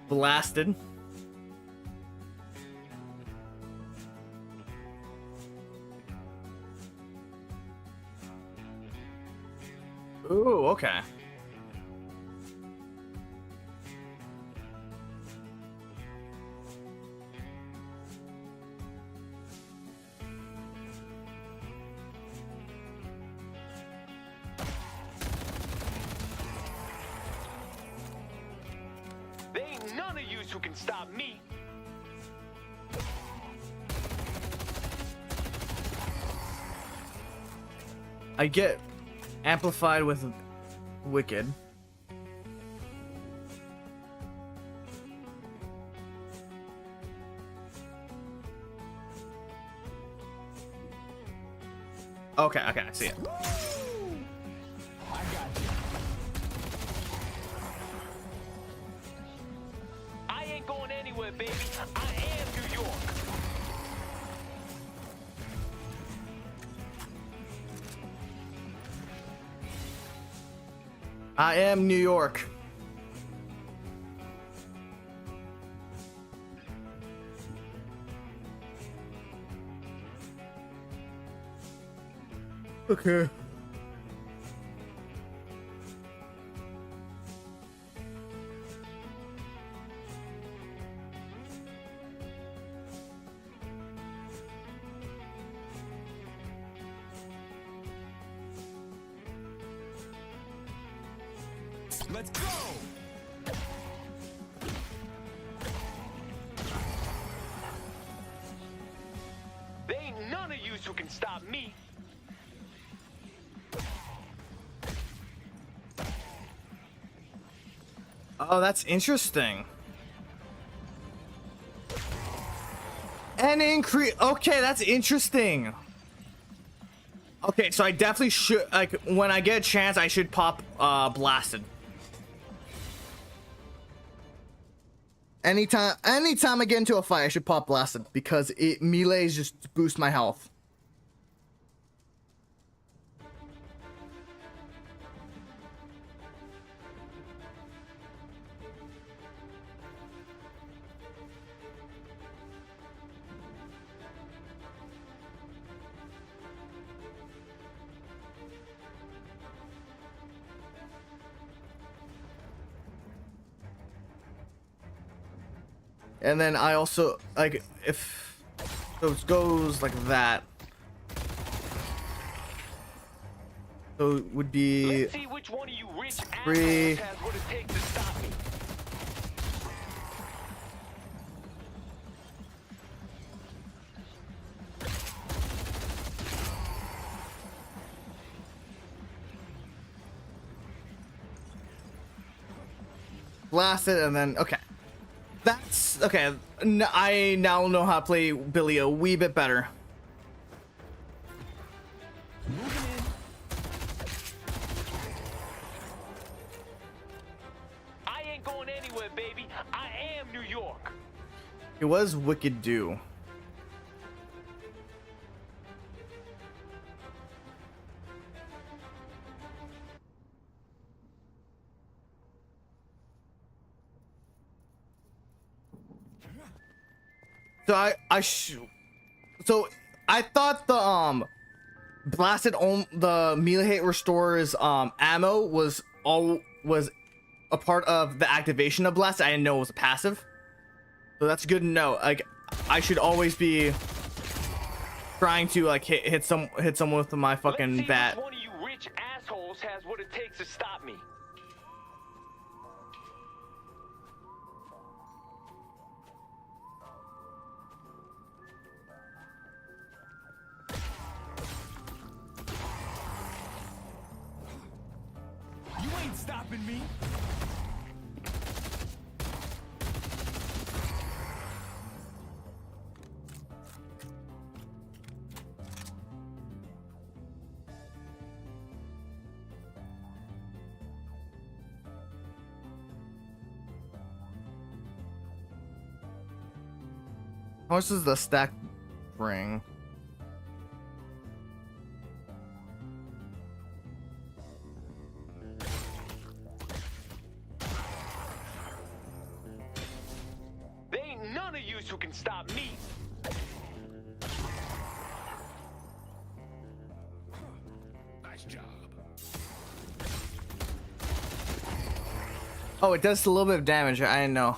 Blasted. Ooh, okay. There ain't none of yous who can stop me. I get amplified with Wicked. Okay, I see it. I got you. I am New York. Okay. Let's go! There ain't none of yous who can stop me. Oh, that's interesting. An increase. Okay, that's interesting. Okay, so I definitely should, like, when I get a chance, I should pop blasted. Anytime I get into a fight, I should pop blasted because it melees just boost my health. And then I also, like, if it goes like that, so it would be Let's see which one of you rich 3. assholes has what it takes to stop me. Blast it, and then okay. That's okay. I now know how to play Billy a wee bit better. I ain't going anywhere, baby. I am New York. It was Wicked Do. So I thought the blasted on the melee hit restores ammo was a part of the activation of blast. I didn't know it was a passive, so that's good to know. Like, I should always be trying to like hit someone with my fucking bat. Let's see which one of you rich assholes has what it takes to stop me. You ain't stopping me. How much does the stack bring? There ain't none of yous who can stop me. Nice job. Oh, it does a little bit of damage. I didn't know.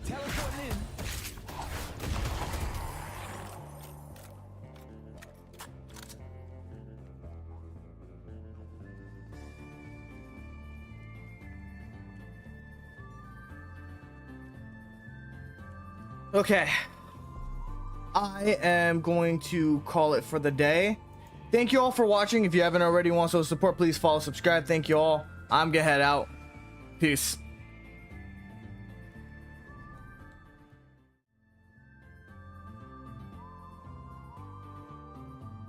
Teleporting in. Okay. I am going to call it for the day. Thank you all for watching. If you haven't already want to support, please follow, subscribe. Thank you all. I'm gonna head out. Peace.